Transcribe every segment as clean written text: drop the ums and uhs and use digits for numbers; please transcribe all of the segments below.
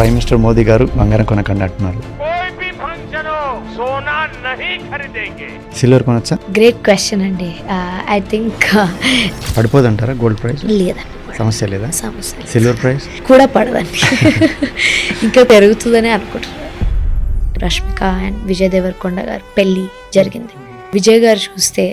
Prime minister Modi గారు బంగారం కొనకండి అంటున్నారు. సిల్వర్ కొనొచ్చా? గ్రేట్ క్వశ్చన్ అండి. ఐ థింక్ పడిపోదంటారా గోల్డ్ ప్రైస్? లేదా, సమస్య లేదా? సమస్య సిల్వర్ ప్రైస్ కూడా పడదండి. ఇంకా పెరుగుతుందని అనుకుంటున్నాను. రష్మిక అండ్ విజయ్ దేవరకొండ గారు పెళ్ళి జరిగింది. విజయ్ గారు చూస్తే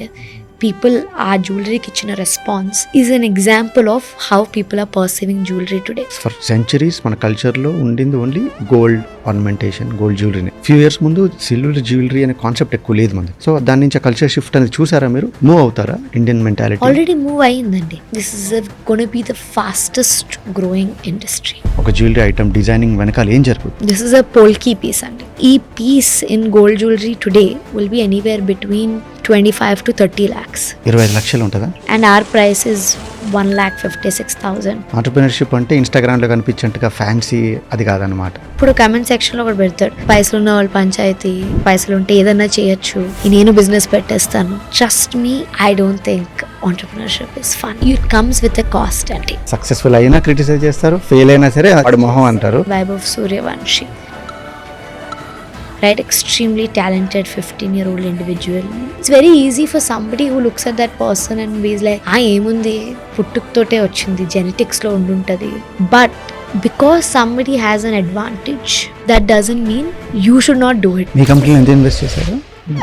పీపుల్ ఆ జ్యువెలరీకి ఇచ్చిన response is an example of how people are perceiving jewellery today. For centuries మన కల్చర్లో ఉండింది only gold ornamentation, gold jewellery. Few years ముందు సిల్వర్ జ్యువెలరీ అనే కాన్సెప్ట్ ఎక్కువ లేదు మనది. సో దాని నుంచి కల్చర్ షిఫ్ట్ అనేది చూసారా మీరు? మూవ్ అవుతారా ఇండియన్ మెంటాలిటీ? ఆల్రెడీ మూవ్ అయ్యిందండి. This is gonna be the fastest growing industry. ఒక జ్యువెలరీ ఐటమ్ డిజైనింగ్ వెనకాల ఏం జరుగుతుంది? This is a polki piece అండి. ఈ piece in gold jewellery today will be anywhere between 25 to 30 lakhs. 25 లక్షలు ఉంటుందా? And our price is 1,56,000. Entrepreneurship అంటే Instagram లో కనిపించేట్టుగా ఫ్యాన్సీ అది కాదనమాట. ఇప్పుడు కమెంట్ సెక్షన్ లో కూడా పెడతాడు, పైసలు ఉన్న వాళ్ళు పంచాయతీ, పైసలు ఉంటే ఏదన్నా చేయొచ్చు, నేను బిజినెస్ పెట్టేస్తాను. Trust me, I don't think entrepreneurship is fun. It comes with a cost అండి. సక్సెస్ఫుల్ అయినా క్రిటిసైజ్ చేస్తారు, ఫెయిల్ అయినా సరే వాడి మొహం అంటారు. Vaibhav Suryavanshi, right, extremely talented 15-year-old individual. It's very easy for somebody who looks at that person and is like, ఏముంది, పుట్టుకతోటే వచ్చింది, జెనెటిక్స్ లో ఉండుంటది. But because somebody has an advantage, that doesn't mean you should not do it. మీ కంపెనీలో ఎంత invest చేశారు?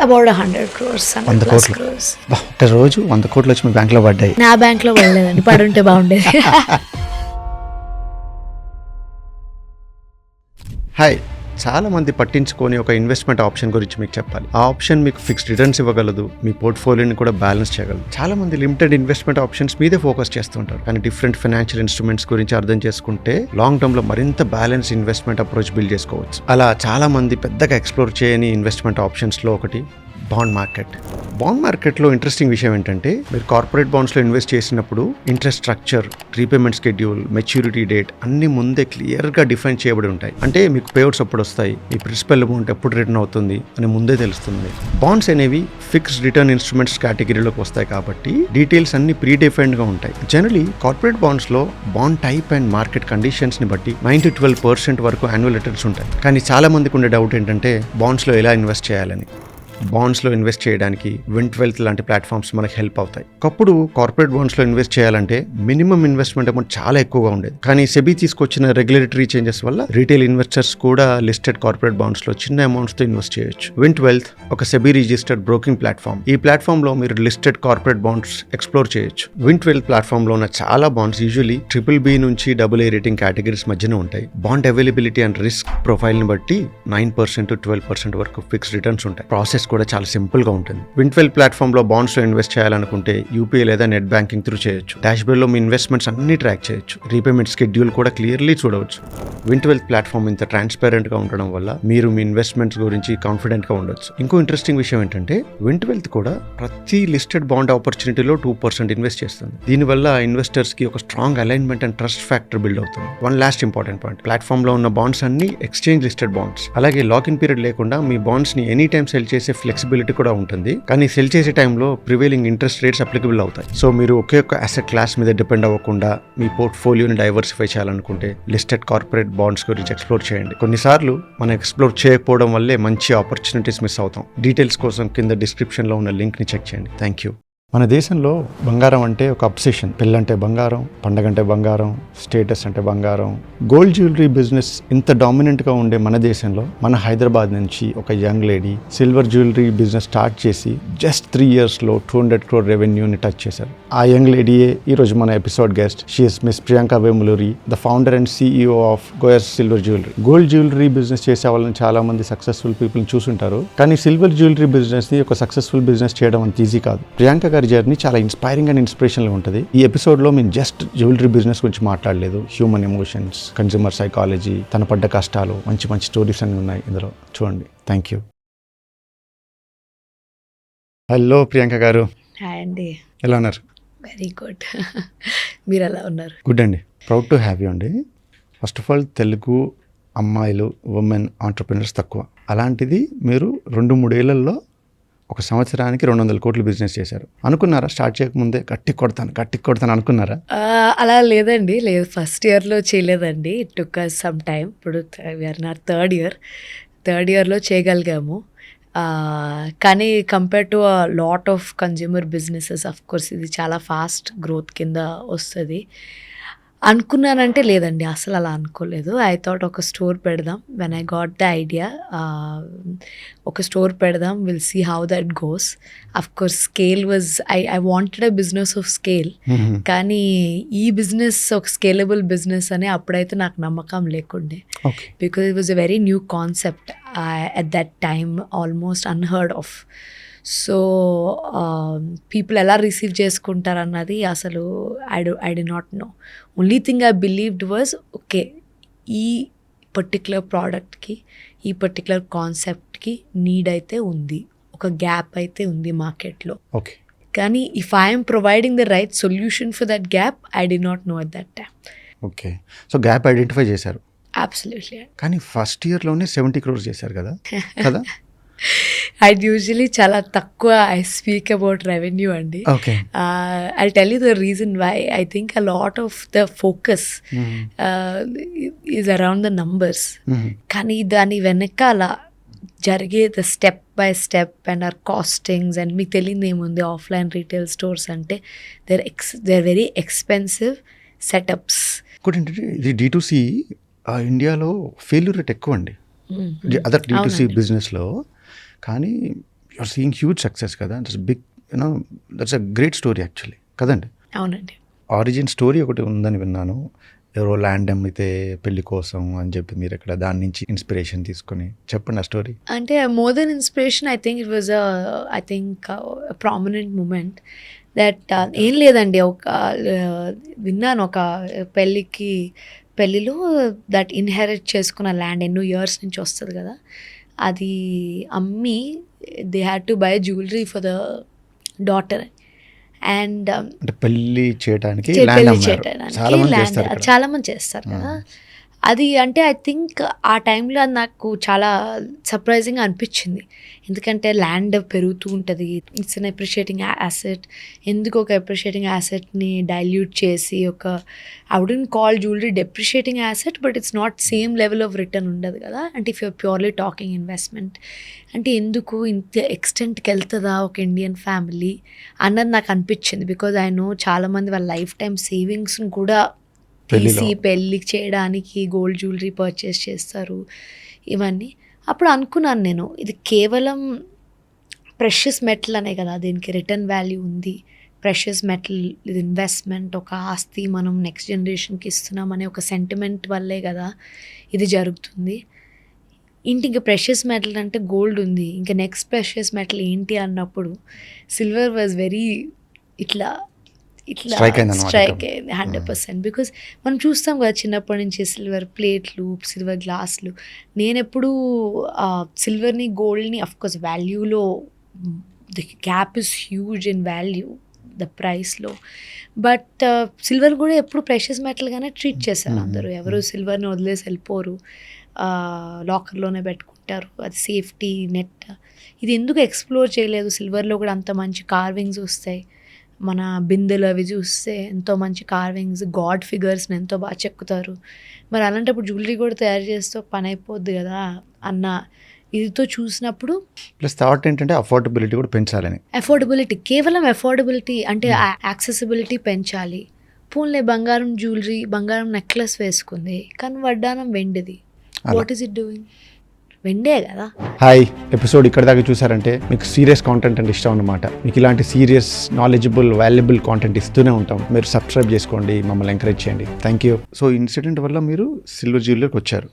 About 100 crores, 100 crores. ఒక రోజు 100 కోట్లు వచ్చి మీ బ్యాంక్ లో పడ్డాయి. నా బ్యాంక్ లో పడలేదండి, పడుంటే బాగుండేది. హాయ్, చాలా మంది పట్టించుకొని ఒక ఇన్వెస్ట్మెంట్ ఆప్షన్ గురించి మీకు చెప్పాలి. ఆ ఆప్షన్ మీకు ఫిక్స్డ్ రిటర్న్స్ ఇవ్వగలదు, మీ పోర్ట్ఫోలియోని కూడా బ్యాలెన్స్ చేయగలదు. చాలా మంది లిమిటెడ్ ఇన్వెస్ట్మెంట్ ఆప్షన్స్ మీదే ఫోకస్ చేస్తుంటారు, కానీ డిఫరెంట్ ఫైనాన్షియల్ ఇన్స్ట్రుమెంట్స్ గురించి అర్థం చేసుకుంటే లాంగ్ టర్మ్ లో మరింత బ్యాలెన్స్ ఇన్వెస్ట్మెంట్ అప్రోచ్ బిల్డ్ చేసుకోవచ్చు. అలా చాలా మంది పెద్దగా ఎక్స్ప్లోర్ చేయని ఇన్వెస్ట్మెంట్ ఆప్షన్స్ లో ఒకటి బాండ్ మార్కెట్. బాండ్ మార్కెట్లో ఇంట్రెస్టింగ్ విషయం ఏంటంటే, మీరు కార్పొరేట్ బాండ్స్లో ఇన్వెస్ట్ చేసినప్పుడు interest structure, repayment schedule, maturity date అన్ని ముందే క్లియర్గా డిఫైన్ చేయబడి ఉంటాయి. అంటే మీకు పేఅవుట్స్ ఎప్పుడు వస్తాయి, మీ ప్రిన్సిపల్ అమౌంట్ ఎప్పుడు రిటర్న్ అవుతుంది అని ముందే తెలుస్తుంది. బాండ్స్ అనేవి ఫిక్స్డ్ రిటర్న్ ఇన్స్ట్రుమెంట్స్ కేటగిరీలోకి వస్తాయి కాబట్టి డీటెయిల్స్ అన్ని ప్రీ డిఫైన్డ్గా ఉంటాయి. జనరలీ కార్పొరేట్ బాండ్స్లో బాండ్ టైప్ అండ్ మార్కెట్ కండిషన్స్ని బట్టి 9 to 12% వరకు యాన్యువల్ రిటర్న్స్ ఉంటాయి. కానీ చాలా మందికి ఉండే డౌట్ ఏంటంటే బాండ్స్లో ఎలా ఇన్వెస్ట్ చేయాలని. బాండ్స్లో ఇన్వెస్ట్ చేయడానికి వింట్వెల్త్ లాంటి ప్లాట్ఫామ్స్ మనకు హెల్ప్ అవుతాయి. ఒకప్పుడు కార్పొరేట్ బాండ్స్లో ఇన్వెస్ట్ చేయాలంటే మినిమం ఇన్వెస్ట్మెంట్ అమౌంట్ చాలా ఎక్కువగా ఉండేది. కానీ సెబీ తీసుకొచ్చిన రెగ్యులేటరీ చేంజెస్ వల్ల రీటైల్ ఇన్వెస్టర్స్ కూడా లిస్టెడ్ కార్పొరేట్ బాండ్స్లో చిన్న అమౌంట్స్తో ఇన్వెస్ట్ చేయొచ్చు. వింట్వెల్త్ ఒక సెబీ రిజిస్టర్డ్ బ్రోకింగ్ ప్లాట్ఫామ్. ఈ ప్లాట్ఫామ్లో మీరు లిస్టెడ్ కార్పొరేట్ బాండ్స్ ఎక్స్ప్లోర్ చేయొచ్చు. వింట్వెల్త్ ప్లాట్ఫామ్లో ఉన్న చాలా బాండ్స్ యూజువల్లీ BBB నుంచి AA రేటింగ్ కేటగిరీస్ మధ్యన ఉంటాయి. బాండ్ అవైలబిలిటీ అండ్ రిస్క్ ప్రొఫైల్ని బట్టి 9% to 12% వరకు ఫిక్స్డ్ రిటర్న్స్ ఉంటాయి. ప్రాసెస్ కూడా చాలా సింపుల్ గా ఉంటుంది. వింట్వెల్ ప్లాట్ఫామ్ లో బాండ్స్ లో ఇన్వెస్ట్ చేయాలనుకుంటే యూపీఐ లేదా నెట్ బ్యాంకింగ్ త్రూ చేయొచ్చు. డాష్బోర్డ్ లో మీ ఇన్వెస్ట్మెంట్స్ అన్ని ట్రాక్ చేయొచ్చు. రీపేమెంట్ షెడ్యూల్ కూడా క్లియర్లీ చూడవచ్చు. వింట్వెల్ ప్లాట్ఫామ్ ఇంత ట్రాన్స్పరెంట్ గా ఉండడం వల్ల మీరు మీ ఇన్వెస్ట్మెంట్స్ గురించి కాన్ఫిడెంట్ గా ఉండొచ్చు. ఇంకో ఇంట్రెస్టింగ్ విషయం ఏంటంటే, వింట్వెల్త్ కూడా ప్రతి లిస్టెడ్ బాండ్ ఆపర్చునిటీలో 2% ఇన్వెస్ట్ చేస్తుంది. దీనివల్ల ఇన్వెస్టర్స్ కి ఒక strong alignment and trust factor build అవుతుంది. One last important point, platform లో ఉన్న బాండ్స్ అన్ని ఎక్స్చేంజ్ లిస్టెడ్ బాండ్స్. అలాగే లాక్ ఇన్ పీరియడ్ లేకుండా మీ బాండ్స్ ని ఎనీ టైమ్ సెల్ చేసే ఫ్లెక్సిబిలిటీ కూడా ఉంటుంది. కానీ సెల్ చేసే టైంలో ప్రివైలింగ్ ఇంట్రెస్ట్ రేట్స్ అప్లికబుల్ అవుతాయి. సో మీరు ఒకే ఒక అసెట్ క్లాస్ మీద డిపెండ్ అవ్వకుండా మీ పోర్ట్ఫోలియోని డైవర్సిఫై చేయాలనుకుంటే లిస్టెడ్ కార్పొరేట్ బాండ్స్ గురించి ఎక్స్ప్లోర్ చేయండి. కొన్నిసార్లు మనం ఎక్స్ప్లోర్ చేయకపోవడం వల్లే మంచి ఆపర్చునిటీస్ మిస్ అవుతాం. డీటెయిల్స్ కోసం కింద డిస్క్రిప్షన్ లో ఉన్న లింక్ ని చెక్ చేయండి. Thank you. మన దేశంలో బంగారం అంటే ఒక అబ్సెషన్. పెళ్ళంటే బంగారం, పండగంటే బంగారం, స్టేటస్ అంటే బంగారం. గోల్డ్ జ్యువెలరీ బిజినెస్ ఇంత డామినెంట్గా ఉండే మన దేశంలో మన హైదరాబాద్ నుంచి ఒక young lady silver jewellery business start చేసి జస్ట్ 3 yearsలో 200 crore రెవెన్యూని టచ్ చేశారు. ఆ యంగ్ లేడీయే ఈరోజు మన episode guest. She is miss Priyanka Vemuluri, the founder and CEO of goers silver jewellery. Gold jewellery business చేసే వాళ్ళని చాలా మంది సక్సెస్ఫుల్ పీపుల్ని చూసుంటారు, కానీ సిల్వర్ జ్యువెలరీ బిజినెస్ని ఒక సక్సెస్ఫుల్ బిజినెస్ చేయడం అంత ఈజీ కాదు. ప్రియాంక గారి జర్నీ చాలా ఇన్స్పైరింగ్ అండ్ ఇన్స్పిరేషనల్ ఉంటుంది. ఈ ఎపిసోడ్లో మేము జస్ట్ జ్యువెలరీ బిజినెస్ గురించి మాట్లాడలేదు. హ్యూమన్ ఎమోషన్స్, కన్స్యూమర్ సైకాలజీ, తన పడ్డ కష్టాలు, మంచి మంచి స్టోరీస్ అన్ని ఉన్నాయి ఇందులో. చూడండి. Thank you. హలో ప్రియాంక గారు. హాయ్ అండి. ఎలా ఉన్నారు? Very good. మీరు ఎలా ఉన్నారు? గుడ్ అండి. ప్రౌడ్ టు హ్యావ్ యూ అండి. ఫస్ట్ ఆఫ్ ఆల్, తెలుగు అమ్మాయిలు, ఉమెన్ ఆంటర్ప్రినర్స్ తక్కువ. అలాంటిది మీరు 2-3 ఏళ్లలో ఒక సంవత్సరానికి 200 కోట్లు బిజినెస్ చేశారు. అనుకున్నారా స్టార్ట్ చేయకముందే గట్టి కొడతాను అనుకున్నారా? అలా లేదండి, లేదు. ఫస్ట్ ఇయర్లో చేయలేదండి. It took us some time. ఇప్పుడు వీఆర్ ఇన్ అవర్ థర్డ్ ఇయర్లో చేయగలిగాము. కానీ compare to lot of consumer businesses, of course ఇది చాలా ఫాస్ట్ గ్రోత్ కింద వస్తుంది. అనుకున్నానంటే లేదండి, అసలు అలా అనుకోలేదు. ఐ థాట్ ఒక స్టోర్ పెడదాం. When I got the idea, ఒక స్టోర్ పెడదాం, will see how that goes. Of course scale was, I wanted a business of scale. కానీ ఈ బిజినెస్ ఒక స్కేలబుల్ బిజినెస్ అని అప్పుడైతే నాకు నమ్మకం లేకుండే. Because it was a very new concept at that time, almost unheard of. So people ఎలా receive చేసుకుంటారు అన్నది అసలు I did not know. Only thing I believed was, okay, ఈ పర్టిక్యులర్ ప్రోడక్ట్కి, ఈ పర్టిక్యులర్ కాన్సెప్ట్కి నీడ్ అయితే ఉంది, ఒక గ్యాప్ అయితే ఉంది మార్కెట్లో. ఓకే, కానీ if I'm providing the right solution for that gap, I did not know at that time. Okay, so gap identify చేశారు. అబ్సల్యూట్లీ. కానీ ఫస్ట్ ఇయర్లోనే 70 crores చేశారు కదా. ఐ యూజువలీ చాలా తక్కువ ఐ స్పీక్ అబౌట్ రెవెన్యూ అండి. Okay, I tell you the reason why. I think a lot of the focus is around the numbers. కానీ దాని వెనకాల జరిగే the step by step and are castings and మీకు తెలియదు ఏముంది. ఆఫ్లైన్ రీటైల్ స్టోర్స్ అంటే they are very expensive setups. ఇంకోటి ఏంటంటే ఇది D2C ఇండియాలో ఫెయిల్యూర్ రేట్ ఎక్కువ అండి, అదర్ D2C బిజినెస్లో. కానీ యూఆర్ సీయింగ్ హ్యూజ్ సక్సెస్ కదా. That's big, you know, that's a great story actually కదండి. అవునండి. ఆరిజిన్ స్టోరీ ఒకటి ఉందని విన్నాను. ఎవరో ల్యాండ్ అమ్మితే పెళ్లి కోసం అని చెప్పి మీరు ఇక్కడ దాని నుంచి ఇన్స్పిరేషన్ తీసుకొని చెప్పండి ఆ స్టోరీ. అంటే more than inspiration, I think it was I think prominent moment that ఏం లేదండి. ఒక విన్నాను, ఒక పెళ్ళిలో దట్ ఇన్హెరిట్ చేసుకున్న ల్యాండ్ ఎన్నో ఇయర్స్ నుంచి వస్తుంది కదా, అది అమ్మి they had to buy jewellery for the daughter. And పెళ్లి చేయడానికి చాలా మంది చేస్తారు కదా. అది అంటే ఐ థింక్ ఆ టైంలో నాకు చాలా సర్ప్రైజింగ్గా అనిపించింది. ఎందుకంటే ల్యాండ్ పెరుగుతూ ఉంటుంది, ఇట్స్ అన్ అప్రిషియేటింగ్ యాసెట్. ఎందుకు ఒక అప్రిషియేటింగ్ యాసెట్ని డైల్యూట్ చేసి I wouldn't call jewellery depreciating asset, but it's not same level of return ఉండదు కదా. అంటే if you're purely talking investment అంటే ఎందుకు ఇంత ఎక్స్టెంట్కి వెళ్తుందా ఒక ఇండియన్ ఫ్యామిలీ అన్నది నాకు అనిపించింది. బికాజ్ ఐ నో చాలామంది వాళ్ళ లైఫ్ టైం సేవింగ్స్ని కూడా తీసి పెళ్ళికి చేయడానికి గోల్డ్ జ్యువెలరీ పర్చేస్ చేస్తారు ఇవన్నీ. అప్పుడు అనుకున్నాను నేను, ఇది కేవలం ప్రెషియస్ మెటల్ అనే కదా, దీనికి రిటర్న్ వాల్యూ ఉంది. ప్రెషియస్ మెటల్ ఇది ఇన్వెస్ట్మెంట్, ఒక ఆస్తి మనం నెక్స్ట్ జనరేషన్కి ఇస్తున్నాం అనే ఒక సెంటిమెంట్ వల్లే కదా ఇది జరుగుతుంది. ఇంక ప్రెషియస్ మెటల్ అంటే గోల్డ్ ఉంది, ఇంకా నెక్స్ట్ ప్రెషియస్ మెటల్ ఏంటి అన్నప్పుడు సిల్వర్ వాజ్ వెరీ ఇట్లా స్ట్రైక్ అయింది 100%. బికాజ్ మనం చూస్తాం కదా చిన్నప్పటి నుంచి సిల్వర్ ప్లేట్లు, సిల్వర్ గ్లాసులు. నేను ఎప్పుడు సిల్వర్ని గోల్డ్ని అఫ్కోర్స్ వాల్యూలో the gap is huge in value, the ప్రైస్లో. బట్ సిల్వర్ కూడా ఎప్పుడు ప్రెషియస్ మెటల్గానే ట్రీట్ చేశారు అందరూ. ఎవరు సిల్వర్ని వదిలేసి వెళ్ళిపోరు, లాకర్లోనే పెట్టుకుంటారు, అది సేఫ్టీ నెట్. ఇది ఎందుకు ఎక్స్ప్లోర్ చేయలేదు? సిల్వర్లో కూడా అంత మంచి కార్వింగ్స్ వస్తాయి. మన బిందెలు అవి చూస్తే ఎంతో మంచి కార్వింగ్స్, గాడ్ ఫిగర్స్ని ఎంతో బాగా చెక్కుతారు. మరి అలాంటప్పుడు జ్యువెలరీ కూడా తయారు చేస్తే పని అయిపోద్ది కదా అన్న ఇదితో చూసినప్పుడు, ప్లస్ థాట్ ఏంటంటే అఫోర్డబిలిటీ కూడా పెంచాలని. అఫోర్డబిలిటీ, కేవలం అఫోర్డబిలిటీ అంటే యాక్సెసిబిలిటీ పెంచాలి. పూన్లే బంగారం జ్యువెలరీ, బంగారం నెక్లెస్ వేసుకుంది కానీ వడ్డానం వెండిది. What is it doing? వెండే కదా. హాయ్, ఎపిసోడ్ ఇక్కడ దాకా చూసారంటే మీకు సీరియస్ కాంటెంట్ అంటే ఇష్టం అన్నమాట. మీకు ఇలాంటి సీరియస్, నాలెడ్జబుల్, వాల్యుబుల్ కాంటెంట్ ఇస్తూనే ఉంటాం. మీరు సబ్స్క్రైబ్ చేసుకోండి, మమ్మల్ని ఎంకరేజ్ చేయండి. Thank you. సో ఇన్సిడెంట్ వల్ల మీరు సిల్వర్ జ్యువెలరీకి వచ్చారు.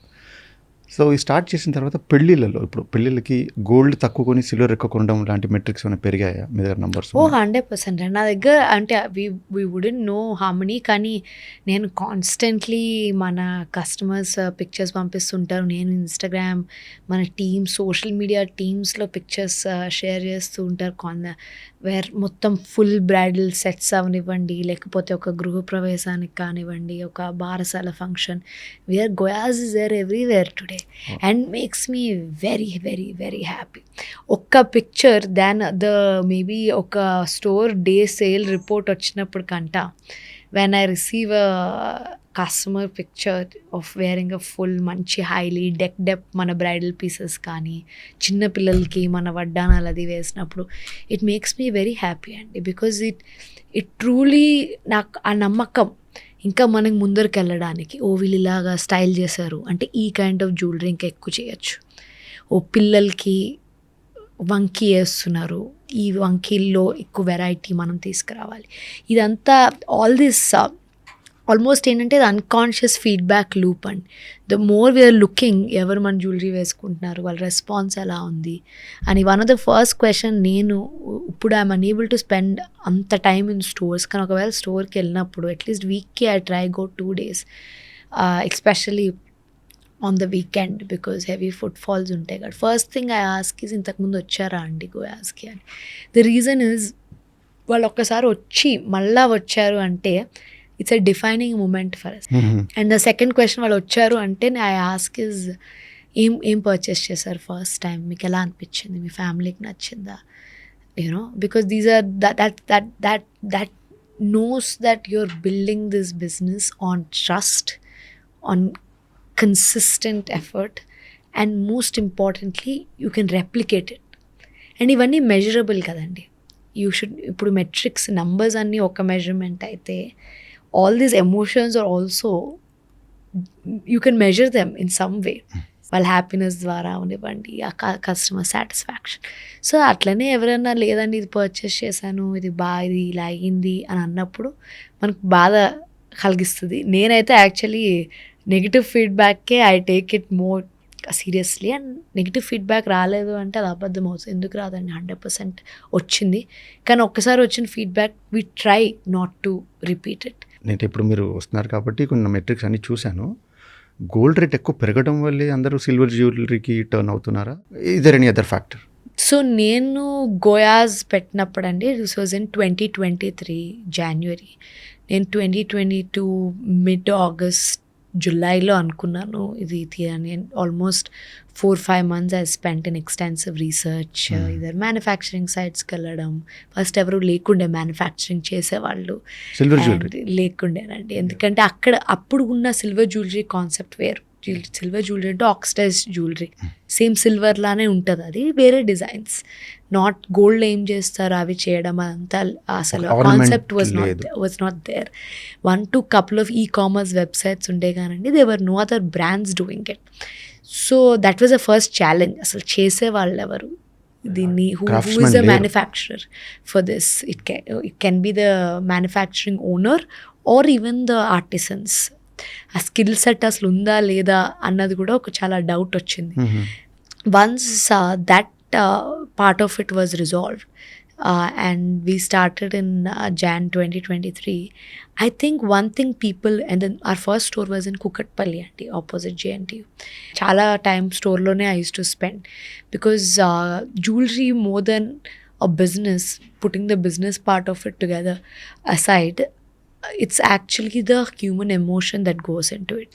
సో ఈ స్టార్ట్ చేసిన తర్వాత పెళ్ళిళ్ళలో, ఇప్పుడు పెళ్ళిళ్ళకి గోల్డ్ తక్కువ కొని సిల్వర్ ఎక్కువ కొనడం లాంటి మెట్రిక్స్ ఏమైనా పెరిగాయా మీ దగ్గర నంబర్స్? 100%. నా దగ్గర అంటే వి వుడెంట్ నో హౌ మెనీ, కానీ నేను కాన్స్టెంట్లీ మన కస్టమర్స్ పిక్చర్స్ పంపిస్తుంటారు. నేను ఇన్స్టాగ్రామ్, మన టీమ్, సోషల్ మీడియా టీమ్స్లో పిక్చర్స్ షేర్ చేస్తూ ఉంటారు. వేర్ మొత్తం ఫుల్ బ్రైడల్ సెట్స్ అవనివ్వండి, లేకపోతే ఒక గృహప్రవేశానికి కానివ్వండి, ఒక బారసాల function, we are Goyaz is there everywhere today. And makes me very very very happy. ఒక్క పిక్చర్ దాన్ మేబీ ఒక స్టోర్ డే సేల్ రిపోర్ట్ వచ్చినప్పుడు కంట when I receive a customer picture of wearing a full మంచి highly deck మన bridal pieces కానీ చిన్నపిల్లలకి మన వడ్డానాలు అది వేసినప్పుడు it makes me very happy అండి. బికాజ్ ఇట్ ట్రూలీ నాకు ఆ నమ్మకం ఇంకా మనకి ముందరికి వెళ్ళడానికి, ఓ వీళ్ళు ఇలాగా స్టైల్ చేశారు అంటే ఈ కైండ్ ఆఫ్ జ్యువెలరీ ఇంకా ఎక్కువ చేయొచ్చు. ఓ పిల్లలకి వంకీ వేస్తున్నారు, ఈ వంకీల్లో ఎక్కువ వెరైటీ మనం తీసుకురావాలి. ఇదంతా ఆల్ దిస్ ఆల్మోస్ట్ ఏంటంటే అన్కాన్షియస్ ఫీడ్బ్యాక్ లూప్ అండి. ద మోర్ వీఆర్ లుకింగ్ ఎవరు మన జ్యువెలరీ వేసుకుంటున్నారు, వాళ్ళ రెస్పాన్స్ ఎలా ఉంది అని. One of the first question నేను ఇప్పుడు ఐఎమ్ అన్ఏబుల్ టు స్పెండ్ అంత టైమ్ ఇన్ స్టోర్స్, కానీ ఒకవేళ స్టోర్కి వెళ్ళినప్పుడు అట్లీస్ట్ వీక్కి I try go 2 days, especially on the weekend because heavy foot falls ఉంటాయి కదా. First thing I ask is ఇంతకుముందు వచ్చారా అండి గోయాస్కి అని. ద రీజన్ ఈజ్ వాళ్ళు ఒక్కసారి వచ్చి మళ్ళా వచ్చారు అంటే it's a defining moment for us. And the second question వాళ్ళు వచ్చారు అంటే ఐ ఆస్క్ ఇస్ ఏం పర్చేస్ చేశారు ఫస్ట్ టైం, మీకు ఎలా అనిపించింది, మీ ఫ్యామిలీకి నచ్చిందా, you know, because these are that knows that you're building this business on trust, on consistent effort, and most importantly you can replicate it. And ఇవన్నీ మెజరబుల్ కదండి. యూ షుడ్, ఇప్పుడు మెట్రిక్స్ నంబర్స్ అన్నీ ఒక మెజర్మెంట్ అయితే all these emotions are also, you can measure them in some way. వాళ్ళ happiness ద్వారా univanti, ఆ customer satisfaction. So అట్లనే ఎవరైనా లేదండి ఇది పర్చేస్ చేశాను, ఇది ఇది ఇలా అయ్యింది అని అన్నప్పుడు మనకు బాధ కలిగిస్తుంది. నేనైతే యాక్చువల్లీ నెగిటివ్ ఫీడ్బ్యాక్కే I take it more seriously. And negative feedback రాలేదు అంటే అది అబద్ధం అవుతుంది. ఎందుకు రాదండి, 100% వచ్చింది. కానీ ఒక్కసారి వచ్చిన feedback we try not to repeat it. నేను ఇప్పుడు మీరు వస్తున్నారు కాబట్టి కొన్ని మెట్రిక్స్ అన్ని చూశాను. గోల్డ్ రేట్ ఎక్కువ పెరగడం వల్లే అందరూ సిల్వర్ జ్యువెలరీకి టర్న్ అవుతున్నారా? Either any other factor? So నేను గోయాస్ పెట్టినప్పుడు అండి, దిస్ వాజ్ ఇన్ 2023 January. నేను 2022 mid-August జులైలో అనుకున్నాను ఇది తీయని. Almost 4-5 months I spent in extensive research. Either manufacturing సైట్స్కి వెళ్ళడం, ఫస్ట్ ఎవరు లేకుండే మ్యానుఫ్యాక్చరింగ్ చేసేవాళ్ళు, సిల్వర్ జ్యువెలరీ లేకుండేనండి. ఎందుకంటే అప్పుడు ఉన్న సిల్వర్ జ్యువెలరీ కాన్సెప్ట్ వేరు. సిల్వర్ జ్యువెలరీ అంటే ఆక్సిడైజ్ జ్యువెలరీ, సేమ్ సిల్వర్ లానే ఉంటుంది, అది వేరే డిజైన్స్. నాట్ గోల్డ్ ఏం చేస్తారు అవి చేయడం అంతా అసలు concept was not there. 1-2 couple of e-commerce websites ఉండే కానండి, they were no other brands doing it. So that was the first challenge. అసలు చేసే వాళ్ళు ఎవరు దీన్ని, who is the manufacturer for this? It can be the manufacturing owner or even the artisans. ఆ skill set అసలు ఉందా లేదా అన్నది కూడా ఒక చాలా డౌట్ వచ్చింది. Once that part of it was resolved, and we started in Jan 2023. I think one thing people, and then our first store was in Kukatpalli andi, opposite JNTU. Chala time store lone I used to spend, because jewelry, more than a business, putting the business part of it together aside, it's actually the human emotion that goes into it.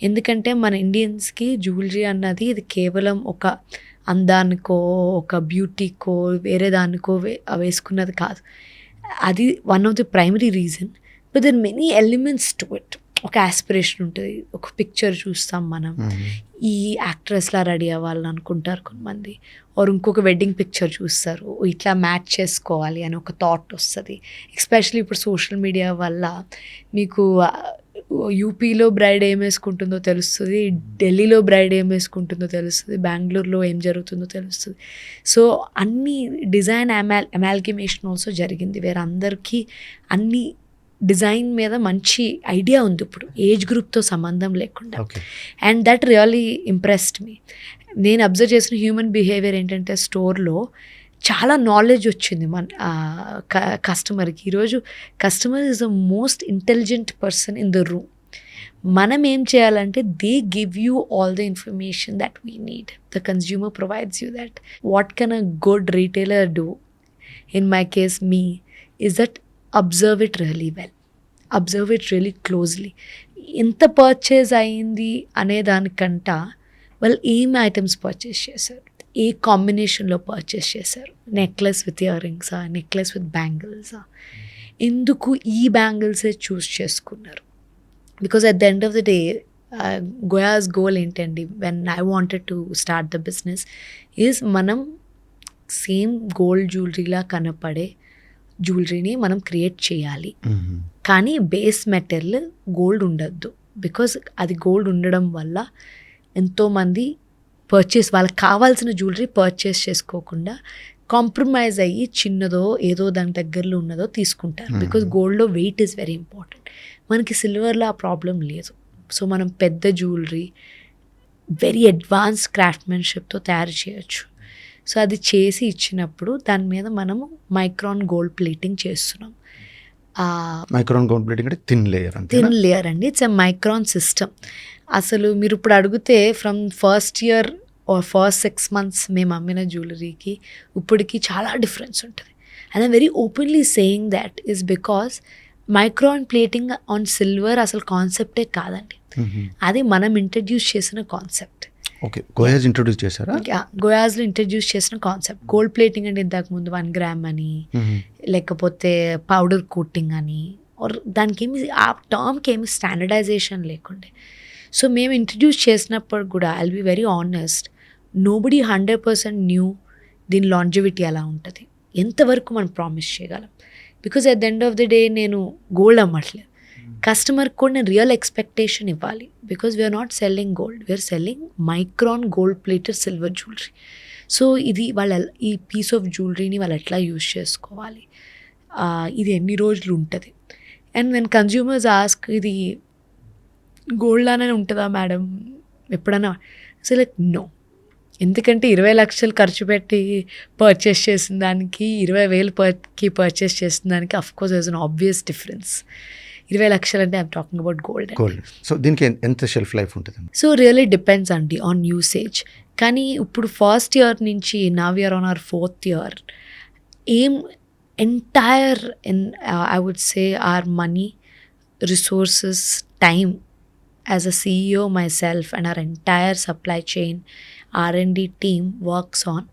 ఎందుకంటే మన ఇండియన్స్కి jewellery అన్నది ఇది కేవలం ఒక అందానికో ఒక బ్యూటీకో వేరే దానికో వేసుకున్నది కాదు. అది one of the primary reason, but there many elements to it. ఒక ఆస్పిరేషన్ ఉంటుంది, ఒక పిక్చర్ చూస్తాం మనం, ఈ యాక్ట్రెస్లా రెడీ అవ్వాలని అనుకుంటారు కొంతమంది, ఆర్ ఇంకొక వెడ్డింగ్ పిక్చర్ చూస్తారు, ఇట్లా మ్యాచ్ చేసుకోవాలి అని ఒక థాట్ వస్తుంది. ఎస్పెషల్లీ ఇప్పుడు సోషల్ మీడియా వల్ల మీకు యూపీలో బ్రైడ్ ఏం వేసుకుంటుందో తెలుస్తుంది, ఢిల్లీలో బ్రైడ్ ఏం వేసుకుంటుందో తెలుస్తుంది, బెంగళూరులో ఏం జరుగుతుందో తెలుస్తుంది. సో అన్ని డిజైన్ అమాల్గమేషన్ ఆల్సో జరిగింది, వేరే అందరికీ అన్ని డిజైన్ మీద మంచి ఐడియా ఉంది ఇప్పుడు, ఏజ్ గ్రూప్తో సంబంధం లేకుండా. And that really impressed me. నేను అబ్జర్వ్ చేసిన హ్యూమన్ బిహేవియర్ ఏంటంటే, స్టోర్లో చాలా నాలెడ్జ్ వచ్చింది మన కస్టమర్కి. ఈరోజు customer is the most intelligent person in the room. మనం ఏం చేయాలంటే, they give you all the information that we need. The consumer provides you that. What can a good retailer do, in my case me, is that observe it really well, observe it really closely. ఎంత purchase అయింది అనే దానికంట వాళ్ళు ఏం items purchase చేశారు, ఏ కాంబినేషన్లో purchase చేశారు, necklace with ear రింగ్సా, necklace with బ్యాంగిల్సా, ఎందుకు ఈ బ్యాంగిల్సే చూస్ చేసుకున్నారు. Because at the end of the day గోయాస్ గోల్ ఏంటండి, when I wanted to start the business is మనం సేమ్ గోల్డ్ జ్యువెలరీలా కనపడే జ్యువెలరీని మనం క్రియేట్ చేయాలి. కానీ బేస్ మెటీరియల్ గోల్డ్ ఉండద్దు. బికాజ్ అది గోల్డ్ ఉండడం వల్ల ఎంతోమంది వాళ్ళకి కావాల్సిన జ్యువెలరీ పర్చేస్ చేసుకోకుండా కాంప్రమైజ్ అయ్యి చిన్నదో ఏదో దాని దగ్గరలో ఉన్నదో తీసుకుంటారు. బికాజ్ గోల్డ్లో వెయిట్ ఈజ్ వెరీ ఇంపార్టెంట్. మనకి సిల్వర్లో ఆ ప్రాబ్లం లేదు. సో మనం పెద్ద జ్యువెలరీ వెరీ అడ్వాన్స్ క్రాఫ్ట్మెన్షిప్తో తయారు చేయొచ్చు. సో అది చేసి ఇచ్చినప్పుడు దాని మీద మనము మైక్రాన్ గోల్డ్ ప్లేటింగ్ చేస్తున్నాం. మైక్రాన్ గోల్డ్ ప్లేటింగ్ అంటే థిన్ లేయర్ అండి. It's a micron system. అసలు మీరు ఇప్పుడు అడిగితే from first year are first 6 months మేము అమ్మిన జ్యువెలరీకి ఇప్పటికి చాలా డిఫరెన్స్ ఉంటుంది. And I'm very openly saying that is because micron plating on silver అసలు కాన్సెప్టే కాదండి. అది మనం ఇంట్రడ్యూస్ చేసిన కాన్సెప్ట్. ఓకే, గోయాస్ ఇంట్రడ్యూస్ చేశారా? గోయాస్లో ఇంట్రడ్యూస్ చేసిన కాన్సెప్ట్. గోల్డ్ ప్లేటింగ్ అంటే ఇంతకు ముందు 1 gram అని, లేకపోతే పౌడర్ కోటింగ్ అని, దానికి ఏమి ఆ టర్మ్కి ఏమి స్టాండర్డైజేషన్ లేకుండే. సో మేము ఇంట్రడ్యూస్ చేసినప్పుడు కూడా I will be very honest, nobody 100% new దీని లాంజివిటీ ఎలా ఉంటుంది, ఎంతవరకు మనం ప్రామిస్ చేయగలం. Because at the end of the day నేను గోల్డ్ అమ్మట్లేదు, కస్టమర్కి కూడా నేను రియల్ ఎక్స్పెక్టేషన్ ఇవ్వాలి. Because we're not selling gold, we're selling micron gold plated silver jewellery. So ఇది ఈ పీస్ ఆఫ్ జ్యువెలరీని వాళ్ళు ఎట్లా యూజ్ చేసుకోవాలి, ఇది ఎన్ని రోజులు ఉంటుంది. అండ్ వెన్ కన్జ్యూమర్స్ ఆస్క్ ఇది గోల్డ్ లానే ఉంటుందా మేడం ఎప్పుడైనా, సో లైక్ నో. ఎందుకంటే 20 లక్షలు ఖర్చు పెట్టి పర్చేస్ చేసిన దానికి 20,000కి పర్చేస్ చేసిన దానికి of course there is an obvious difference. 20 లక్షలు అంటే I'm talking about gold. So దీనికి ఎంత షెల్ఫ్ లైఫ్ ఉంటుంది? సో రియల్లీ డిపెండ్స్ అండి ఆన్ యూసేజ్. కానీ ఇప్పుడు ఫస్ట్ ఇయర్ నుంచి now year on our 4th year entire I would say our money, resources, time as a CEO myself and our entire supply chain R&D team works on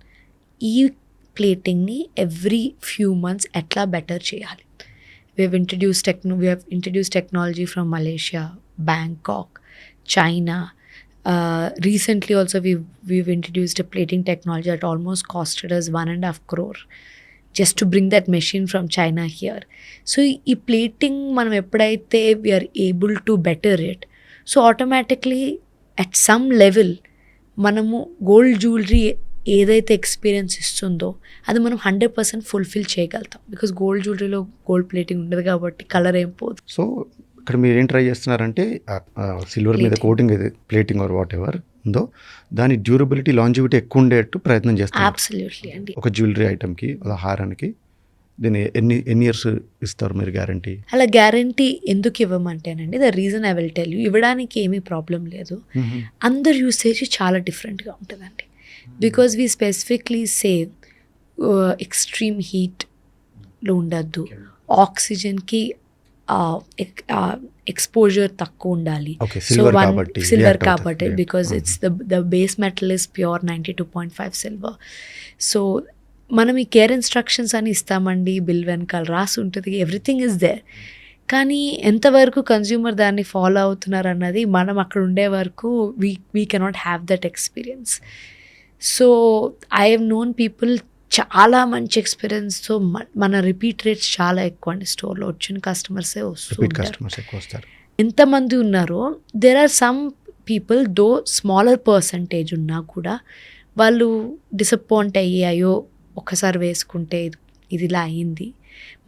plating ni every few months etla better cheyali. We have introduced technology from Malaysia, Bangkok, China. Recently also we've introduced a plating technology that almost costed us 1.5 crore just to bring that machine from China here. So ee plating manam eppudaithe we are able to better it, so automatically at some level మనము gold jewellery ఏదైతే experience ఇస్తుందో అది మనం 100% fulfil చేయగలుగుతాం. Because gold జ్యువెలరీలో gold plating ఉండదు కాబట్టి colour ఏం పోదు. సో ఇక్కడ మీరు ఏం ట్రై చేస్తున్నారంటే సిల్వర్ మీద కోటింగ్ ఏది ప్లేటింగ్ ఆర్ వాట్ ఎవర్ ఉందో దాని డ్యూరబిలిటీ, లాంజివిటీ ఎక్కువ ఉండేట్టు ప్రయత్నం చేస్తాం. అబ్సల్యూట్లీ అండి. ఒక జ్యువెలరీ ఐటమ్కి, హారానికి దీన్ని ఎన్ని ఇయర్స్ ఇస్తారు మీరు గ్యారంటీ? అలా గ్యారంటీ ఎందుకు ఇవ్వమంటేనండి, the reason I will tell you. ఇవ్వడానికి ఏమీ ప్రాబ్లం లేదు. అందరు యూసేజ్ చాలా డిఫరెంట్గా ఉంటుందండి. Because we specifically save extreme హీట్లో ఉండద్దు, ఆక్సిజన్కి ఎక్స్పోజర్ తక్కువ ఉండాలి. సిల్వర్ కాబట్టి because it's the base metal is pure 92.5 silver. So మనం ఈ కేర్ ఇన్స్ట్రక్షన్స్ అని ఇస్తామండి, బిల్ వెనకాల రాసి ఉంటుంది, ఎవ్రీథింగ్ ఇస్ దేర్. కానీ ఎంతవరకు కన్జ్యూమర్ దాన్ని ఫాలో అవుతున్నారు అన్నది మనం అక్కడ ఉండే వరకు we cannot have that experience. So I have known people చాలా మంచి ఎక్స్పీరియన్స్తో మన రిపీట్ రేట్స్ చాలా ఎక్కువ అండి. స్టోర్లో వచ్చిన కస్టమర్సే వస్తారు. ఎంతమంది ఉన్నారో there are some people though smaller percentage ఉన్నా కూడా వాళ్ళు డిసప్పాయింట్ అయ్యాయో ఒకసారి వేసుకుంటే ఇది ఇలా అయింది.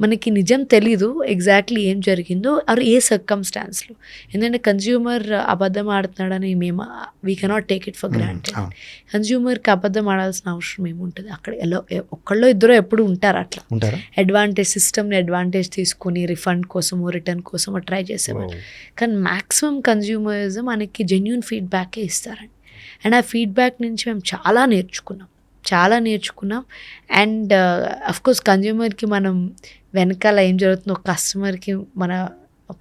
మనకి నిజం తెలీదు ఎగ్జాక్ట్లీ ఏం జరిగిందో ఆర్ ఏ సర్కమ్స్టాన్స్లో. ఎందుకంటే కన్జ్యూమర్ అబద్ధం ఆడుతున్నాడని మేము we cannot take it for granted. కన్జ్యూమర్కి అబద్ధం ఆడాల్సిన అవసరం ఏముంటుంది? అక్కడ ఒక్కళ్ళో ఇద్దరు ఎప్పుడు ఉంటారు అట్లా సిస్టమ్ని అడ్వాంటేజ్ తీసుకొని రిఫండ్ కోసమో రిటర్న్ కోసమో ట్రై చేసేవాళ్ళు. కానీ మ్యాక్సిమం కన్జ్యూమర్స్ మనకి జెన్యూన్ ఫీడ్బ్యాకే ఇస్తారండి. అండ్ ఆ ఫీడ్బ్యాక్ నుంచి మేము చాలా నేర్చుకున్నాం. అండ్ అఫ్కోర్స్ కన్జ్యూమర్కి మనం వెనకాల ఏం జరుగుతుందో కస్టమర్కి మన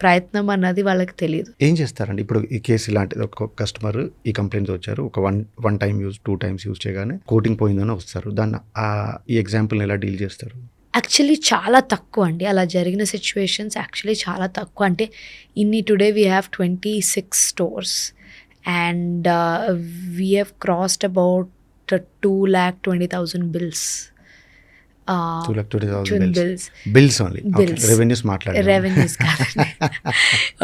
ప్రయత్నం అన్నది వాళ్ళకి తెలియదు. ఏం చేస్తారండి ఇప్పుడు ఈ కేసు ఇలాంటిది? ఒక కస్టమర్ ఈ కంప్లైంట్తో వచ్చారు, ఒక one time use 2 times use చేయగానే కోటింగ్ పోయిందని వస్తారు, దాన్ని ఈ ఎగ్జాంపుల్ని ఎలా డీల్ చేస్తారు? యాక్చువల్లీ చాలా తక్కువ అండి అలా జరిగిన సిచ్యువేషన్స్. యాక్చువల్లీ చాలా తక్కువ. అంటే today we have 26 stores and we have crossed about 2,20,000 bills. 2,20,000 bills. Bills only. Bills. Revenues మాట్లాడారు. రెవెన్యూస్ కాదండి.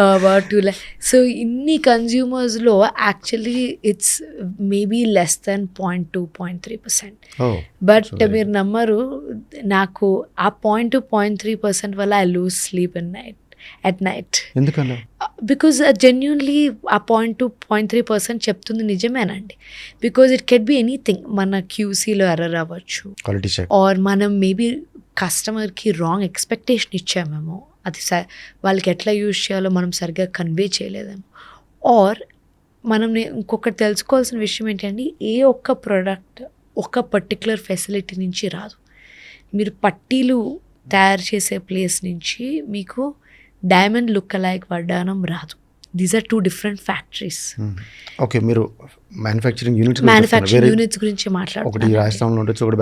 About 2 lakh. సో ఇన్ని కన్జ్యూమర్స్లో actually it's maybe less than 0.2-0.3%. But మీరు నమ్మరు, నాకు ఆ 0.2-0.3% వల్ల I lose sleep at night. ఎందుకన్నా? బికాజ్ జెన్యున్లీ ఆ 0.2-0.3% చెప్తుంది నిజమేనండి. Because it can be anything. మన క్యూసీలో ఎర్రర్ అవ్వచ్చు, క్వాలిటీ చెక్, ఆర్ మనం మేబీ కస్టమర్కి రాంగ్ ఎక్స్పెక్టేషన్ ఇచ్చామేమో, అది వాళ్ళకి ఎట్లా యూజ్ చేయాలో మనం సరిగ్గా కన్వే చేయలేదేమో, ఆర్ మనం ఇంకొకటి తెలుసుకోవాల్సిన విషయం ఏంటంటే ఏ ఒక్క ప్రోడక్ట్ ఒక పర్టికులర్ ఫెసిలిటీ నుంచి రాదు. మీరు పట్టీలు తయారు చేసే ప్లేస్ నుంచి మీకు డైమండ్ లుక్ అలైక్ వడ్డానం రాదు. These are 2 different factories. Okay, మీరు మ్యానుఫ్యాక్చరింగ్ యూనిట్స్ గురించి ఒకటి మాట్లాడుతున్నాం. రాజస్థాన్లో ఉండొచ్చు, ఒకటి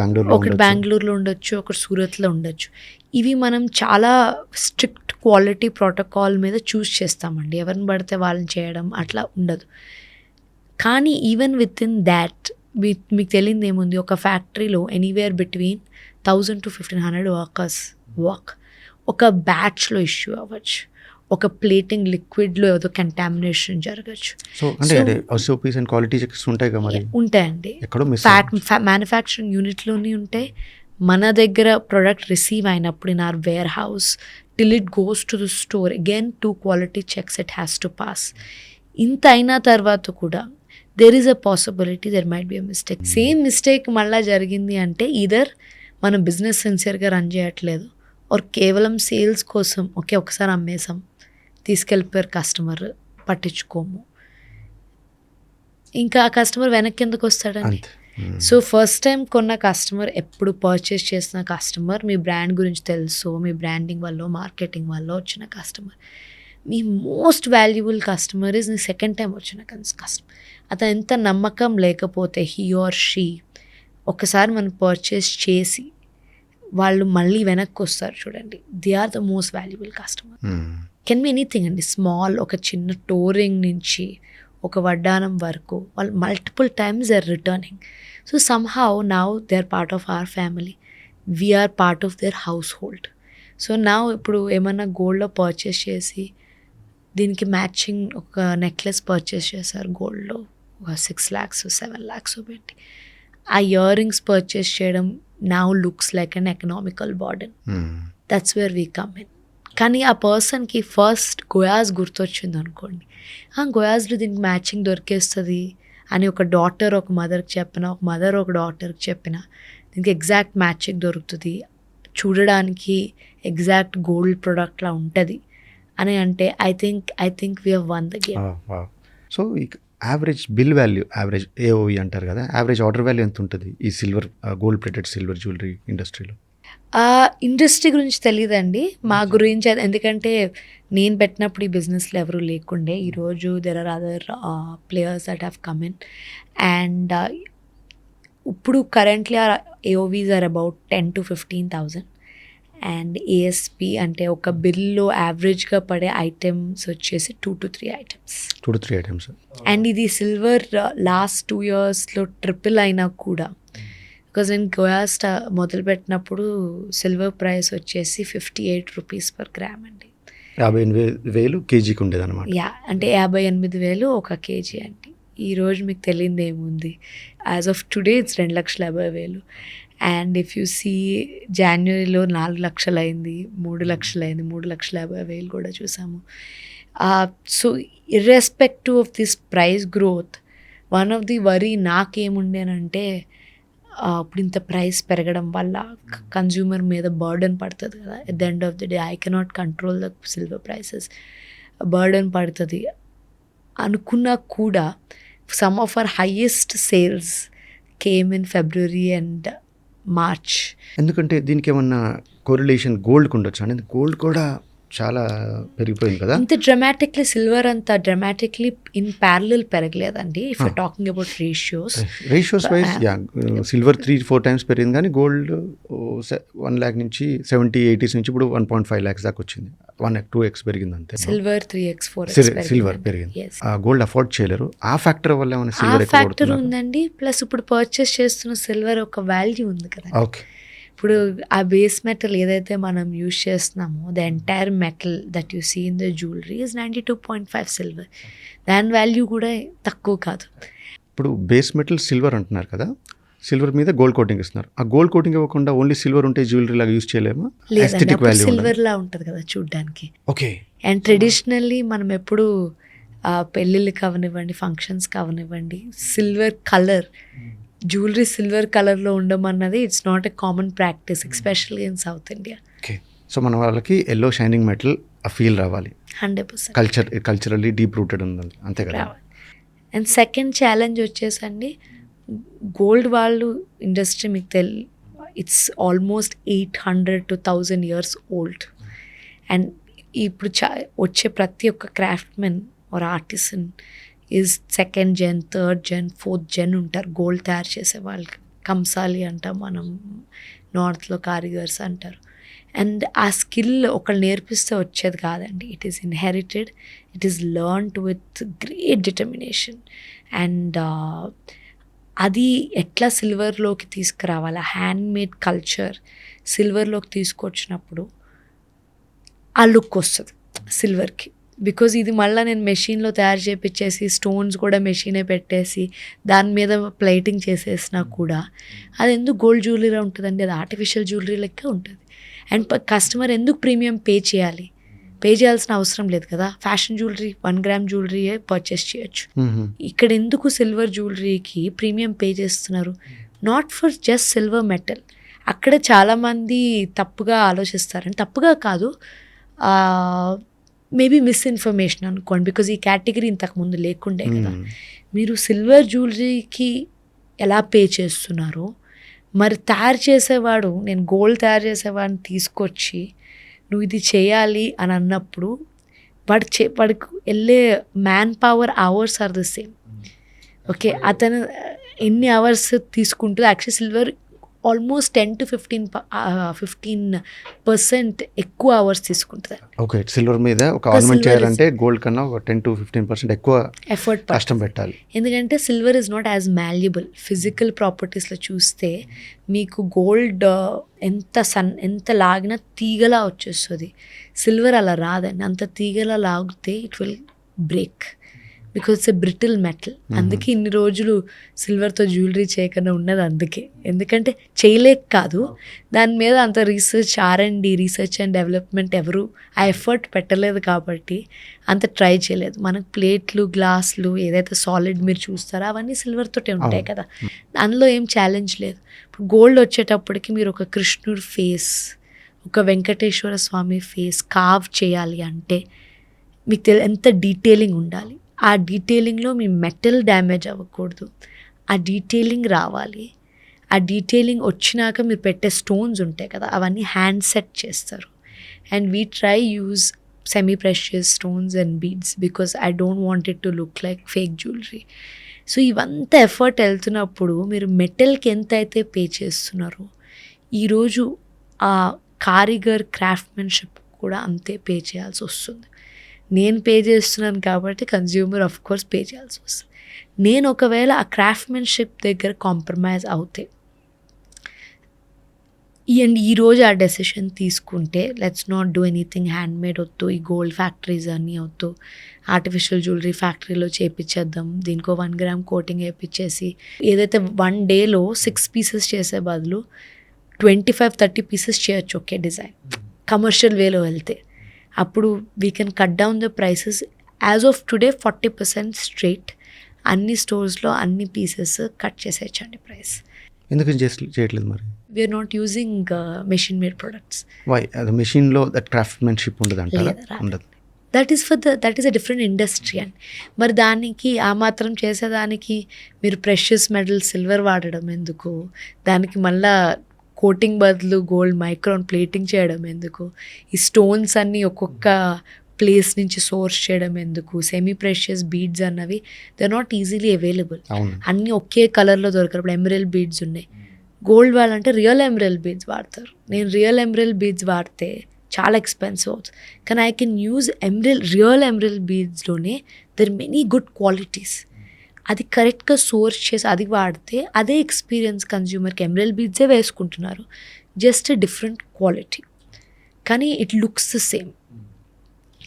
బెంగళూరులో ఉండొచ్చు, ఒకటి సూరత్లో ఉండొచ్చు. ఇవి మనం చాలా స్ట్రిక్ట్ క్వాలిటీ ప్రోటోకాల్ మీద చూస్ చేస్తామండి. ఎవరిని పడితే వాళ్ళని చేయడం అట్లా ఉండదు. కానీ ఈవెన్ విత్ ఇన్ దాట్ మీకు తెలియదు ఏముంది, ఒక ఫ్యాక్టరీలో anywhere between 1,000 to 1,500 workers work. ఒక బ్యాచ్లో ఇష్యూ అవ్వచ్చు, ఒక ప్లేటింగ్ లిక్విడ్లో ఏదో కంటామినేషన్ జరగచ్చు. సో అంటే SOPs అండ్ క్వాలిటీ చెక్స్ ఉంటాయి కదా, మరి ఉంటాయండి. ఎక్కడో మ్యానుఫ్యాక్చరింగ్ యూనిట్లోనే ఉంటాయి. మన దగ్గర ప్రోడక్ట్ రిసీవ్ అయినప్పుడు in our warehouse till it goes to the store again 2 quality checks it has to pass. ఇంత అయిన తర్వాత కూడా there is a possibility there might be a mistake. Same mistake మళ్ళీ జరిగింది అంటే ఈదర్ మనం business సిన్సియర్గా రన్ చేయట్లేదు, ఆర్ కేవలం సేల్స్ కోసం ఒకసారి అమ్మేసాం, తీసుకెళ్ళిపోయారు కస్టమర్, పట్టించుకోము, ఇంకా ఆ కస్టమర్ వెనక్కి ఎందుకు వస్తాడండి? సో ఫస్ట్ టైం కొన్న కస్టమర్, ఎప్పుడు పర్చేస్ చేసిన కస్టమర్, మీ బ్రాండ్ గురించి తెలుసు, మీ బ్రాండింగ్ వల్ల మార్కెటింగ్ వల్ల వచ్చిన customer, me most valuable customer is నీ సెకండ్ టైం వచ్చిన కస్టమర్. అతను ఎంత నమ్మకం లేకపోతే హీ ఆర్ షీ ఒకసారి మనం పర్చేస్ చేసి వాళ్ళు మళ్ళీ వెనక్కి వస్తారు చూడండి, they are the most valuable customer. Can be anything అండి, స్మాల్ ఒక చిన్న టోరింగ్ నుంచి ఒక వడ్డానం వరకు వాళ్ళు multiple times they are returning. So somehow now they are part of our family, we're part of their household. So now ఇప్పుడు ఏమన్నా గోల్డ్లో పర్చేస్ చేసి దీనికి మ్యాచింగ్ ఒక నెక్లెస్ పర్చేస్ చేశారు గోల్డ్లో, ఒక 6 lakhs 7 lakhs పెట్టి, ఆ ఇయర్ రింగ్స్ పర్చేస్ చేయడం now looks like an economical burden. That's where we come in. కానీ ఆ పర్సన్కి ఫస్ట్ గోయాస్ గుర్తొచ్చింది అనుకోండి, గోయాస్లో దీనికి మ్యాచింగ్ దొరికేస్తుంది అని ఒక డాటర్ ఒక మదర్కి చెప్పిన, ఒక మదర్ ఒక డాటర్కి చెప్పిన, దీనికి ఎగ్జాక్ట్ మ్యాచింగ్ దొరుకుతుంది, చూడడానికి ఎగ్జాక్ట్ గోల్డ్ ప్రోడక్ట్లా ఉంటుంది అని అంటే I think we have one the game. So average bill value, average AOV అంటారు కదా, యావరేజ్ ఆర్డర్ వాల్యూ ఎంత ఉంటుంది ఈ silver gold plated silver jewellery ఇండస్ట్రీలో? ఇండస్ట్రీ గురించి తెలియదండి, మా గురించి. ఎందుకంటే నేను పెట్టినప్పుడు ఈ బిజినెస్లో ఎవరు లేకుండే. ఈరోజు there are other players that have come in, and ఇప్పుడు currently AOVs are about 10 to 15,000. And ASP అంటే ఒక బిల్లో యావరేజ్గా పడే ఐటమ్స్ వచ్చేసి 2 to 3 items. అండ్ ఇది సిల్వర్ లాస్ట్ 2 yearsలో ట్రిపుల్ అయినా కూడా, బికాజ్ నేను గోయాస్ మొదలుపెట్టినప్పుడు సిల్వర్ ప్రైస్ వచ్చేసి 58 rupees per gram అండి. 58,000 కేజీకి ఉండేది అనమాట. అంటే 58,000 ఒక కేజీ అండి. ఈరోజు మీకు తెలియదు ఏముంది, as of today it's 2,50,000. And if you see జాన్వరిలో 4 లక్షలు అయింది, 3 లక్షలు అయింది, 3,50,000 కూడా చూసాము. So irrespective of this price growth, one of the worry నాకేముండేనంటే ఇప్పుడు ఇంత ప్రైస్ పెరగడం వల్ల కన్జ్యూమర్ మీద బర్డన్ పడుతుంది కదా. At the end of the day I cannot control the silver prices, burden పడుతుంది అనుకున్నా కూడా some of our highest sales came in February and March. ఎందుకంటే దీనికి ఏమన్నా కోరిలేషన్ గోల్డ్కి ఉండొచ్చు అనేది, గోల్డ్ కూడా చాలా పెరిగిపోయింది కదా. ఇంత డ్రమాటిక్లీ సిల్వర్ అంత డ్రమాటిక్లీ ఇన్ ప్యారలల్ పెరగలేదండి. If you talking about ratios wise silver 3-4 times పెరిగింది, కానీ గోల్డ్ 1 lakh నుంచి 70-80s నుంచి ఇప్పుడు 1.5 lakhs దాకా వచ్చింది. 1-2x పెరిగింది అంతే. సిల్వర్ 3x 4x సిల్వర్ పెరిగింది. గోల్డ్ అఫోర్డ్ చేయలేరు. ఆ ఫ్యాక్టర్ వల్ల ఏమైనా సిల్వర్ ఫ్యాక్టర్ ఉందండి. ప్లస్ ఇప్పుడు పర్చేస్ చేస్తున్న సిల్వర్ ఒక వాల్యూ ఉంది కదా. ఓకే, ఇప్పుడు ఆ బేస్ మెటల్ ఏదైతే మనం యూజ్ చేస్తున్నామో the entire metal that you see in the jewellery is 92.5 silver. దాని వాల్యూ కూడా తక్కువ కాదు. ఇప్పుడు బేస్ మెటల్ సిల్వర్ అంటున్నారు కదా, సిల్వర్ మీద గోల్డ్ కోటింగ్ ఇస్తున్నారు. ఆ గోల్డ్ కోటింగ్ ఇవ్వకుండా ఓన్లీ సిల్వర్ ఉంటే జ్యువెలరీ లాగా యూజ్ చేయలేమా? సిల్వర్ లా ఉంటుంది కదా చూడ్డానికి. ఓకే. అండ్ ట్రెడిషనల్లీ మనం ఎప్పుడు పెళ్ళిళ్ళకి అవనివ్వండి, ఫంక్షన్స్కి అవనివ్వండి, సిల్వర్ కలర్ జ్యువెలరీ సిల్వర్ కలర్లో ఉండమన్నది it's not a common practice, especially in South India. Okay, so మన వాళ్ళకి ఎల్లో షైనింగ్ మెటల్ ఆ ఫీల్ రావాలి. 100% కల్చరల్లీ డీప్ రూటెడ్ ఉందండి, అంతే కదా. అండ్ సెకండ్ ఛాలెంజ్ వచ్చేసండి, గోల్డ్ వాళ్ళు ఇండస్ట్రీ మీకు it's almost 800 to 1000 years old. And ఇప్పుడు వచ్చే ప్రతి ఒక్క craftsmen or artisan is 2nd gen, 3rd gen, 4th gen ఉంటారు గోల్డ్ తయారు చేసే వాళ్ళకి. కంసాలి అంటాం మనం, నార్త్లో కారిగర్స్ అంటారు. అండ్ ఆ స్కిల్ ఒకళ్ళు నేర్పిస్తే వచ్చేది కాదండి. It is inherited, it is learned with great determination. And అది ఎట్లా సిల్వర్లోకి తీసుకురావాలి, హ్యాండ్మేడ్ కల్చర్ సిల్వర్లోకి తీసుకొచ్చినప్పుడు ఆ లుక్ వస్తుంది సిల్వర్కి. బికాజ్ ఇది మళ్ళీ నేను మెషిన్లో తయారు చేపించేసి స్టోన్స్ కూడా మెషినే పెట్టేసి దాని మీద ప్లేటింగ్ చేసేసినా కూడా అది ఎందుకు గోల్డ్ జ్యువెలరీ ఉంటుందండి, అది ఆర్టిఫిషియల్ జ్యువెలరీ లెక్క ఉంటుంది. అండ్ కస్టమర్ ఎందుకు ప్రీమియం పే చేయాలి? పే చేయాల్సిన అవసరం లేదు కదా. ఫ్యాషన్ జ్యువెలరీ 1 gram జ్యువెలరీయే పర్చేస్ చేయొచ్చు. ఇక్కడ ఎందుకు సిల్వర్ జ్యువెలరీకి ప్రీమియం పే చేస్తున్నారు? Not for just silver metal. అక్కడ చాలామంది తప్పుగా ఆలోచిస్తారండి. తప్పుగా కాదు, మేబీ మిస్ఇన్ఫర్మేషన్ అనుకోండి. బికాజ్ ఈ కేటగిరీ ఇంతకుముందు లేకుండే కదా. మీరు సిల్వర్ జ్యువెలరీకి ఎలా పే చేస్తున్నారో, మరి తయారు చేసేవాడు, నేను గోల్డ్ తయారు చేసేవాడిని తీసుకొచ్చి నువ్వు ఇది చేయాలి అని అన్నప్పుడు వాడికి వెళ్ళే man power hours are the same. Okay, అతను ఎన్ని అవర్స్ తీసుకుంటుంది? యాక్చువల్లీ సిల్వర్ ఆల్మోస్ట్ 10 to 15% ఎక్కువ అవర్స్ తీసుకుంటుంది. ఓకే, సిల్వర్ మీద ఒక ఆర్నమెంట్ చేయాలంటే గోల్డ్ కన్నా ఒక 10 to 15% ఎక్కువ ఎఫర్ట్ కష్టం పెట్టాలి. ఎందుకంటే silver is not as malleable. Physical ప్రాపర్టీస్లో చూస్తే మీకు గోల్డ్ ఎంత లాగినా తీగలా వచ్చేస్తుంది. సిల్వర్ అలా రాదండి. అంత తీగలా లాగితే it will break because it's a brittle metal. అందుకే ఇన్ని రోజులు సిల్వర్తో జ్యువెలరీ చేయకుండా ఉన్నది అందుకే. ఎందుకంటే చేయలేక కాదు, దాని మీద అంత రీసెర్చ్ అండ్ డెవలప్మెంట్ ఎవరు ఆ ఎఫర్ట్ పెట్టలేదు కాబట్టి అంత ట్రై చేయలేదు. మనకు ప్లేట్లు, గ్లాసులు ఏదైతే సాలిడ్ మీరు చూస్తారో అవన్నీ సిల్వర్తోటే ఉంటాయి కదా, అందులో ఏం ఛాలెంజ్ లేదు. ఇప్పుడు గోల్డ్ వచ్చేటప్పటికి మీరు ఒక కృష్ణుడి ఫేస్, ఒక వెంకటేశ్వర స్వామి ఫేస్ కార్వ్ చేయాలి అంటే మీకు ఎంత డీటెయిలింగ్ ఉండాలి. ఆ డీటెయిలింగ్లో మీ మెటల్ డ్యామేజ్ అవ్వకూడదు, ఆ డీటెయిలింగ్ రావాలి. ఆ డీటెయిలింగ్ వచ్చినాక మీరు పెట్టే స్టోన్స్ ఉంటాయి కదా, అవన్నీ హ్యాండ్ సెట్ చేస్తారు. And we try use semi precious stones and beads because I don't want it to look like fake jewellery. So ఇవంతా ఎఫర్ట్ వెళ్తున్నప్పుడు మీరు మెటల్కి ఎంత అయితే పే చేస్తున్నారో, ఈరోజు ఆ కారిగర్ క్రాఫ్ట్మెన్షిప్ కూడా అంతే పే చేయాల్సి వస్తుంది. నేను పే చేస్తున్నాను కాబట్టి కన్జ్యూమర్ ఆఫ్ కోర్స్ పే చేయాల్సి వస్తుంది. నేను ఒకవేళ ఆ క్రాఫ్ట్మెన్షిప్ దగ్గర కాంప్రమైజ్ అవుతే ఈరోజు ఆ డెసిషన్ తీసుకుంటే let's not do anything handmade వద్దు, ఈ గోల్డ్ ఫ్యాక్టరీస్ అన్నీ వద్దు, ఆర్టిఫిషియల్ జ్యువెలరీ ఫ్యాక్టరీలో చేయించేద్దాం, దీనికో 1 gram కోటింగ్ వేయించేసి ఏదైతే 1 dayలో 6 pieces చేసే బదులు 25-30 pieces చేయొచ్చు ఒకే డిజైన్ కమర్షియల్ వేలో వెళ్తే. అప్పుడు we can cut down the prices. As of today 40% straight అన్ని స్టోర్స్లో అన్ని పీసెస్ కట్ చేసేయచ్చండి ప్రైస్. ఎందుకు చేయట్లేదు మరి? We're not using machine made products. Why? అది మెషిన్లో దట్ క్రాఫ్ట్మెన్షిప్ ఉండదు అంటారా? ఉండదు. That is a different industry and మరి దానికి ఆ మాత్రం చేసేదానికి మీరు ప్రెషియస్ మెటల్ సిల్వర్ వాడడం ఎందుకు? దానికి మళ్ళా కోటింగ్ బదులు గోల్డ్ మైక్రాన్ ప్లేటింగ్ చేయడం ఎందుకు, ఈ స్టోన్స్ అన్నీ ఒక్కొక్క ప్లేస్ నుంచి సోర్స్ చేయడం ఎందుకు, సెమీ ప్రెషియస్ బీడ్స్ అన్నవి దే నాట్ ఈజీలీ అవైలబుల్. అవును. అన్నీ ఒకే కలర్లో దొరకరు. ఇప్పుడు ఎమరల్ బీడ్స్ ఉన్నాయి, గోల్డ్ వాళ్ళంటే రియల్ ఎమరల్ బీడ్స్ వాడతారు. నేను రియల్ ఎమరల్ బీడ్స్ వాడితే చాలా ఎక్స్పెన్సివ్ అవుతుంది, కానీ I can use real emerald బీడ్స్లోనే దర్ మెనీ గుడ్ క్వాలిటీస్. అది కరెక్ట్గా సోర్స్ చేసి అది వాడితే అదే ఎక్స్పీరియన్స్ కన్జ్యూమర్కి. ఎమరల్ బీడ్సే వేసుకుంటున్నారు, జస్ట్ డిఫరెంట్ క్వాలిటీ, కానీ ఇట్ లుక్స్ ద సేమ్.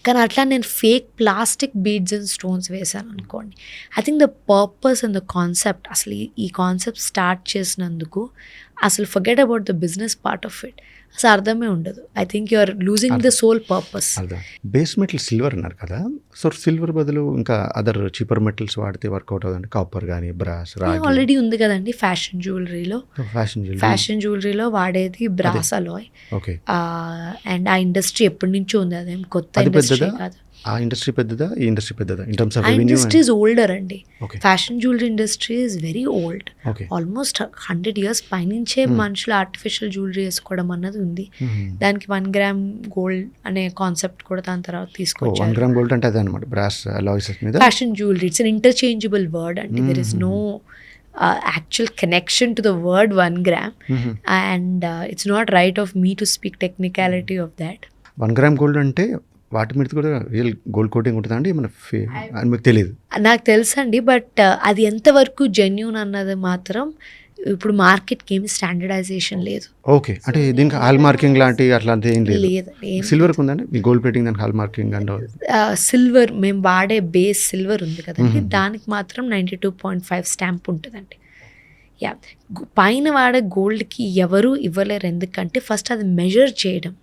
కానీ అట్లా నేను fake plastic beads and stones వేసాను అనుకోండి, I think the purpose and the concept, అసలు ఈ కాన్సెప్ట్ స్టార్ట్ చేసినందుకు అసలు forget about the business part of it, అసలు అర్థమే ఉండదు. I think you are losing the soul purpose. Base metal silver అన్నారు కదా, సో సిల్వర్ బదులు ఇంకా అదర్ చీపర్ మెటల్స్ వాడితే వర్కౌట్ అవుతుంది, కాపర్ కానీ బ్రాస్, రాగి ఆల్రెడీ ఉంది కదండి ఫ్యాషన్ జ్యువెలరీలో. ఫ్యాషన్ జ్యువెలరీలో వాడేది బ్రాస్ అలాయ్. ఓకే. అండ్ ఆ ఇండస్ట్రీ ఎప్పటి నుంచో ఉంది, అదేం కొత్త ఇండస్ట్రీ కాదు. ఆ ఇండస్ట్రీ పెద్దదా, ఈ ఇండస్ట్రీ పెద్దదా ఇన్ టర్మ్స్ ఆఫ్ ఆ రెవెన్యూ? ఇండస్ట్రీ ఇస్ ఓల్డర్ అండి. Okay. Fashion jewellery industry is very old. Okay. Almost 100 years పైనుంచే మనుషులు ఆర్టిఫిషియల్ జ్యువెలరీ వేసుకోవడం అన్నది ఉంది. దానికి 1 gram గోల్డ్ అనే కాన్సెప్ట్ కూడా దాని తర్వాత 1 తీసుకొచ్చారు. gram గోల్డ్ అంటే అదే అనమాట, బ్రాస్ అలాయ్స్ మీద. Fashion jewellery it's an interchangeable word అండి. There is no actual connection to the word 1 gram, and it's not right of me to speak technicality of that. 1 gram gold అంటే వాటి మీద కూడా real gold coating ఉంటుందా అండి? మన అని మీకు తెలియదు. నాకు తెలుసండి, బట్ అది ఎంతవరకు జెన్యూన్ అన్నది మాత్రం ఇప్పుడు మార్కెట్కి ఏమి స్టాండర్డైజేషన్ లేదు. ఓకే, అంటే దీనికి హాల్ మార్కింగ్ లాంటి అట్లాంటి ఏం లేదు. సిల్వర్కి ఉందండి మీ గోల్డ్ ప్లేటింగ్, దానికి హాల్ మార్కింగ్ అండ్ సిల్వర్ మేము వాడే బేస్ సిల్వర్ ఉంది కదండి, దానికి మాత్రం 92.5 స్టాంప్ ఉంటుందండి. యా, పైన వాడే గోల్డ్కి ఎవరు ఇవ్వలేరు, ఎందుకంటే ఫస్ట్ అది మెజర్ చేయడం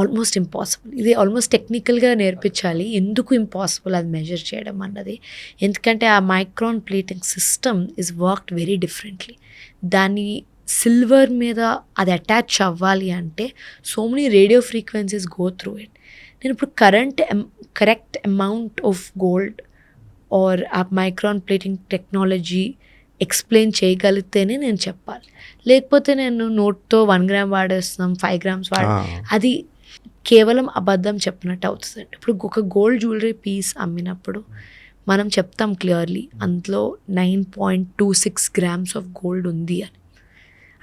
ఆల్మోస్ట్ ఇంపాసిబుల్. ఇది ఆల్మోస్ట్ టెక్నికల్గా నేర్పించాలి ఎందుకు ఇంపాసిబుల్ అది మెజర్ చేయడం అన్నది. ఎందుకంటే ఆ micron plating system is worked very differently. దాన్ని సిల్వర్ మీద అది అటాచ్ అవ్వాలి అంటే so many radio frequencies go through it. నేను ఇప్పుడు correct amount of gold or ఆ మైక్రాన్ ప్లేటింగ్ టెక్నాలజీ ఎక్స్ప్లెయిన్ చేయగలిగితేనే నేను చెప్పాలి, లేకపోతే నేను నోట్తో 1 gram వాడేస్తున్నాం 5 grams అది కేవలం అబద్ధం చెప్పినట్టు అవుతుందండి. ఇప్పుడు ఒక గోల్డ్ జ్యువెలరీ పీస్ అమ్మినప్పుడు మనం చెప్తాం క్లియర్లీ అందులో 9.26 grams ఆఫ్ గోల్డ్ ఉంది అని.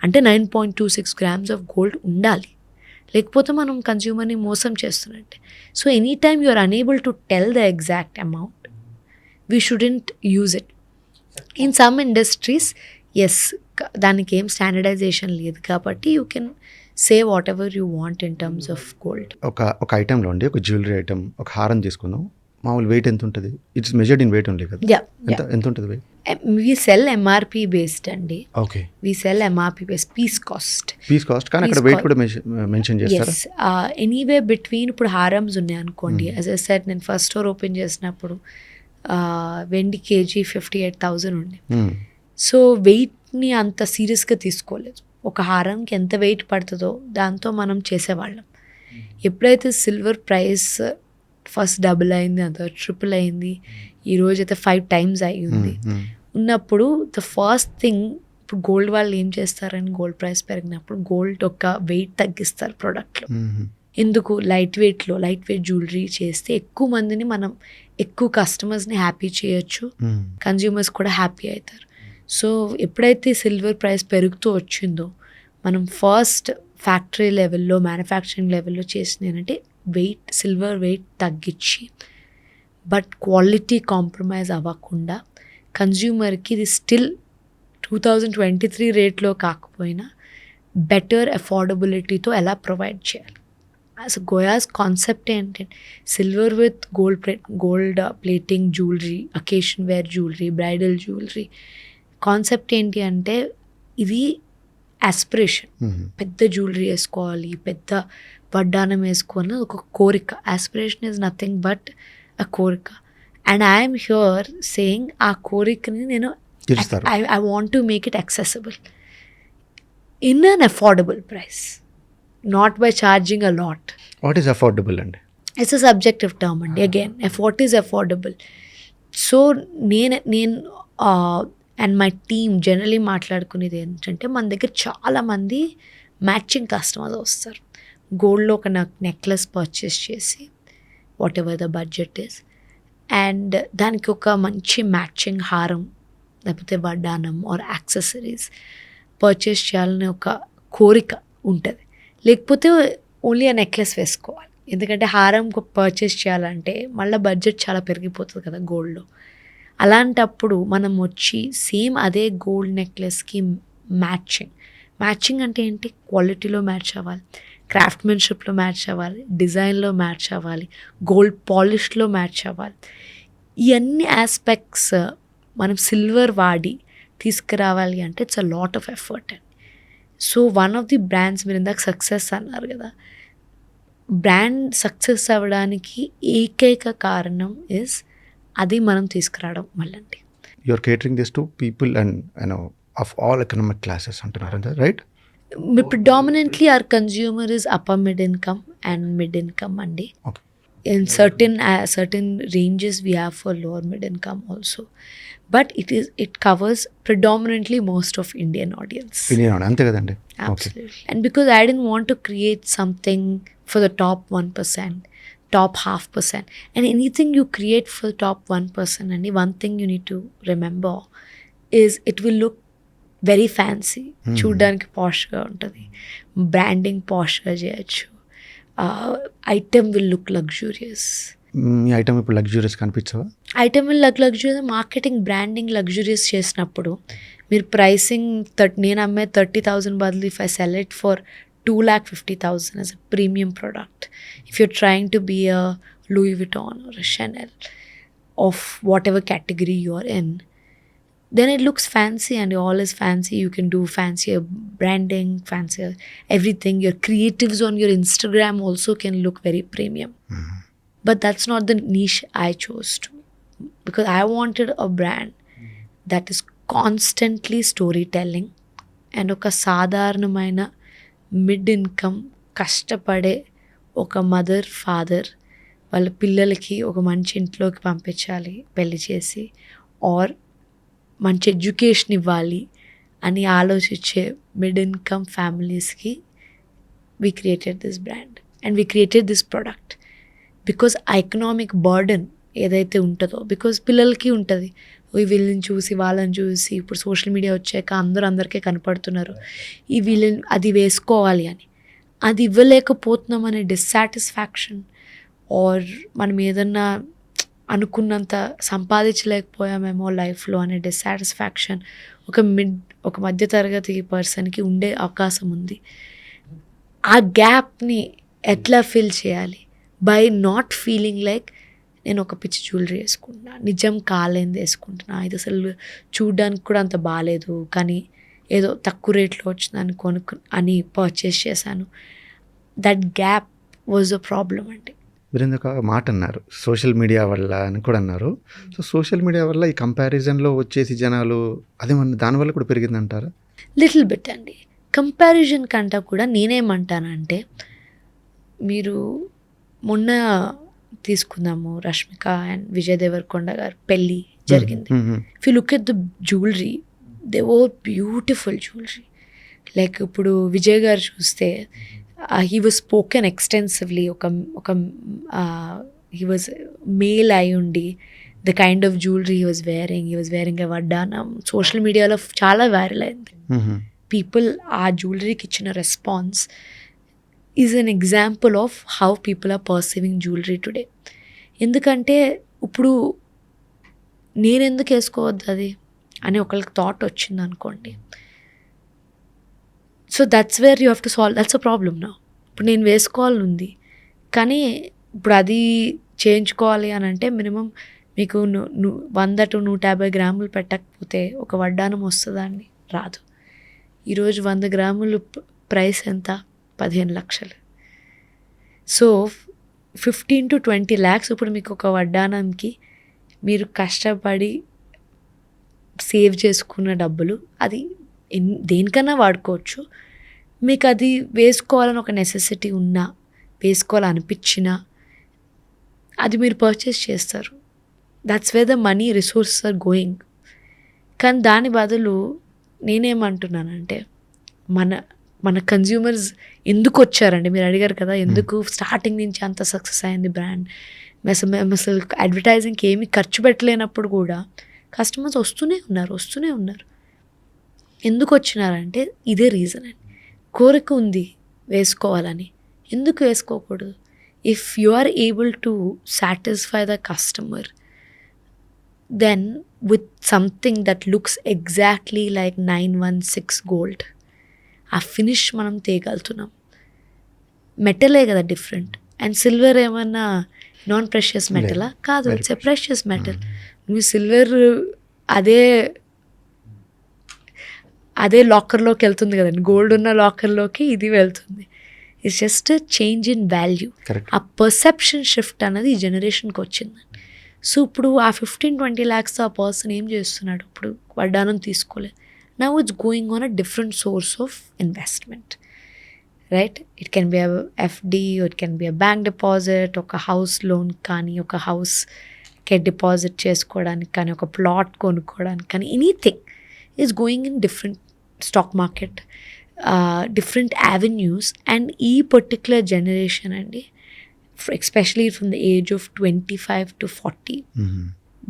అంటే 9.26 grams ఆఫ్ గోల్డ్ ఉండాలి, లేకపోతే మనం కన్జ్యూమర్ని మోసం చేస్తున్నట్టే. So any time you are unable to tell the exact amount, we shouldn't use it. In some industries ఎస్, దానికి ఏం స్టాండర్డైజేషన్ లేదు కాబట్టి you can say whatever you want in terms of gold. ఒక ఐటెంలో అండి, ఒక జ్యువెలరీ ఐటమ్, ఒక హారం తీసుకుందాం, మామూలు వెయిట్ ఎంత ఉంటుంది? It's measured in weight only కదా? ఎంత ఉంటుంది weight? We sell MRP based అండి. Okay, we sell MRP based piece cost. కానీ అక్కడ వెయిట్ కూడా మెన్షన్ చేస్తారా? ఎనీవే బిట్వీన్ ఇప్పుడు హారమ్స్ ఉన్నాయి అనుకోండి, యాజ్ ఐ సెడ్ నేను ఫస్ట్ స్టోర్ ఓపెన్ చేసినప్పుడు వెండి కేజీ 58,000 ఉండే. సో వెయిట్ని అంత సీరియస్గా తీసుకోలేదు. ఒక హారంకి ఎంత వెయిట్ పడుతుందో దాంతో మనం చేసేవాళ్ళం. ఎప్పుడైతే సిల్వర్ ప్రైస్ ఫస్ట్ డబుల్ అయింది, అంత ట్రిపుల్ అయింది, ఈరోజు అయితే 5 times అయ్యింది ఉన్నప్పుడు ద ఫస్ట్ థింగ్, ఇప్పుడు గోల్డ్ వాళ్ళు ఏం చేస్తారని గోల్డ్ ప్రైస్ పెరిగినప్పుడు గోల్డ్ ఒక వెయిట్ తగ్గిస్తారు ప్రోడక్ట్లో. ఎందుకు? లైట్ వెయిట్ జ్యువెలరీ చేస్తే ఎక్కువ మందిని మనం ఎక్కువ కస్టమర్స్ని హ్యాపీ చేయొచ్చు, కన్జ్యూమర్స్ కూడా హ్యాపీ అవుతారు. సో ఎప్పుడైతే సిల్వర్ ప్రైస్ పెరుగుతూ వచ్చిందో మనం ఫస్ట్ ఫ్యాక్టరీ లెవెల్లో మ్యానుఫ్యాక్చరింగ్ లెవెల్లో చేసినానంటే సిల్వర్ వెయిట్ తగ్గించి, బట్ క్వాలిటీ కాంప్రమైజ్ అవ్వకుండా కన్జ్యూమర్కి ఇది స్టిల్ 2023 రేట్లో కాకపోయినా బెటర్ అఫోర్డబిలిటీతో ఎలా ప్రొవైడ్ చేయాలి. అసలు గోయాస్ కాన్సెప్ట్ ఏంటంటే silver with gold plating jewellery, occasion wear jewellery, bridal jewellery concept ఏంటి అంటే ఇది ఆస్పిరేషన్. పెద్ద జ్యువెలరీ వేసుకోవాలి, పెద్ద వడ్డానం వేసుకోవాలి, ఒక కోరిక. ఆస్పిరేషన్ ఈజ్ నథింగ్ బట్ అ కోరిక. అండ్ ఐఎమ్ హియర్ సేయింగ్ ఆ కోరికని నేను I want to make it accessible in an affordable price, not by charging a lot. What is affordable and? It's a subjective term and again what is affordable. So నేను and my team generally మాట్లాడుకునేది ఏంటంటే మన దగ్గర చాలామంది matching customers వస్తారు. గోల్డ్లో ఒక necklace purchase చేసి what ever the budget is, and దానికి ఒక మంచి మ్యాచింగ్ హారం లేకపోతే వడ్డానం ఆర్ యాక్సెసరీస్ పర్చేస్ చేయాలనే ఒక కోరిక ఉంటుంది. లేకపోతే ఓన్లీ ఆ నెక్లెస్ వేసుకోవాలి. ఎందుకంటే హారం పర్చేస్ చేయాలంటే మళ్ళీ బడ్జెట్ చాలా పెరిగిపోతుంది కదా గోల్డ్లో. అలాంటప్పుడు మనం వచ్చి సేమ్ అదే గోల్డ్ నెక్లెస్కి మ్యాచింగ్ అంటే ఏంటి, క్వాలిటీలో మ్యాచ్ అవ్వాలి, క్రాఫ్ట్మెన్షిప్లో మ్యాచ్ అవ్వాలి, డిజైన్లో మ్యాచ్ అవ్వాలి, గోల్డ్ పాలిష్లో మ్యాచ్ అవ్వాలి. ఇవన్నీ ఆస్పెక్ట్స్ మనం సిల్వర్ వాడి తీసుకురావాలి అంటే it's a lot of effort అండి. So one of the brands, మీరు ఇందాక సక్సెస్ అన్నారు కదా, బ్రాండ్ సక్సెస్ అవ్వడానికి ఏకైక కారణం ఇస్ అది మనం తీసుకురావడం వల్లండి. You're catering this to people and of all economic classes అంటున్నారు, right? Predominantly our consumer is upper mid income and mid income andi. Okay. In certain ranges we have for lower mid income also, but it covers predominantly most of Indian audience. అంతే కదండి. Absolutely. Okay. And because I didn't want to create something for the top 1%, top 0.5%, and anything you create for the top 1%, and one thing you need to remember is it will look very fancy, చూడ్డానికి పాష్గా ఉంటుంది, branding పాష్గా చేయొచ్చు, item will look luxurious. మీ item ఇప్పుడు luxurious కనిపించవా? Item will luxurious. Marketing branding luxurious చేసినప్పుడు మీరు ప్రైసింగ్ నేను అమ్మే 30,000 బదులు if I sell it for 2,50,000 as a premium product, if you're trying to be a Louis Vuitton or a Chanel of whatever category you're in, then it looks fancy, and all is fancy. You can do fancier branding, fancier everything. Your creatives on your Instagram also can look very premium. Mm-hmm. But that's not the niche I chose to, because I wanted a brand that is constantly storytelling and oka sadharanamaina mid income కష్టపడే ఒక mother father వాళ్ళ పిల్లలకి ఒక మంచి ఇంట్లోకి పంపించాలి పెళ్లి చేసి, ఆర్ మంచి ఎడ్యుకేషన్ ఇవ్వాలి అని ఆలోచించే మిడ్ ఇన్కమ్ ఫ్యామిలీస్కి we created this brand and we created this product. Because economic burden ఏదైతే ఉంటుందో, బికాజ్ పిల్లలకి ఉంటుంది, వీళ్ళని చూసి వాళ్ళని చూసి ఇప్పుడు సోషల్ మీడియా వచ్చాక అందరికీ కనపడుతున్నారు, ఈ వీళ్ళని అది వేసుకోవాలి అని, అది ఇవ్వలేకపోతున్నాం అనే డిస్సాటిస్ఫాక్షన్, ఆర్ మనం ఏదన్నా అనుకున్నంత సంపాదించలేకపోయామేమో లైఫ్లో అనే డిస్సాటిస్ఫాక్షన్ ఒక మధ్యతరగతి పర్సన్కి ఉండే అవకాశం ఉంది. ఆ గ్యాప్ని ఎట్లా ఫిల్ చేయాలి? బై నాట్ ఫీలింగ్ లైక్ నేను ఒక పిచ్చి జ్యువెలరీ వేసుకుంటున్నా, నిజం కాలేంది వేసుకుంటున్నా, ఇది అసలు చూడడానికి కూడా అంత బాగాలేదు, కానీ ఏదో తక్కువ రేట్లో వచ్చిందని అని పర్చేస్ చేశాను. That gap was a problem అండి. మీరు ఇందాక మాట అన్నారు సోషల్ మీడియా వల్ల అని కూడా అన్నారు. సో సోషల్ మీడియా వల్ల ఈ కంపారిజన్లో వచ్చేసి జనాలు అదే దానివల్ల కూడా పెరిగిందంటారా? లిటిల్ బిట్ అండి. కంపారిజన్ కంటే కూడా నేనేమంటానంటే, మీరు మొన్న తీసుకుందాము రష్మిక అండ్ విజయ్ దేవరకొండ గారు పెళ్ళి జరిగింది. If you look at the jewellery, they were beautiful jewellery. Like ఇప్పుడు విజయ్ గారు చూస్తే he was spoken extensively, he was male ayundi, the kind of jewelry he was wearing a vaddanam, social media lo chaala viral ayindi. People aa jewelry ki ichina response is an example of how people are perceiving jewelry today. ఎందుకంటే ఇప్పుడు నేను ఎందుకు వేసుకోవద్దు అది అని ఒకళ్ళకి thought వచ్చింది అనుకోండి, so that's where you have to solve, that's a problem నా. ఇప్పుడు నేను వేసుకోవాలని ఉంది, కానీ ఇప్పుడు అది చేయించుకోవాలి అని అంటే మినిమం మీకు 100 to 150 గ్రాములు పెట్టకపోతే ఒక వడ్డానం వస్తుందా అండి? రాదు. ఈరోజు 100 గ్రాములు ప్రైస్ ఎంత? 15 లక్షలు. సో 15 to 20 lakhs ఇప్పుడు మీకు ఒక వడ్డానంకి మీరు కష్టపడి సేవ్ చేసుకున్న డబ్బులు, అది దేనికన్నా వాడుకోవచ్చు. మీకు అది వేసుకోవాలని ఒక నెసెసిటీ ఉన్నా, వేసుకోవాలనిపించినా అది మీరు పర్చేస్ చేస్తారు. That's where the money resources are going. కానీ దాని బదులు నేనేమంటున్నానంటే మన కన్జ్యూమర్స్ ఎందుకు వచ్చారండి, మీరు అడిగారు కదా ఎందుకు స్టార్టింగ్ నుంచి అంత సక్సెస్ అయింది బ్రాండ్. అసలు అడ్వర్టైజింగ్కి ఏమీ ఖర్చు పెట్టలేనప్పుడు కూడా కస్టమర్స్ వస్తూనే ఉన్నారు. ఎందుకు వచ్చినారంటే ఇదే రీజన్ అండి. కోరిక ఉంది వేసుకోవాలని, ఎందుకు వేసుకోకూడదు? If you are able to satisfy the customer then with something that looks exactly like 916 gold, ఆ ఫినిష్ మనం తేగలుగుతున్నాం. మెటలే కదా డిఫరెంట్, అండ్ సిల్వర్ ఏమన్నా నాన్ ప్రెషియస్ మెటలా? కాదు, ఇట్స్ ఎ ప్రెషియస్ మెటల్. నువ్వు సిల్వర్ అదే లాకర్లోకి వెళ్తుంది కదండి, గోల్డ్ ఉన్న లాకర్లోకి ఇది వెళ్తుంది. It's just change in value. ఆ పర్సెప్షన్ షిఫ్ట్ అన్నది ఈ జనరేషన్కి వచ్చిందండి. సో ఇప్పుడు ఆ 15-20 lakhs ఆ పర్సన్ ఏం చేస్తున్నాడు, ఇప్పుడు వడ్డానం తీసుకోలేదు. Now it's going on a different source of investment, right? It can be a FD, it can be a bank deposit, ఒక హౌస్ లోన్ కానీ, ఒక హౌస్కి డిపాజిట్ చేసుకోవడానికి కానీ, ఒక ప్లాట్ కొనుక్కోవడానికి కానీ, anything is going in different stock market, different avenues. And ఈ పర్టిక్యులర్ జనరేషన్ అండి, especially from the age of 25 to 40,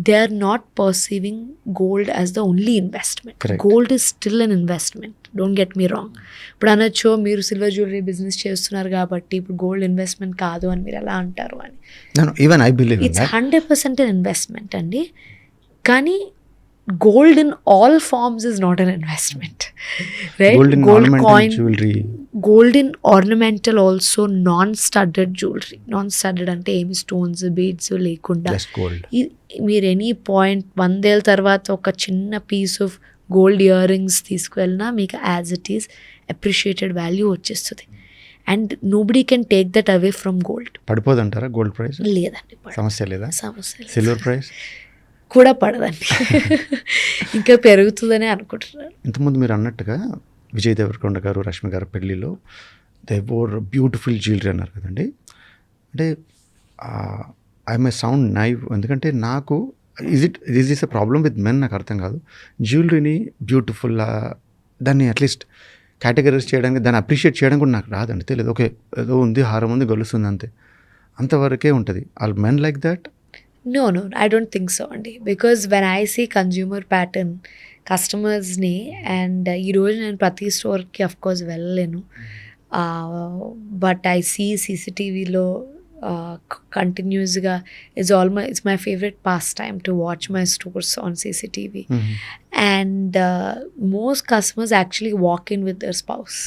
they are not perceiving gold as the only investment. Correct. Gold is still an investment, don't get me wrong. ఇప్పుడు అనొచ్చు మీరు silver jewellery business చేస్తున్నారు కాబట్టి ఇప్పుడు gold investment కాదు అని మీరు ఎలా అంటారు అని. Even I believe it's 100% an investment అండి. కానీ gold in all forms is not an investment, right? Gold coin, jewelry, gold in ornamental also, non-studded jewelry. Non-studded అంటే ఏమి స్టోన్స్ బీడ్స్ లేకుండా, మీరు ఎనీ పాయింట్ 100 ఏళ్ళ తర్వాత ఒక చిన్న piece of gold earrings తీసుకువెళ్ళినా మీకు as it is appreciated value వచ్చేస్తుంది. And nobody can take that away from gold. పడిపోదంటారా గోల్డ్ ప్రైస్? లేదండి, సమస్య లేదా? సిల్వర్ ప్రైస్ కూడా పడదండి, ఇంకా పెరుగుతుందని అనుకుంటున్నాను. ఇంతకుముందు మీరు అన్నట్టుగా విజయ్ దేవరకొండ గారు, రష్మి గారు పెళ్ళిలో దే వోర్ బ్యూటిఫుల్ జ్యువెలరీ అన్నారు కదండి. అంటే ఐ మే సౌండ్ నైవ్, ఎందుకంటే నాకు is a problem with men, నాకు అర్థం కాదు. జ్యువెలరీని బ్యూటిఫుల్ దాన్ని అట్లీస్ట్ కేటగరైజ్ చేయడానికి, దాన్ని అప్రిషియేట్ చేయడం కూడా నాకు రాదండి, తెలియదు. ఓకే ఏదో ఉంది, హారం ఉంది, గొలుస్తుంది, అంతే, అంతవరకే ఉంటుంది. All men like that? No, I don't think so అండి. Because when I see consumer pattern కస్టమర్స్ని, అండ్ ఈరోజు నేను ప్రతి స్టోర్కి అఫ్కోర్స్ వెళ్ళలేను, బట్ ఐ సీ సీసీటీవీలో కంటిన్యూస్గా it's my favourite pass time to watch my stores on CCTV. And most customers actually walk in with their spouse.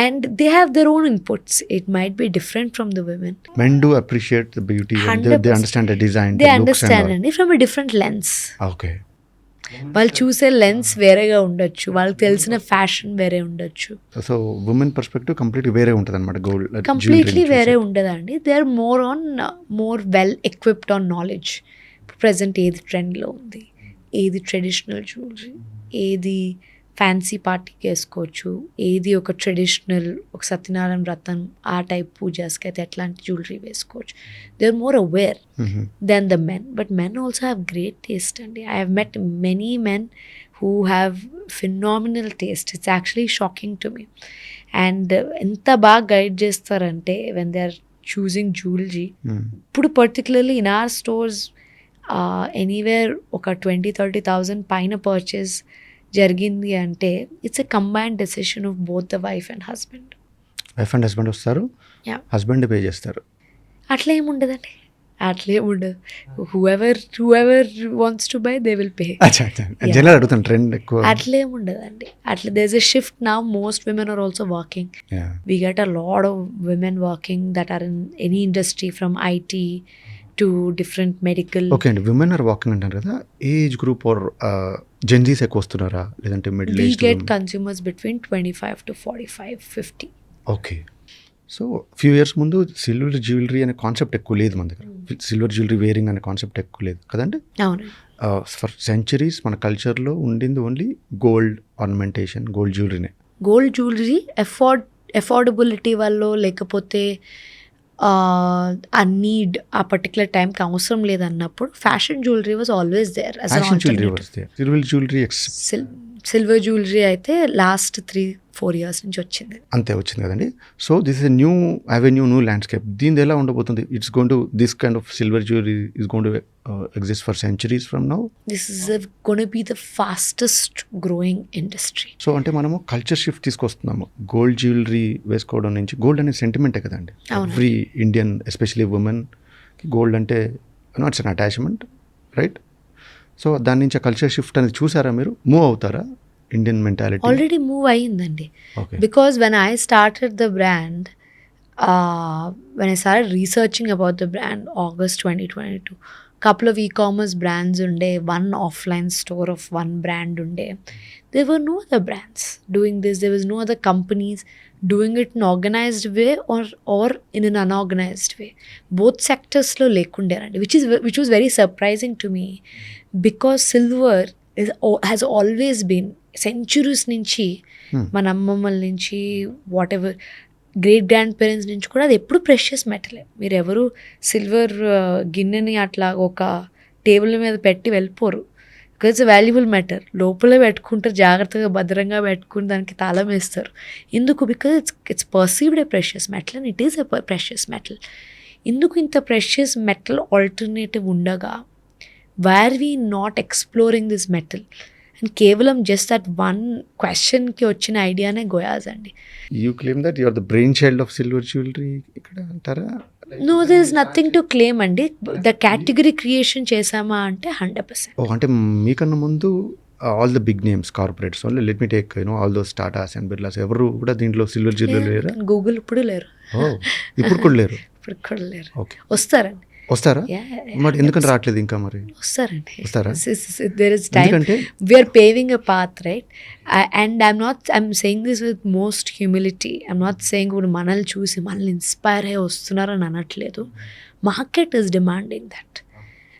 And they have their own inputs. It might be different from the women. Men do appreciate the beauty and they understand the design, they the understand looks and it from a different lens. Okay. వాళ్ళు చూసే lens వేరేగా ఉండొచ్చు, వాళ్ళకి తెలిసిన fashion వేరే ఉండొచ్చు. So women perspective completely వేరే ఉంటుంది అనమాట. గోల్డ్ కంప్లీట్లీ వేరే ఉండదండి. They are more well equipped on knowledge. Present ఏది ట్రెండ్లో ఉంది, ఏది ట్రెడిషనల్ జ్యువెలరీ, ఏది ఫ్యాన్సీ పార్టీకి వేసుకోవచ్చు, ఏది ఒక ట్రెడిషనల్, ఒక సత్యనారాయణ వ్రతం ఆ టైప్ పూజాస్కి అయితే ఎట్లాంటి జ్యువెలరీ వేసుకోవచ్చు. They are more aware than the men. But men also have great taste అండి. I have met many men who have phenomenal taste. It's actually shocking to me. And ఎంత బాగా guide చేస్తారంటే when they are choosing jewellery. ఇప్పుడు particularly in our stores anywhere ఒక 20,000-30,000 పైన purchase జరిగింది అంటే it's a combined decision of both the wife and husband. Wife and husband వస్తారు, husband pay చేస్తారు. అట్లా ఏముండదండి, అట్లా ఏముండదు. Whoever wants to buy they will pay. General అడుగుతాను, ట్రెండ్ ఎక్కువ అట్లా ఏముండదండి. అట్లా there is a shift now. Most women are also working. We get a lot of women working that are in any industry from IT to different medical. Okay అండి, women are walking అంటారు కదా, age group are Gen Zs ఎక్కువ వస్తున్నారా లేదంటే middle age? We get consumers between 25 to 45, 50. Okay. So few years ముందు silver jewellery అనే concept ఎక్కువ లేదు మన దగ్గర. సిల్వర్ జ్యువెలరీ వేరింగ్ అనే కాన్సెప్ట్ ఎక్కువ లేదు కదండి. అవును. ఫర్ సెంచరీస్ మన కల్చర్లో ఉండింది ఓన్లీ గోల్డ్ ఆర్నమెంటేషన్, గోల్డ్ జ్యువెలరీనే. గోల్డ్ జ్యువెలరీ అఫోర్డబిలిటీ వల్ల, లేకపోతే ఆ నీడ్ ఆ పర్టికులర్ టైంకి అవసరం లేదన్నప్పుడు fashion jewellery was always there as fashion jewellery వస్తే సిల్వర్ జ్యువెలరీ సిల్వర్ జ్యువెలరీ అయితే లాస్ట్ 3-4 years నుంచి వచ్చింది. అంతే వచ్చింది కదండి. So this is a new avenue, new landscape. దీనిది ఎలా ఉండబోతుంది? It's gonna to this kind of silver jewellery is gonna to exist for centuries from now. This is gonna be the fastest growing industry. So అంటే మనము culture shift తీసుకొస్తున్నాము. Gold jewellery వేసుకోవడం నుంచి, gold అనే సెంటిమెంటే కదండి. Every Indian especially women gold అంటే it's an attachment, right? So దాని నుంచి కల్చర్ షిఫ్ట్ అనేది చూసారా మీరు? మూవ్ అవుతారా ఇండియన్ మెంటాలిటీ? ఆల్రెడీ మూవ్ అయ్యిందండి. Because when I started the brand, when I started researching about the brand August 2022, couple of e-commerce brands unde, one offline store of one brand unde. There were no other brands doing this. There was no other companies doing it in organized way or in an unorganized way. Both sectors lo lekunderandi, which was very surprising to me, because silver has always been centuries నుంచి మన అమ్మమ్మల నుంచి what ever great grand parents నుంచి కూడా అది ఎప్పుడు precious మెటలే. మీరు ఎవరు సిల్వర్ గిన్నెని అట్లా ఒక టేబుల్ మీద పెట్టి వెళ్ళిపోరు. Because it's valuable matter. లోపలే పెట్టుకుంటారు, జాగ్రత్తగా భద్రంగా పెట్టుకుని దానికి తాళం వేస్తారు. ఎందుకు? Because it's perceived a precious metal and it is a precious metal. ఎందుకు ఇంత ప్రెషియస్ మెటల్ ఆల్టర్నేటివ్ ఉండగా why are we not exploring this metal? And కేవలం జస్ట్ దట్ వన్ క్వశ్చన్కి వచ్చిన ఐడియానే గోయాజ్ అండి. You claim that you are the brainchild of silver jewellery ఇక్కడ అంటారా? No, there is nothing to claim అండి. The category creation చేసామా అంటే 100%. అంటే మీకన్నా ముందు all the big names corporates, let me take all those Tatas and Birlas, ఎవరు కూడా దీంట్లో సిల్వర్ జ్యువెలరీ లేరు. గూగుల్ ఇప్పుడు లేరు. ఇప్పుడు కూడా లేరు. ఇప్పుడు కూడా లేరు. ఓకే, వస్తారండి. వస్తారా? మరి ఎందుకంటే రావట్లేదు ఇంకా? మరి వస్తారండి. వస్తారా? There is time. We are paving a path, right? And I'm saying this with most humility. I'm not saying ఇప్పుడు మనల్ని చూసి మనల్ని ఇన్స్పైర్ అయ్యి వస్తున్నారని అనట్లేదు. Market is demanding that.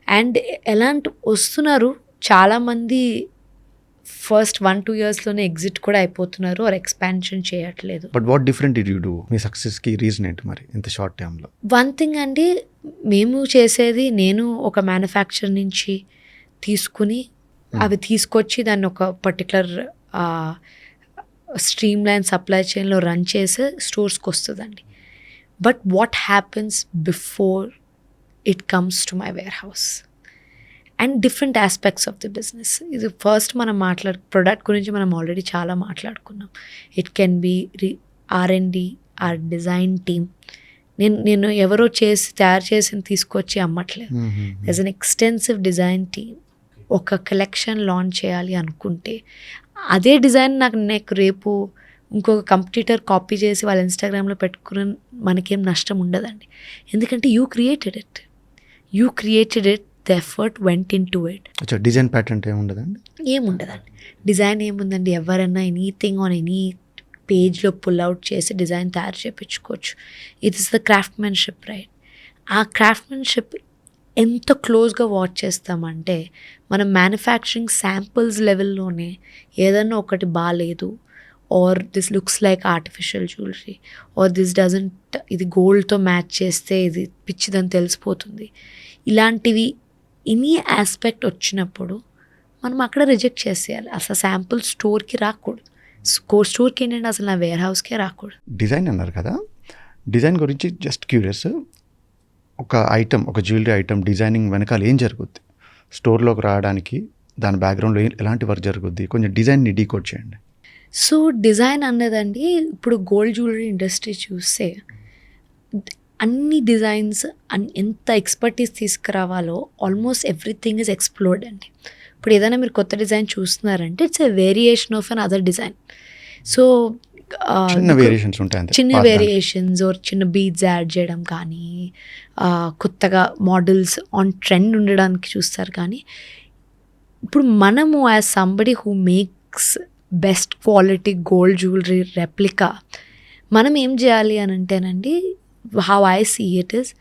And ఎలాంటి వస్తున్నారు, చాలామంది ఫస్ట్ 1-2 yearsలోనే ఎగ్జిట్ కూడా అయిపోతున్నారు, ఆర్ ఎక్స్పాన్షన్ చేయట్లేదు. But what different did you do? మీ సక్సెస్కి రీజన్ ఏంటి మరి ఇంత షార్ట్ టైంలో? వన్ థింగ్ అండి, మేము చేసేది, నేను ఒక మ్యానుఫ్యాక్చర్ నుంచి తీసుకుని అవి తీసుకొచ్చి దాన్ని ఒక పర్టికులర్ స్ట్రీమ్ లైన్ సప్లై చైన్లో రన్ చేసే స్టోర్స్కి వస్తుందండి. But what happens before it comes to my warehouse and different aspects of the business. ఇది ఫస్ట్ మనం ప్రొడక్ట్ గురించి మనం ఆల్రెడీ చాలా మాట్లాడుకున్నాం. It can be R&D, or design team. నేను ఎవరో తయారు చేసి తీసుకొచ్చి అమ్మట్లేదు. As an extensive design team. ఒక కలెక్షన్ లాంచ్ చేయాలి అనుకుంటే అదే డిజైన్ నాకు రేపు ఇంకొక కంప్యూటర్ కాపీ చేసి వాళ్ళ ఇన్స్టాగ్రామ్లో పెట్టుకుని మనకేం నష్టం ఉండదండి. ఎందుకంటే you created it, the effort went in to it. Design pattern ఏముండదండి? ఏముండదండి. డిజైన్ ఏముందండి? ఎవరైనా ఎనీథింగ్ ఆన్ ఎనీ పేజ్లో పుల్ అవుట్ చేసి డిజైన్ తయారు చేయించుకోవచ్చు. It is the craftsmanship, right? ఆ క్రాఫ్ట్మెన్షిప్ ఎంత క్లోజ్గా వాచ్ చేస్తామంటే మనం మ్యానుఫ్యాక్చరింగ్ శాంపుల్స్ లెవెల్లోనే ఏదన్నా ఒకటి బాగాలేదు, or this looks like artificial jewellery, or this doesn't, ఇది గోల్డ్తో మ్యాచ్ చేస్తే ఇది పిచ్చిదని తెలిసిపోతుంది. ఇలాంటివి ఎనీ ఆస్పెక్ట్ వచ్చినప్పుడు మనం అక్కడ రిజెక్ట్ చేసేయాలి. అసలు శాంపుల్ స్టోర్కి రాకూడదు. స్టోర్కి ఏంటంటే అసలు నా వేర్ హౌస్కే రాకూడదు. డిజైన్ అన్నారు కదా, డిజైన్ గురించి జస్ట్ క్యూరియస్. ఒక ఐటమ్, ఒక జ్యువెలరీ ఐటమ్ డిజైనింగ్ వెనకాల ఏం జరుగుద్ది? స్టోర్లోకి రావడానికి దాని బ్యాక్గ్రౌండ్లో ఎలాంటి వర్క్ జరుగుద్ది? కొంచెం డిజైన్ని డీకోడ్ చేయండి. సో డిజైన్ అన్నదండి, ఇప్పుడు గోల్డ్ జ్యువెలరీ ఇండస్ట్రీ చూస్తే అన్ని డిజైన్స్ ఎంత ఎక్స్పర్టీస్ తీసుకురావాలో ఆల్మోస్ట్ ఎవ్రీథింగ్ ఈజ్ ఎక్స్ప్లోర్డ్ అండి. ఇప్పుడు ఏదైనా మీరు కొత్త డిజైన్ చూస్తున్నారంటే it's a variation of another design. So చిన్న వేరియేషన్స్ ఉంటాయి, చిన్న వేరియేషన్స్ ఆర్ చిన్న బీడ్స్ యాడ్ చేయడం కానీ, కొత్తగా మోడల్స్ ఆన్ ట్రెండ్ ఉండడానికి చూస్తారు. కానీ ఇప్పుడు మనము as somebody who makes best quality gold jewellery replica, మనం ఏం చేయాలి అని అంటేనండి, how I see it is,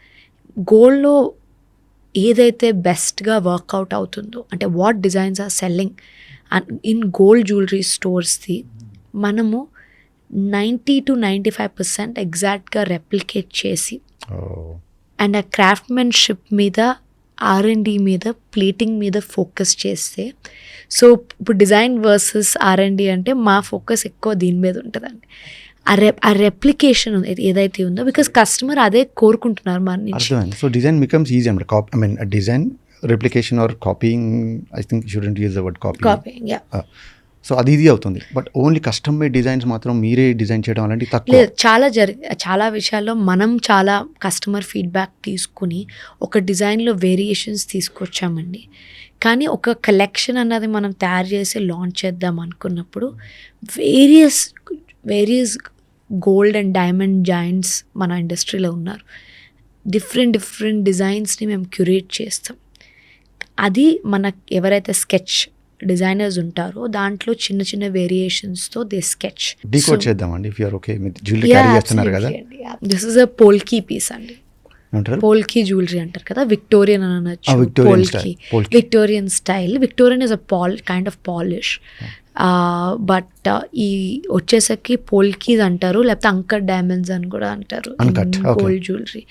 గోల్డ్లో ఏదైతే బెస్ట్గా వర్కౌట్ అవుతుందో, అంటే what designs are selling in gold jewellery స్టోర్స్ది మనము 90 to 95% ఎగ్జాక్ట్గా రెప్లికేట్ చేసి అండ్ ఆ క్రాఫ్ట్మెన్షిప్ మీద R&D మీద ప్లేటింగ్ మీద ఫోకస్ చేస్తే, సో ఇప్పుడు డిజైన్ వర్సెస్ R&D అంటే మా ఫోకస్ ఎక్కువ దీని మీద ఉంటుందండి. ఆ రెప్లికేషన్ ఏదైతే ఉందో, బికాస్ కస్టమర్ అదే కోరుకుంటున్నారు మన నుంచి. అర్థమైంది. సో డిజైన్ బికమ్స్ ఈజీ అండి. I mean design replication or copying, I think shouldn't use the word copying. So అది ఈజీ అవుతుంది. But only custom made designs మాత్రం మీరే డిజైన్ చేయడం అలాంటి తక్కువ. లేదు, చాలా విషయాల్లో మనం చాలా కస్టమర్ ఫీడ్బ్యాక్ తీసుకుని ఒక డిజైన్లో వేరియేషన్స్ తీసుకొచ్చామండి. కానీ ఒక కలెక్షన్ అన్నది మనం తయారు చేసి లాంచ్ చేద్దాం అనుకున్నప్పుడు various gold and diamond joints మన ఇండస్ట్రీలో ఉన్నారు. డిఫరెంట్ డిజైన్స్ని మేము క్యూరేట్ చేస్తాం. అది మన ఎవరైతే స్కెచ్ డిజైనర్స్ ఉంటారో దాంట్లో చిన్న వేరియేషన్స్తో దే స్కెచ్. డీకోడ్ చేద్దామండి if you are okay with jewellery carry చేస్తున్నారు కదా. This is a polki piece అండి. పోల్కీ జ్యువెలరీ అంటారు కదా, విక్టోరియన్ అని అనొచ్చు. Victorian style. Victorian is a kind of polish. But ఈ వచ్చేసరికి పోల్కీస్ అంటారు, లేకపోతే అంకర్ డైమండ్స్ అని కూడా అంటారు గోల్డ్ జ్యువెలరీ.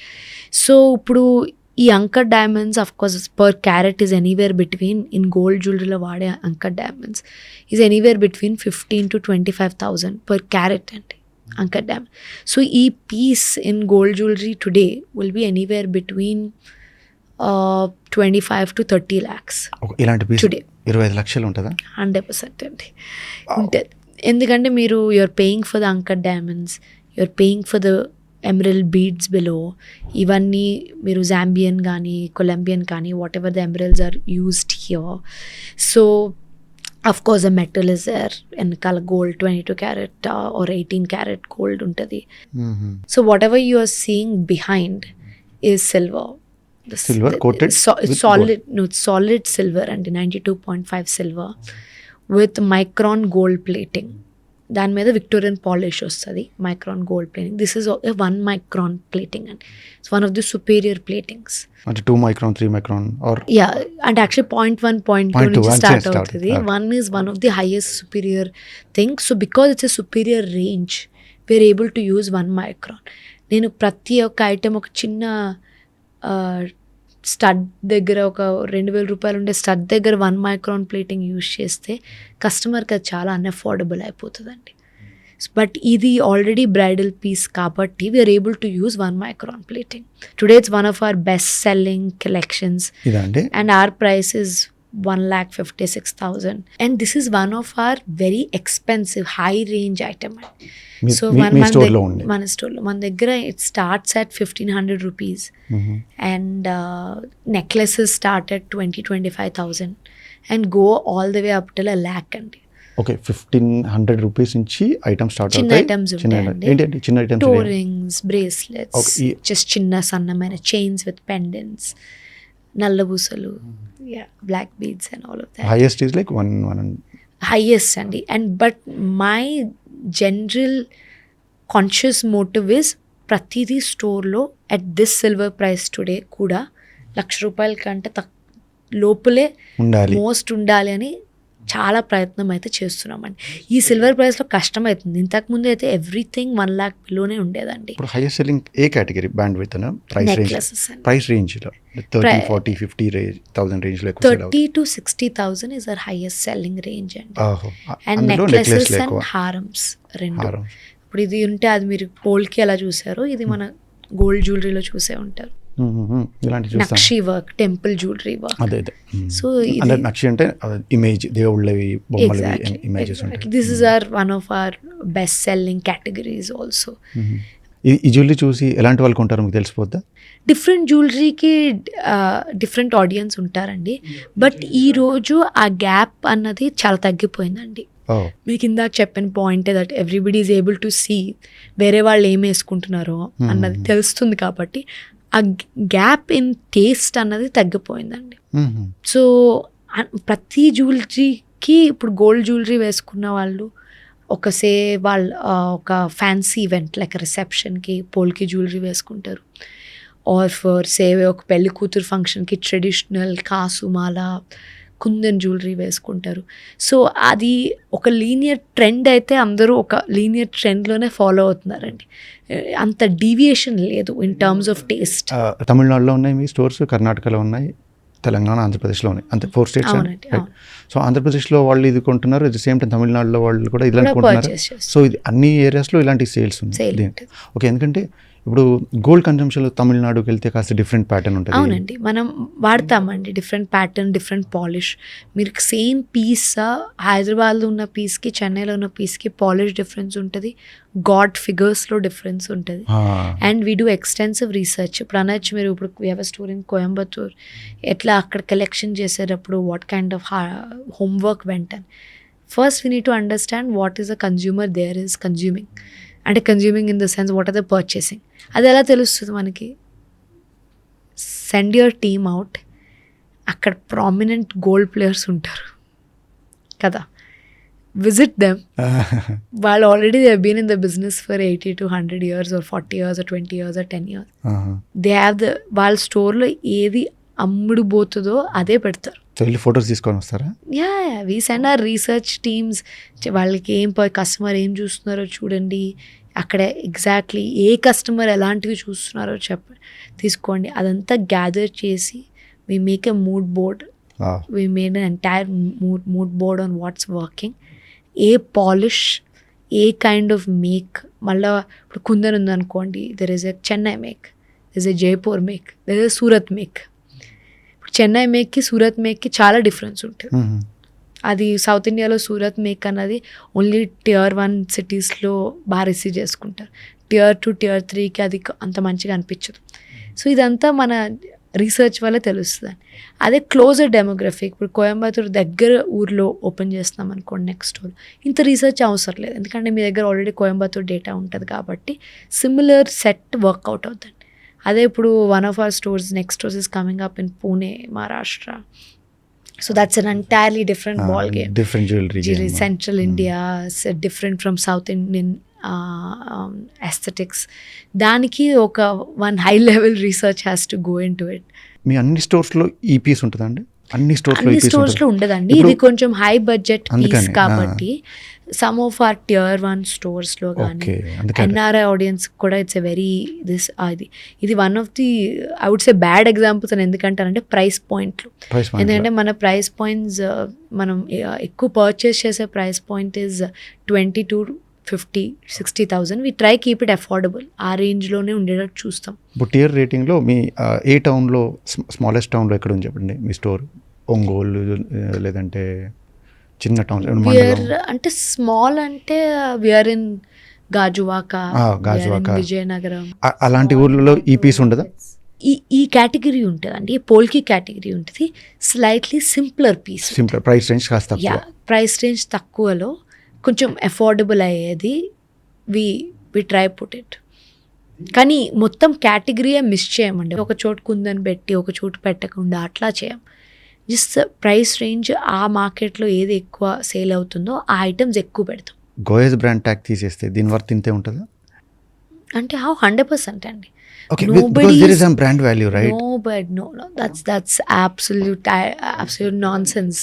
సో ఇప్పుడు ఈ uncut diamonds of course per carat is anywhere between, ఇన్ గోల్డ్ జ్యువెలరీలో వాడే uncut diamonds is anywhere between 15,000 to 25,000 per carat అండి అంకర్ డైమండ్. సో ఈ piece in gold jewellery today will be anywhere between 25 to 30 lakhs. ఇలాంటి piece today 25 లక్షలు ఉంటుందా? 100% అండి ఉంటుంది. ఎందుకంటే మీరు you're paying for the uncut diamonds, you're paying for the emerald beads below. ఇవన్నీ మీరు జాంబియన్ కానీ కొలంబియన్ కానీ whatever the emeralds are used here. So of course the metal is there. వెనకాల gold 22 carat or 18 carat gold ఉంటుంది. So whatever you are seeing behind is silver. Silver coated solid silver and 92.5 silver with micron gold plating. దాని మీద Victorian polish వస్తుంది, micron gold plating. This is 1 micron plating and it's one of the superior platings. అంటే 2 micron 3 micron or అంటే actually 0.1 0.2 నుంచి start అవుతుంది. 1 is one of the highest superior thing. So because it's a superior range we're able to use 1 micron. నేను ప్రతి ఒక్క item ఒక చిన్న stud దగ్గర ఒక 2,000 రూపాయలు ఉండే స్టడ్ దగ్గర 1 micron ప్లేటింగ్ యూజ్ చేస్తే కస్టమర్కి అది చాలా అన్అఫోర్డబుల్ అయిపోతుందండి. బట్ ఇది ఆల్రెడీ బ్రైడల్ పీస్ కాబట్టి we're able to use 1 micron plating. Today it's one of our best selling collections and our price is 1,56,000 and this is one of our very expensive high range item. So మన స్టోర్లో మన దగ్గర it starts at 1,500 rupees and necklaces start at 20,000-25,000 and go all the way up till 1,00,000 అండి. Okay, 1,500 rupees నుంచి item start అవుతాయి. చిన్న items ఉంటాయండి. ఏంటండి చిన్న items? Toe rings, bracelets, just చిన్న సన్నమైన చైన్స్ విత్ పెండెంట్స్, నల్లబూసలు, black beads and all of that. Highest is like 1 highest అండి. And but my general conscious motive is ప్రతిదీ స్టోర్లో at this silver price today కూడా ₹1,00,000 కంటే లోపలే మోస్ట్ ఉండాలి అని చాలా ప్రయత్నం అయితే చేస్తున్నామండి. ఈ సిల్వర్ ప్రైస్లో కష్టం అవుతుంది. ఇంతకుముందు అయితే ఎవ్రీథింగ్ 1 lakh బిలోనే ఉండేదండి. ఇప్పుడు highest selling A category band with price రేంజ్లో 30, 40, 50,000 రేంజ్లో 30 to 60,000 is our highest selling range అండి. అండ్ నెక్లెసెస్ అండ్ హారమ్స్ రెండు. ఇప్పుడు ఇది ఉంటే అది మీరు పోల్కి ఎలా చూసారో ఇది మన గోల్డ్ జ్యువెలరీలో చూసే ఉంటారు. నక్షి work, temple jewellery work. So నక్షి అంటే ఇమేజ్, దేవుళ్ళవి బొమ్మలవి ఇమేజెస్ ఉంటాయి. This is one of our best selling categories also. ఈ జ్యువెలరీ చూసి ఎలాంటి వాళ్ళు కొంటారో మీకు తెలిసిపోద్దా? డిఫరెంట్ జ్యువెలరీకి డిఫరెంట్ ఆడియన్స్ ఉంటారండి. బట్ ఈరోజు ఆ గ్యాప్ అన్నది చాలా తగ్గిపోయిందండి. మీకు ఇందాక చెప్పిన పాయింటే that everybody is able to see వేరే వాళ్ళు ఏం వేసుకుంటున్నారో అన్నది తెలుస్తుంది. కాబట్టి ఆ గ్యాప్ ఇన్ టేస్ట్ అన్నది తగ్గిపోయిందండి. సో ప్రతి జ్యువెలరీకి ఇప్పుడు గోల్డ్ జ్యువెలరీ వేసుకున్న వాళ్ళు ఒక ఫ్యాన్సీ ఈవెంట్ లైక్ రిసెప్షన్కి పోల్కి జ్యువెలరీ వేసుకుంటారు. ఆర్ ఫర్ ఒక పెళ్లి కూతురు ఫంక్షన్కి ట్రెడిషనల్ కాసుమాల కుందన్ జ్యువెలరీ వేసుకుంటారు. సో అది ఒక లీనియర్ ట్రెండ్ అయితే అందరూ ఒక లీనియర్ ట్రెండ్లోనే ఫాలో అవుతున్నారండి. అంత డీవియేషన్ లేదు ఇన్ టర్మ్స్ ఆఫ్ టేస్ట్. తమిళనాడులో ఉన్నాయి మీ స్టోర్స్, కర్ణాటకలో ఉన్నాయి, తెలంగాణ, ఆంధ్రప్రదేశ్లో ఉన్నాయి, అంతే 4 స్టేట్స్. అవునండి, అవును. సో ఆంధ్రప్రదేశ్లో వాళ్ళు ఇది కొంటున్నారు, అట్ ద సేమ్ టైం తమిళనాడులో వాళ్ళు కూడా ఇలా కొంటున్నారు. పర్చేస్ చేస్తారు. సో ఇది అన్ని ఏరియాస్లో ఇలాంటి సేల్స్ Sale ఉన్నాయి. ఉంటుంది. ఓకే, ఎందుకంటే ఇప్పుడు గోల్డ్ కన్జంప్షన్లో తమిళనాడుకి వెళ్తే కాస్త డిఫరెంట్ ప్యాటర్న్ ఉంటుంది. అవునండి, మనం వాడతామండి డిఫరెంట్ ప్యాటర్న్, డిఫరెంట్ పాలిష్. మీరు సేమ్ పీస్ హైదరాబాద్లో ఉన్న పీస్కి చెన్నైలో ఉన్న పీస్కి పాలిష్ డిఫరెన్స్ ఉంటుంది, గాడ్ ఫిగర్స్లో డిఫరెన్స్ ఉంటుంది. And we do extensive research. ఇప్పుడు అనొచ్చు మీరు, ఇప్పుడు we have a store in Coimbatore, ఎట్లా అక్కడ కలెక్షన్ చేసేటప్పుడు what kind of homework went. First we need to understand what is the consumer there is consuming. అంటే consuming in the sense what are the purchasing. అది ఎలా తెలుస్తుంది మనకి? Send your team out, అక్కడ prominent gold players ఉంటారు కదా, visit them. వాళ్ళు already they been in the business for 80 to 100 years or 40 years or 20 years or 10 years. They have the, వాళ్ళ స్టోర్లో ఏది అమ్ముడు పోతుందో అదే పెడతారు. వెళ్ళి ఫొటోస్ తీసుకొని వస్తారా? Yeah, we send our research teams. వాళ్ళకి ఏం కస్టమర్ ఏం చూస్తున్నారో చూడండి, అక్కడ ఎగ్జాక్ట్లీ ఏ కస్టమర్ ఎలాంటివి చూస్తున్నారో తీసుకోండి. అదంతా గ్యాదర్ చేసి we make a mood board. We made an entire mood board on what's working, ఏ పాలిష్, ఏ కైండ్ ఆఫ్ మేక్. మళ్ళీ ఇప్పుడు కుందన్ ఉందనుకోండి, there is a Chennai make, there is a Jaipur make, there is a Surat make. Chennai మేక్కి సూరత్ మేక్కి చాలా difference ఉంటుంది. అది సౌత్ ఇండియాలో సూరత్ మేక్ అన్నది ఓన్లీ Tier 1 సిటీస్లో బాగా రిసీవ్ చేసుకుంటారు. Tier 2, Tier 3కి అది అంత మంచిగా అనిపించదు. సో ఇదంతా మన రీసెర్చ్ వల్ల తెలుస్తుంది. అదే క్లోజర్ డెమోగ్రఫీ, ఇప్పుడు కోయంబత్తూర్ దగ్గర ఊర్లో ఓపెన్ చేస్తున్నాం అనుకోండి నెక్స్ట్ స్టోర్, ఇంత రీసెర్చ్ అవసరం లేదు, ఎందుకంటే మీ దగ్గర ఆల్రెడీ కోయంబత్తూర్ డేటా ఉంటుంది కాబట్టి సిమిలర్ సెట్ వర్కౌట్ అవుతుంది. అదే ఇప్పుడు one of hour stores, next stores is coming up in Pune, Maharashtra. So that's an entirely different ball game. Different jewelry game. Central India is different from South Indian aesthetics. దానికి ఒక one high level research has to go into it. మీ అన్ని స్టోర్స్లో ఈ piece ఉంటుందండి? అన్ని స్టోర్స్లో ఉండదండి, ఇది కొంచెం high budget piece కాబట్టి సమ్ ఆఫ్ ఆర్ Tier 1 స్టోర్స్లో కానీ ఎన్ఆర్ఐ ఆడియన్స్ కూడా ఇట్స్ ఎ వెరీ ఇది one of the I would say bad examples అని ఎందుకంటారంటే ప్రైస్ పాయింట్లు. ఎందుకంటే మన ప్రైస్ పాయింట్స్, మనం ఎక్కువ పర్చేస్ చేసే price point is 20 to 50-60,000. We try keep it affordable, ఆ రేంజ్లోనే ఉండేటట్టు చూస్తాం. ఇప్పుడు టియర్ రేటింగ్లో మీ ఏ టౌన్లో, స్మాలెస్ట్ టౌన్లో ఎక్కడ ఉంది చెప్పండి మీ స్టోర్? ఒంగోలు లేదంటే చిన్న టౌన్ అంటే స్మాల్ అంటే వీఆర్ ఇన్ గాజువాక, విజయనగరం, అలాంటి ఊర్లలో ఈ పీస్ ఉండదా? ఈ కేటగిరీ ఉంటుందండి, పోల్కి కేటగిరీ ఉంటుంది. Slightly simpler piece, simpler price range కాస్త తక్కువ. ప్రైస్ రేంజ్ తక్కువలో కొంచెం అఫోర్డబుల్ అయ్యేది వి ట్రై పుట్ ఇట్. కానీ మొత్తం కేటగిరీయే మిస్ చేయమండి. ఒక చోటు కుందని పెట్టి ఒక చోటు పెట్టకుండా అట్లా చేయం. జస్ట్ ప్రైస్ రేంజ్ ఆ మార్కెట్లో ఏది ఎక్కువ సేల్ అవుతుందో ఆ ఐటమ్స్ ఎక్కువ పెడతాం. గోయస్ బ్రాండ్ ట్యాగ్ తీసేస్తే దీని వర్త్ ఇంతే ఉంటుందా? అంటే 100% అండి. Okay, because there is some brand value, right? No, that's absolute nonsense.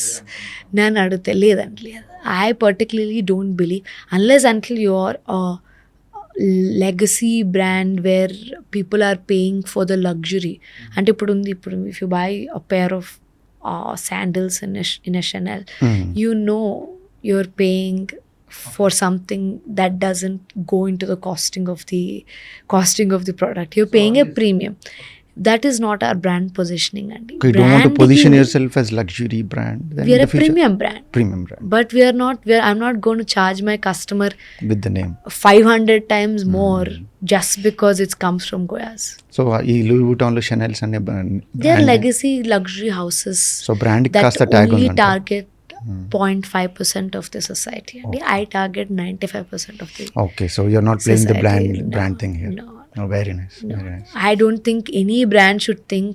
నేను అడిగితే లేదండి, లేదు. I particularly don't believe unless until you're a legacy brand where people are paying for the luxury. అంటే ఇప్పుడు if you buy a pair of sandals in a Chanel, you know you're paying for something that doesn't go into the costing of the product. You're paying a premium. That is not our brand positioning. Okay, you don't want to position yourself as luxury brand. Then we are a premium brand. But I'm not going to charge my customer with the name 500 times more just because it comes from Goyas. So ee Louis Vuitton lo Chanel and they are legacy luxury houses. So brand that cost tag only target 0.5% of the society. And I target 95% of the Okay, so you're not playing society. the brand thing here. No, very nice. No. Very nice. I don't think any brand should think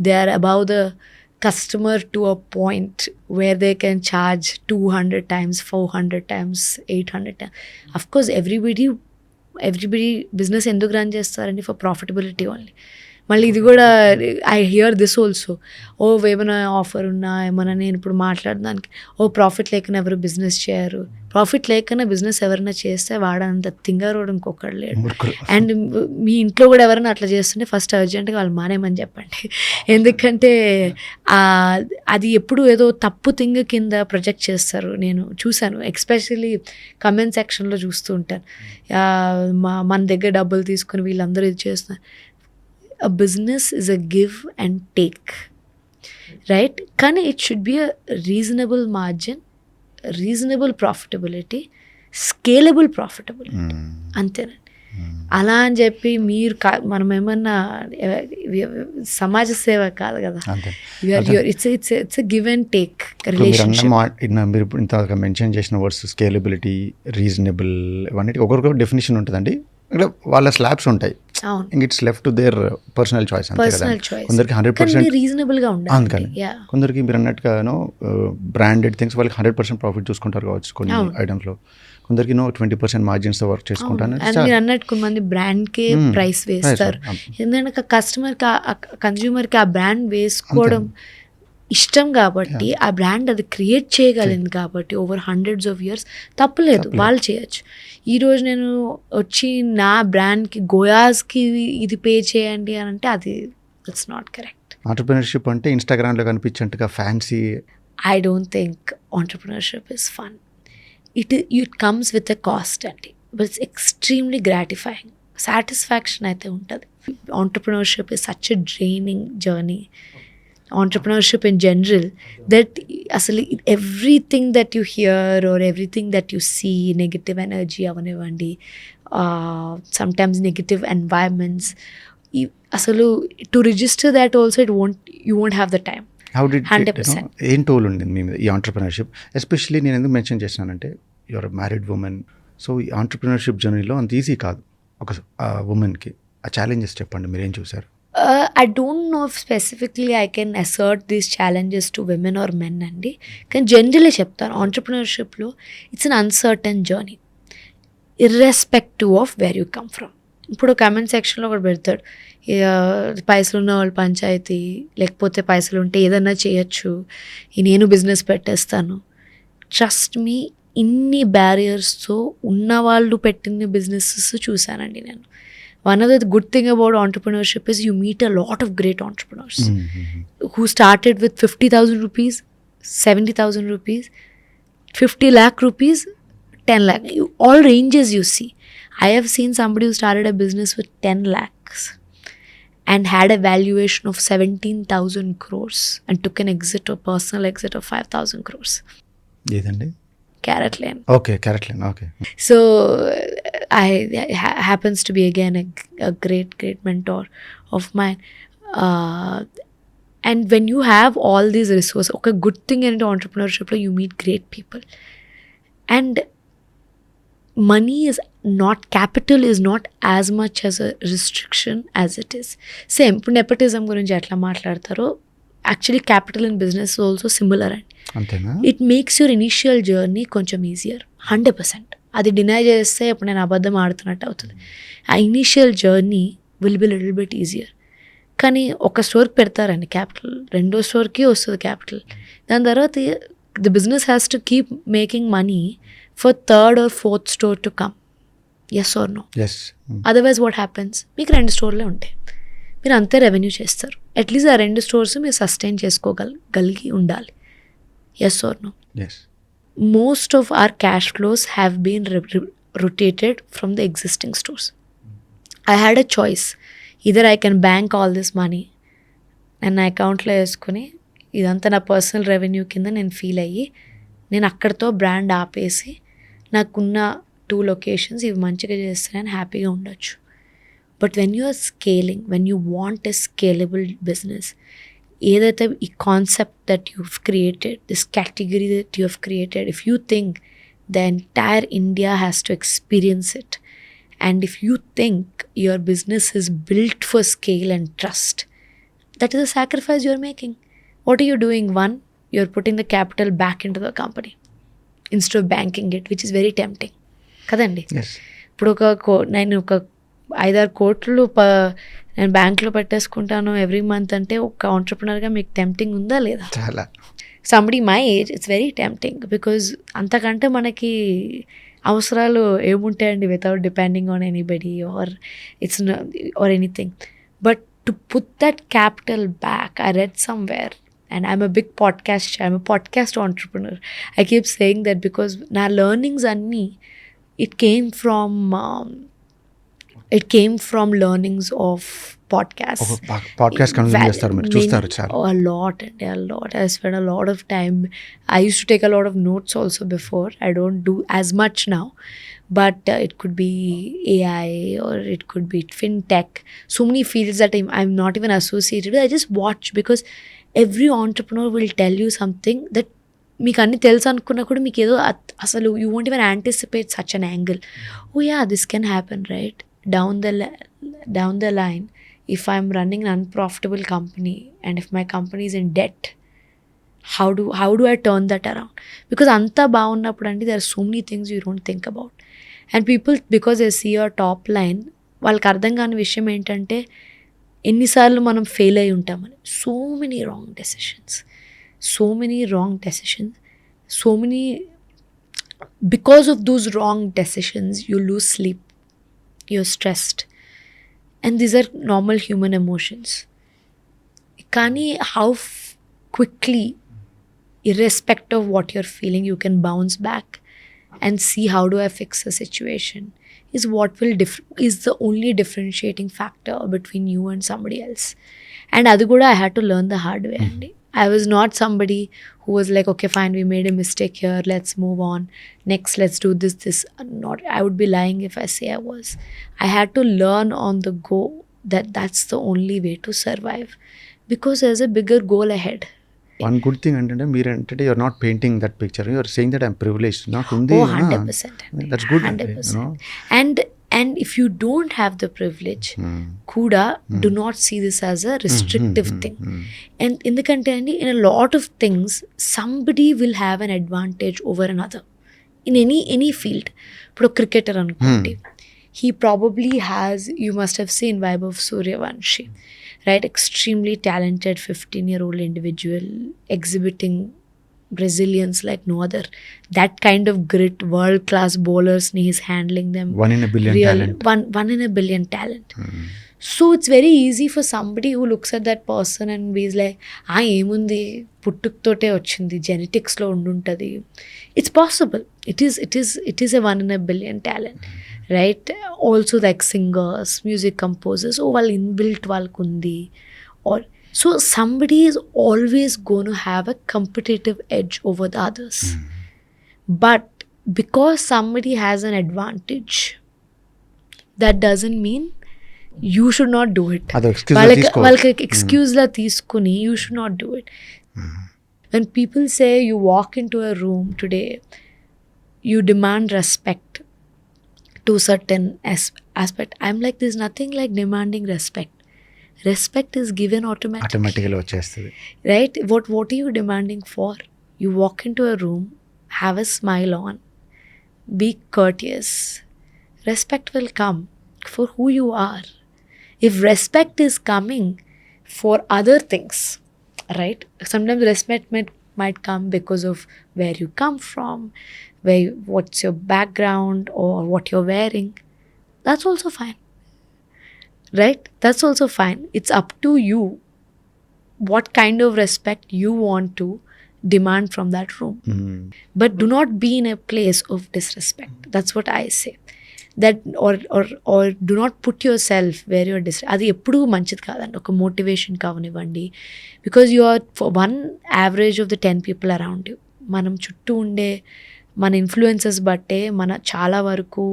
they are above the customer to a point where they can charge 200 times, 400 times, 800 times. Of course, everybody business enduku run chestarandi for profitability only. మళ్ళీ ఇది కూడా I here this also, ఓ ఏమైనా offer ఉన్నా ఏమైనా నేను ఇప్పుడు మాట్లాడడానికి, ఓ profit లేకుండా ఎవరు బిజినెస్ చేయరు, ప్రాఫిట్ లేకుండా బిజినెస్ ఎవరైనా చేస్తే వాడంత తింగరోడు ఇంకొకడు లేడు. అండ్ మీ ఇంట్లో కూడా ఎవరైనా అట్లా చేస్తుంటే ఫస్ట్ అర్జెంట్గా వాళ్ళు మానేమని చెప్పండి. ఎందుకంటే అది ఎప్పుడు ఏదో తప్పు థింగ్ కింద ప్రొజెక్ట్ చేస్తారు. నేను చూశాను, ఎస్పెషల్లీ కమెంట్ సెక్షన్లో చూస్తూ ఉంటాను, మన దగ్గర డబ్బులు తీసుకుని వీళ్ళందరూ ఇది చేస్తున్నారు. A business is a give and take, right? కానీ it should be a reasonable margin, reasonable profitability, scalable profitability. అంతేనండి. అలా అని చెప్పి మీరు మనం ఏమన్నా సమాజ సేవ కాదు కదా, it's give and take relationship. మీరు ఇంత మెన్షన్ చేసిన వర్డ్స్ స్కేలబిలిటీ, రీజనబుల్, ఇవన్నీ ఒకరికొక డెఫినేషన్ ఉంటుందండి. ఇక్కడ వాళ్ళ స్లాబ్స్ ఉంటాయి, it's left to their personal choice. కొందరికి 100% రీజనబుల్ గా ఉండాలి. అందుకని కొందరికి మీరు అన్నట్టుగానో బ్రాండెడ్ థింగ్స్ వాళ్ళకి 100% ప్రాఫిట్ చూసుకుంటారు కావచ్చు కొన్ని ఐటమ్స్లో. కొందరికి 20% మార్జిన్స్ తో వర్క్ చేసుకుంటాను. మీరు అన్నట్టు కొంతమంది బ్రాండ్ కే ప్రైస్ వేస్తారు, ఎందుకంటే కన్స్యూమర్ కి ఆ బ్రాండ్ వేసుకోవడం ఇష్టం కాబట్టి, ఆ బ్రాండ్ అది క్రియేట్ చేయగలిగింది కాబట్టి ఓవర్ హండ్రెడ్స్ ఆఫ్ ఇయర్స్, తప్పలేదు, వాళ్ళు చేయొచ్చు. ఈరోజు నేను వచ్చి నా బ్రాండ్కి గోయాస్కి ఇది పే చేయండి అని అంటే అది ఇట్స్ నాట్ కరెక్ట్. ఆంటర్‌ప్రెన్యూర్‌షిప్ అంటే ఇన్‌స్టాగ్రామ్‌లో కనిపించేట్టుగా fancy. I don't think entrepreneurship is fun. It comes with a cost అండి, but it's extremely gratifying. Satisfaction అయితే ఉంటుంది. Entrepreneurship is such a draining journey. Entrepreneurship in general, that asali everything that you hear or everything that you see, negative energy avanivandi, sometimes negative environments, asalu to register that also you won't have the time. How did 100% ఏం tool ఉంది మీ ఈ entrepreneurship? Especially నేను ఎందుకు mention చేశానంటే, you are a married woman. So ఈ entrepreneurship జర్నీలో అంత easy కాదు ఒక ఉమెన్కి. ఆ ఛాలెంజెస్ చెప్పండి, మీరు ఏం చూసారు? I don't know if specifically I can assert these challenges to women or men అండి, కానీ జనరల్లీ చెప్తాను, ఆంటర్‌ప్రెన్యూర్‌షిప్లో it's an uncertain journey irrespective of where you come from. ఇప్పుడు కమెంట్ సెక్షన్లో ఒకటి పెడతాడు, పైసలు ఉన్న వాళ్ళు పంచాయతీ, లేకపోతే పైసలు ఉంటే ఏదన్నా చేయొచ్చు, నేను బిజినెస్ పెట్టేస్తాను. ట్రస్ట్ మీ, ఇన్ని బ్యారియర్స్తో ఉన్నవాళ్ళు పెట్టిన బిజినెసెస్ చూశానండి నేను. One of the good thing about entrepreneurship is you meet a lot of great entrepreneurs who started with 50,000 rupees, 70,000 rupees, 50 lakh rupees, 10 lakh. All ranges you see. I have seen somebody who started a business with 10 lakhs and had a valuation of 17,000 crores and took an exit, a personal exit of 5,000 crores. ఏదండి? Carrot Lane. Okay, Carrot Lane. Okay. So happens to be again a great mentor of mine. And when you have all these resources, okay, good thing in entrepreneurship, you meet great people. And money is not, capital is not as much as a restriction as it is. Same, nepotism gurinchi atla maatladtaro, actually capital in business is also similar. అంతేనా? It makes your initial journey కొంచెం easier. 100%. అది deny చేస్తే ఇప్పుడు నేను అబద్ధం ఆడుతున్నట్టు అవుతుంది. ఆ initial journey will be little bit easier. కానీ ఒక స్టోర్కి పెడతారండి క్యాపిటల్, రెండో స్టోర్కి వస్తుంది క్యాపిటల్. దాని తర్వాత the business has to keep making money for third or fourth store to come. Yes or no? Otherwise what happens, మీకు 2 స్టోర్లే ఉంటాయి, మీరు అంతే రెవెన్యూ చేస్తారు. అట్లీస్ట్ ఆ 2 స్టోర్స్ మీరు సస్టైన్ చేసుకోగలిగి ఉండాలి. Yes or no? Yes. Most of our cash flows have been rotated from the existing stores. I had a choice. Either I can bank all this money and నా అకౌంట్లో వేసుకుని ఇదంతా నా personal revenue కింద నేను feel అయ్యి నేను అక్కడితో బ్రాండ్ ఆపేసి నాకున్న 2 లొకేషన్స్ ఇవి మంచిగా చేస్తానని హ్యాపీగా ఉండొచ్చు. But when you are scaling, when you want a scalable business, ఏదైతే ఈ concept that you have created, this category that you have created, if you think the entire India has to experience it, and if you think your business is built for scale and trust, that is a sacrifice you are making. What are you doing? One, you are putting the capital back in to the company instead of banking it, which is very tempting కదండి. Yes. ఇప్పుడు నేను ఒక 5-6 కోట్లు నేను బ్యాంక్లో పెట్టేసుకుంటాను every month అంటే ఒక ఆంటర్ప్రినర్గా మీకు టెంప్టింగ్ ఉందా లేదా? చాలా. Somebody my age it's very tempting because అంతకంటే మనకి అవసరాలు ఏముంటాయండి without depending on anybody or it's or anything. But to put that capital back I read somewhere and I'm a big podcast entrepreneur. I keep saying that because na learnings anni it came from learnings of podcasts. Podcast consume చేస్తారు మీరు, చూస్తారు చాలా. A lot. I spend a lot of time. I used to take a lot of notes also before. I don't do as much now, but it could be AI or it could be fintech. So many fields that I'm not even associated with. I just watch because every entrepreneur will tell you something that మీకు అన్నీ తెలుసు అనుకున్నా కూడా మీకు ఏదో అసలు you won't even anticipate such an angle. Oh yeah this can happen right down the line. If I'm running an unprofitable company and if my company is in debt, how do I turn that around? Because anta baagunnappudu ante there are so many things you don't think about. And people, because they see your top line, వాళ్ళకి అర్థం కాని విషయం ఏంటంటే ఎన్నిసార్లు మనం fail అయి ఉంటామని. So many wrong decisions because of those wrong decisions you lose sleep, you're stressed, and these are normal human emotions. Kani how quickly, irrespective of what you're feeling, you can bounce back and see how do I fix the situation is what will is the only differentiating factor between you and somebody else. And adu kuda I had to learn the hard way. And I was not somebody who was like, okay fine, we made a mistake here, let's move on, next let's do this. Not, I would be lying if I say I was. I had to learn on the go that that's the only way to survive because there's a bigger goal ahead. One good thing అంటే మీరు అంటే you're not painting that picture, you're saying that I'm privileged, not ఉంది. 100%. That's good. 100%. You know? And if you don't have the privilege, kuda do not see this as a restrictive thing. And ఎందుకంటే అండి in a lot of things somebody will have an advantage over another in any field. ఇప్పుడు cricketer అనుకోండి, he probably has, you must have seen Vaibhav Suryavanshi, right? Extremely talented 15-year-old individual exhibiting resilience like no other. That kind of grit, world class bowlers, he's handling them. One in a billion talent. One in a billion talent. So it's very easy for somebody who looks at that person and is like, ఏముంది పుట్టుకతోటే వచ్చింది, జెనెటిక్స్లో ఉండుంటుంది. It's possible. It is a 1 in a billion talent, right? Also like singers, music composers, వాళ్ళు inbuilt వాళ్ళకు ఉంది. Or so somebody is always going to have a competitive edge over the others. But because somebody has an advantage, that doesn't mean you should not do it. వాళ్ళకి excuse లా తీసుకుని you should not do it. When people say you walk into a room today, you demand respect to certain aspect. I'm like, there's nothing like demanding respect. Respect is given automatically వచ్చేస్తుంది, right? What are you demanding for? You walk into a room, have a smile on, be courteous. Respect will come for who you are. If respect is coming for other things, right? Sometimes respect might come because of where you come from, what's your background or what you're wearing. That's also fine. Right? That's also fine. It's up to you what kind of respect you want to demand from that room. But do not be in a place of disrespect. That's what I say. That or do not put yourself where you're అది ఎప్పుడు మంచిది కాదండి. ఒక motivation కావనివ్వండి, because you are for one average of the 10 people around you. మనం చుట్టూ ఉండే మన ఇన్ఫ్లుయెన్సెస్ బట్టే మన చాలా వరకు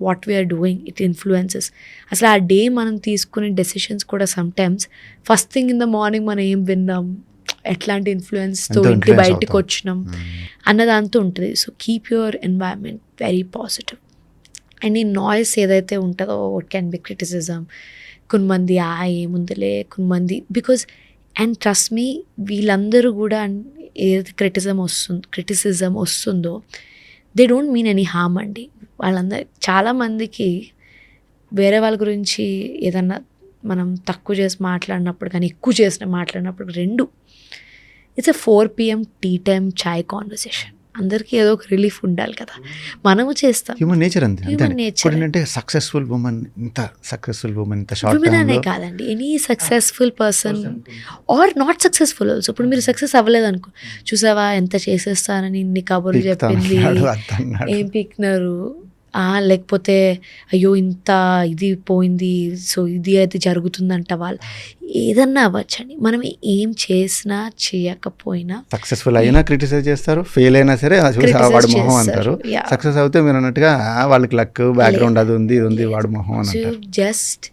what we are doing it influences. అసలు ఆ డే మనం తీసుకునే డెసిషన్స్ కూడా sometimes first thing in the morning మనం ఏం విన్నాం, ఎట్లాంటి ఇన్ఫ్లుయెన్స్తో ఇంటి బయటకు వచ్చినాం అన్నదాంతో ఉంటుంది. So keep your environment very positive. And ఈ నాయిస్ ఏదైతే ఉంటుందో వాట్ క్యాన్ బి క్రిటిసిజం, కొంతమంది ఏముందిలే, కొంతమంది బికాజ్ అండ్ ట్రస్ట్ మీ వీళ్ళందరూ కూడా ఏది క్రిటిసిజం వస్తుందో they don't mean any harm అండి. వాళ్ళందరూ చాలామందికి వేరే వాళ్ళ గురించి ఏదన్నా మనం తక్కువ చేసి మాట్లాడినప్పుడు కానీ ఎక్కువ చేసిన మాట్లాడినప్పుడు రెండు, it's a 4 PM tea time chai conversation. అందరికీ ఏదో ఒక రిలీఫ్ ఉండాలి కదా, మనము చేస్తాం. హ్యూమన్ నేచర్ అంతే. హ్యూమన్ నేచర్ ఏంటంటే సక్సెస్ఫుల్ ఉమెన్ ఇంత షార్ట్ విమెన్ అనే కాదండి, any successful person or not successful also. ఇప్పుడు మీరు సక్సెస్ అవ్వలేదు అనుకో, చూసావా ఎంత చేసేస్తానని ఇన్ని కబుర్లు చెప్పింది, ఏం పీక్నరు, లేకపోతే అయ్యో ఇంత ఇది పోయింది, సో ఇది అయితే జరుగుతుందంట. వాళ్ళు ఏదన్నా అవ్వచ్చండి, మనం ఏం చేసినా చేయకపోయినా. సక్సెస్ఫుల్ అయినా క్రిటిసైజ్ చేస్తారు, ఫెయిల్ అయినా సరే వాడు మొహం అంటారు. సక్సెస్ అవుతే మీరు అన్నట్టుగా వాళ్ళకి లక్ బ్యాక్గ్రౌండ్ అది ఉంది ఇది ఉంది వాడు మొహం అని అంటారు. Just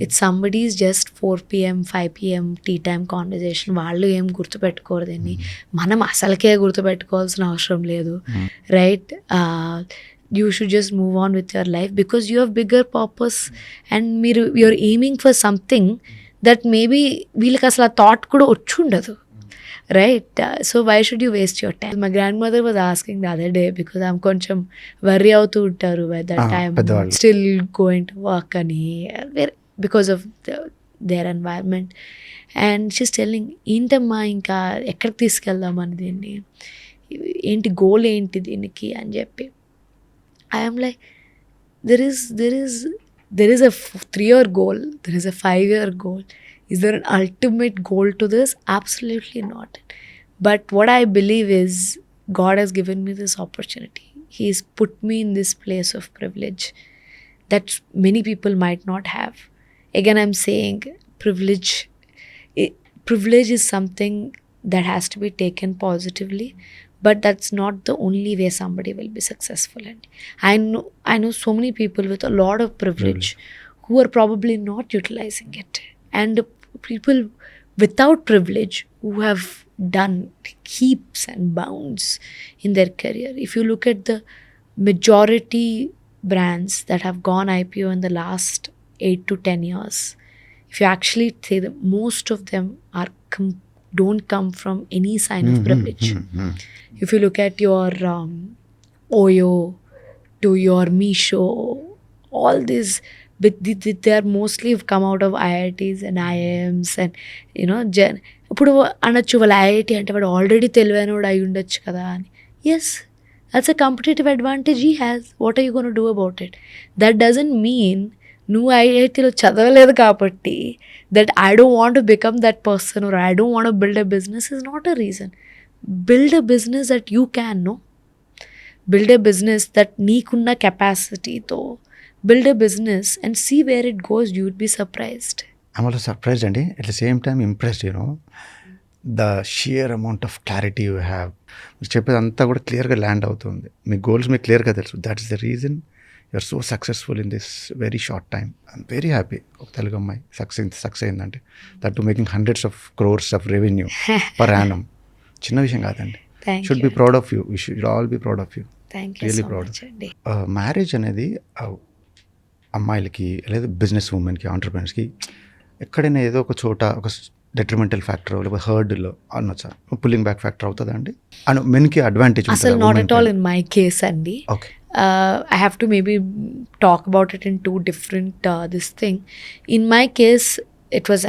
it's somebody's just 4 PM 5 PM tea time conversation. వాళ్ళు ఏం గుర్తుపెట్టుకోరు దీన్ని, మనం అసలుకే గుర్తుపెట్టుకోవాల్సిన అవసరం లేదు, right? You should just move on with your life because you have bigger purpose and you're aiming for something that maybe వీళ్ళకి అసలు ఆ థాట్ కూడా వచ్చి ఉండదు, right? So why should you waste your time? My grandmother was asking the other day because ఆమె కొంచెం worry అవుతూ ఉంటారు with that time still going to work అని, because of their environment. And she's telling, ఏంటమ్మా ఇంకా ఎక్కడికి తీసుకెళ్దామని, దీన్ని ఏంటి గోల్ ఏంటి దీనికి అని చెప్పి. I am like, there is a 3-year goal, there is a 5-year goal. Is there an ultimate goal to this? Absolutely not. But what I believe is God has given me this opportunity. He's put me in this place of privilege that many people might not have. Again, I'm saying privilege is something that has to be taken positively. But that's not the only way somebody will be successful. And I know so many people with a lot of privilege who are probably not utilizing it. And people without privilege who have done heaps and bounds in their career. If you look at the majority brands that have gone IPO in the last 8 to 10 years, if you actually say that most of them don't come from any sign of privilege. If you look at your Oyo to your Meesho, all these, they are mostly have come out of IITs and IIMs and ఇప్పుడు అనొచ్చు వాళ్ళు IIT అంటే వాడు already తెలివైనోడు అయి ఉండొచ్చు కదా అని. Yes, that's a competitive advantage he has. What are you going to do about it? That doesn't mean నువ్వు ఐఐటీలో చదవలేదు కాబట్టి that I don't want to become that person or I don't want to build a business is not a reason. Build a business that you can no, build a business that నీకున్న కెపాసిటీతో build a business and see where it goes. You would be surprised. I'm also surprised అండి, at the same time impressed. The sheer amount of clarity you have. మీరు చెప్పేదంతా కూడా క్లియర్గా land అవుతుంది, మీ goals మీకు క్లియర్గా తెలుసు. That is the reason you're so successful in this very short time. I'm very happy. ఒక తెలుగు అమ్మాయి సక్సెస్ అయిందంటే, that to making hundreds of crores of revenue per annum. చిన్న విషయం కాదండి. Should be proud of you. We should all be proud of you. Really proud. Marriage అనేది అమ్మాయిలకి లేదా business ఉమెన్కి ఆంటర్ప్రెనర్స్కి ఎక్కడైనా ఏదో ఒక చోట ఒక డెట్రిమెంటల్ ఫ్యాక్టర్ లేకపోతే హర్డ్లో అనొచ్చా, పుల్లింగ్ బ్యాక్ ఫ్యాక్టర్ అవుతుందా అండి? అండ్ మెన్కి అడ్వాంటేజ్ అసలు not at all in my case అండి. Okay, I have to maybe talk about it in two different this thing. In my case, it was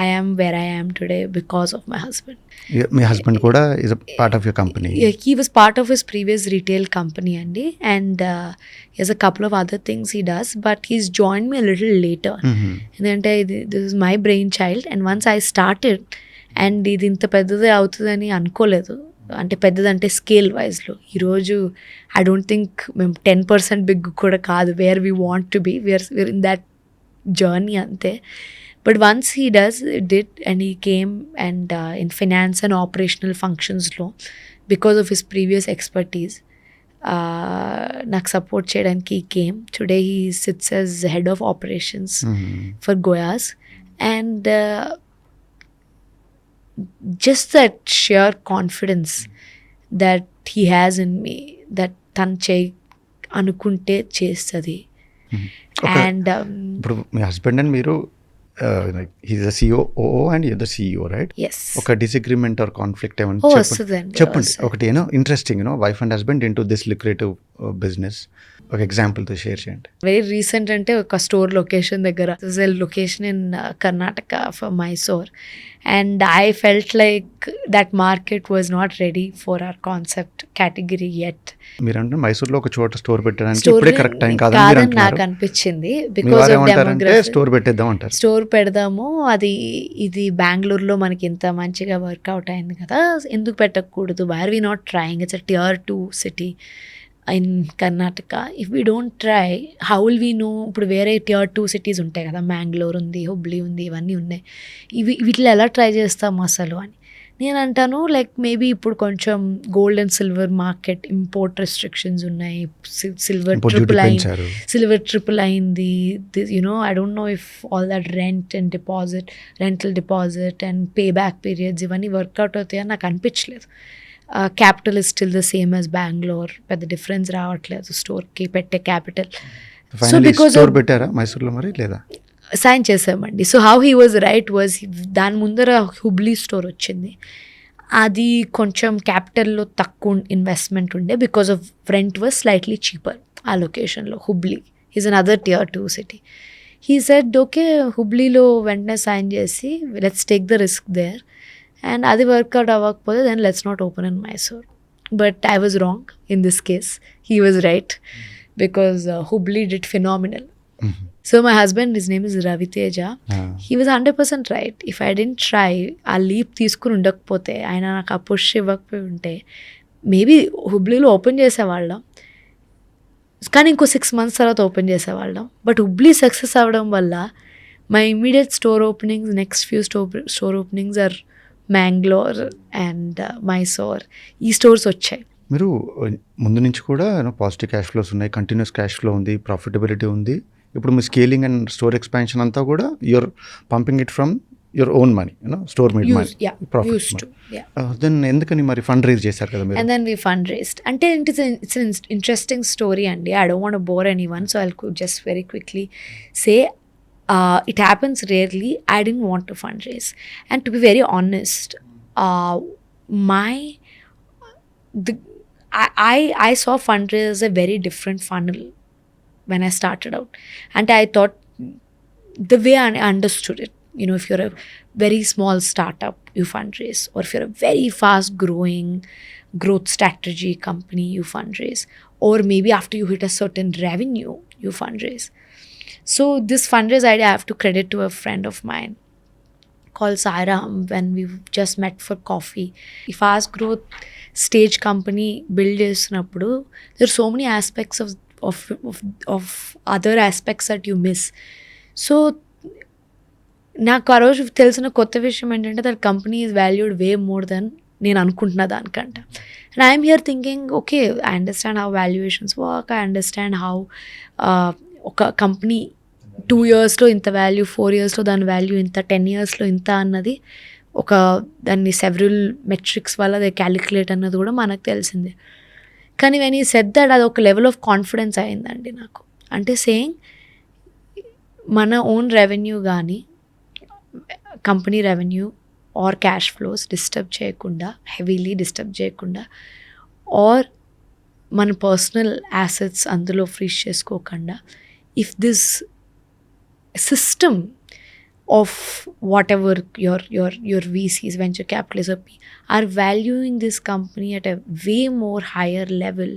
I am where I am today because of my husband. Me husband కూడా is a part of your company? He was part of his previous retail company అండి, and he has a couple of other things he does, but he's joined me a little later. ఎందుకంటే this is my brain child, and once I started and ఇది ఇంత పెద్దదే అవుతుందని అనుకోలేదు. అంటే పెద్దదంటే scale వైజ్లో ఈరోజు I don't think మేము 10% big కూడా కాదు where we want to be. We are in that journey అంతే. But once he did and he came and in finance and operational ఫంక్షన్స్లో because of his previous expertise నాకు support చేయడానికి he came. Today he sits as head of operations for Goyaz. And just that sheer confidence that he has in me, that tan anukunte chestadi. And ఇప్పుడు మీ husband and మీరు he's the COO and you're the CEO, right? yes, ఒక disagreement or conflict ఏమైనా చెప్పండి. ఒకటి interesting wife and husband into this lucrative business ఒక ఎగ్జాంపుల్తో share చేయండి. వెరీ రీసెంట్ అంటే ఒక స్టోర్ లొకేషన్ దగ్గర location in Karnataka for Mysore and I felt like that market was not ready for our concept category at. మీరు అంటే మైసూర్లో ఒక చోట స్టోర్ పెట్టడానికి ఇప్పుడే కరెక్ట్ టైం కాదని నాకు అనిపించింది. బికాస్ ఆఫ్ డెమోగ్రఫీ స్టోర్ పెట్టేద్దాం అంటారు. స్టోర్ పెడదాము, ఇది బెంగళూరులో మనకి ఇంత మంచిగా వర్కౌట్ అయింది కదా, ఎందుకు పెట్టకూడదు, why are we not trying, it's a tier 2 city in Karnataka. If we don't try how will we know? ఇప్పుడు వేరే tier 2 సిటీస్ ఉంటాయి కదా, మ్యాంగ్లూర్ ఉంది, హుబ్లీ ఉంది, ఇవన్నీ ఉన్నాయి. వీటిలో ఎలా ట్రై చేస్తాము అసలు అని నేను అంటాను. లైక్ మేబీ ఇప్పుడు కొంచెం gold and silver market import restrictions ఉన్నాయి, సిల్వర్ ట్రిపుల్ అయింది. I don't know if all that rental deposit and pay back periods ఇవన్నీ వర్కౌట్ అవుతాయని నాకు అనిపించలేదు. Capital is still the same as Bengaluru, పెద్ద డిఫరెన్స్ రావట్లేదు స్టోర్కి పెట్టే క్యాపిటల్. సో బికాస్ పెట్టారా మైసూర్లో మరి లేదా? సైన్ చేసామండి. So how he was right was, దాని ముందర హుబ్లీ స్టోర్ వచ్చింది, అది కొంచెం క్యాపిటల్లో తక్కువ ఇన్వెస్ట్మెంట్ ఉండే because of rent was slightly cheaper ఆ లొకేషన్లో. Hubli is another tier 2 city. He said okay, హుబ్లీలో వెంటనే సైన్ చేసి let's take the risk there, and అది వర్కౌట్ అవ్వకపోతే then let's not open in Mysore. But I was wrong in this case, he was right because Hubli did phenomenal. So my husband, his name is Ravi Teja. He was 100% right. If I didn't try, ఆ leap తీసుకుని ఉండకపోతే, ఆయన నాకు ఆ push ఇవ్వకపోయి ఉంటే maybe హుబ్లీలో open చేసేవాళ్ళం, కానీ ఇంకో 6 months తర్వాత ఓపెన్ చేసేవాళ్ళం. బట్ హుబ్లీ సక్సెస్ అవ్వడం వల్ల my immediate store openings, next few store openings are Mangalore and Mysore. ఈ స్టోర్స్ వచ్చాయి. మీరు ముందు నుంచి కూడా పాజిటివ్ క్యాష్ ఫ్లోస్ ఉన్నాయి, కంటిన్యూస్ క్యాష్ ఫ్లో ఉంది, ప్రాఫిటబిలిటీ ఉంది. ఇప్పుడు మీ స్కేలింగ్ అండ్ స్టోర్ ఎక్స్పాన్షన్ అంతా కూడా you're pumping it from your own money, store made money, profit. Then ఎందుకని మరి ఫండ్ రైజ్ చేశారు కదా మీరు? And then we fundraised. అంటే it's an interesting story అండి. I don't want to bore anyone, so I'll just very quickly say it happens rarely. I didn't want to fundraise, and to be very honest, I saw fundraise as a very different funnel when I started out, and I thought the way I understood it, if you're a very small startup, you fundraise, or if you're a very fast growth strategy company, you fundraise, or maybe after you hit a certain revenue, you fundraise. So this fundraise idea I have to credit to a friend of mine called Sairam, when we just met for coffee. If fast growth stage company build chestunappudu, there are so many aspects of other aspects that you miss. So నాకు ఆ రోజు తెలిసిన కొత్త విషయం ఏంటంటే that company is valued way more than నేను అనుకుంటున్న దానికంట. And I'm here thinking, okay, I understand how valuations work, I understand how ఒక కంపెనీ 2 yearsలో ఇంత వాల్యూ, 4 yearsలో దాని వాల్యూ ఇంత, 10 yearsలో ఇంత అన్నది ఒక దాన్ని సెవరల్ మెట్రిక్స్ వల్ల అది క్యాలిక్యులేట్ అన్నది కూడా మనకు తెలిసిందే. కానీ వెన్ ఈ సెడ్ దట్, అది ఒక లెవెల్ ఆఫ్ కాన్ఫిడెన్స్ అయిందండి నాకు. అంటే సేయింగ్ మన ఓన్ రెవెన్యూ కానీ company revenue or cash flows disturb చేయకుండా, హెవీలీ డిస్టర్బ్ చేయకుండా, ఆర్ మన పర్సనల్ యాసెట్స్ అందులో ఫ్రీజ్ చేసుకోకుండా, if this system of whatever your VCs, venture capitalists are valuing this company at a way more higher level,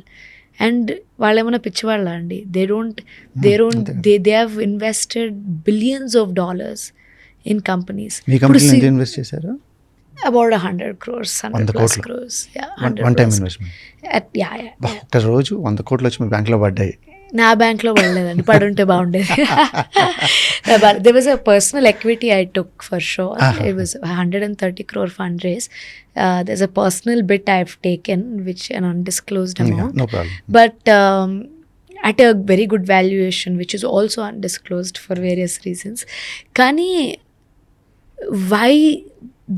and వాళ్ళు ఏమైనా పిచ్చివాళ్ళ అండి, they have invested billions of dollars in companies. మీ కంపెనీలో ఎంత invest చేశారు? About 100 crores, 100+ crores. Yeah, 100 one time investment. ఒక్క రోజు 100 కోట్లు వచ్చి మీ బ్యాంక్లో పడ్డాయి. నా బ్యాంక్లో పడలేదండి, పడుంటే బాగుండేది. There was a personal equity I took for sure. It was 130 crore fundraise. There's a personal bit I've taken, which an undisclosed amount. No problem. But at a very good valuation, which is also undisclosed for various reasons. Kani, why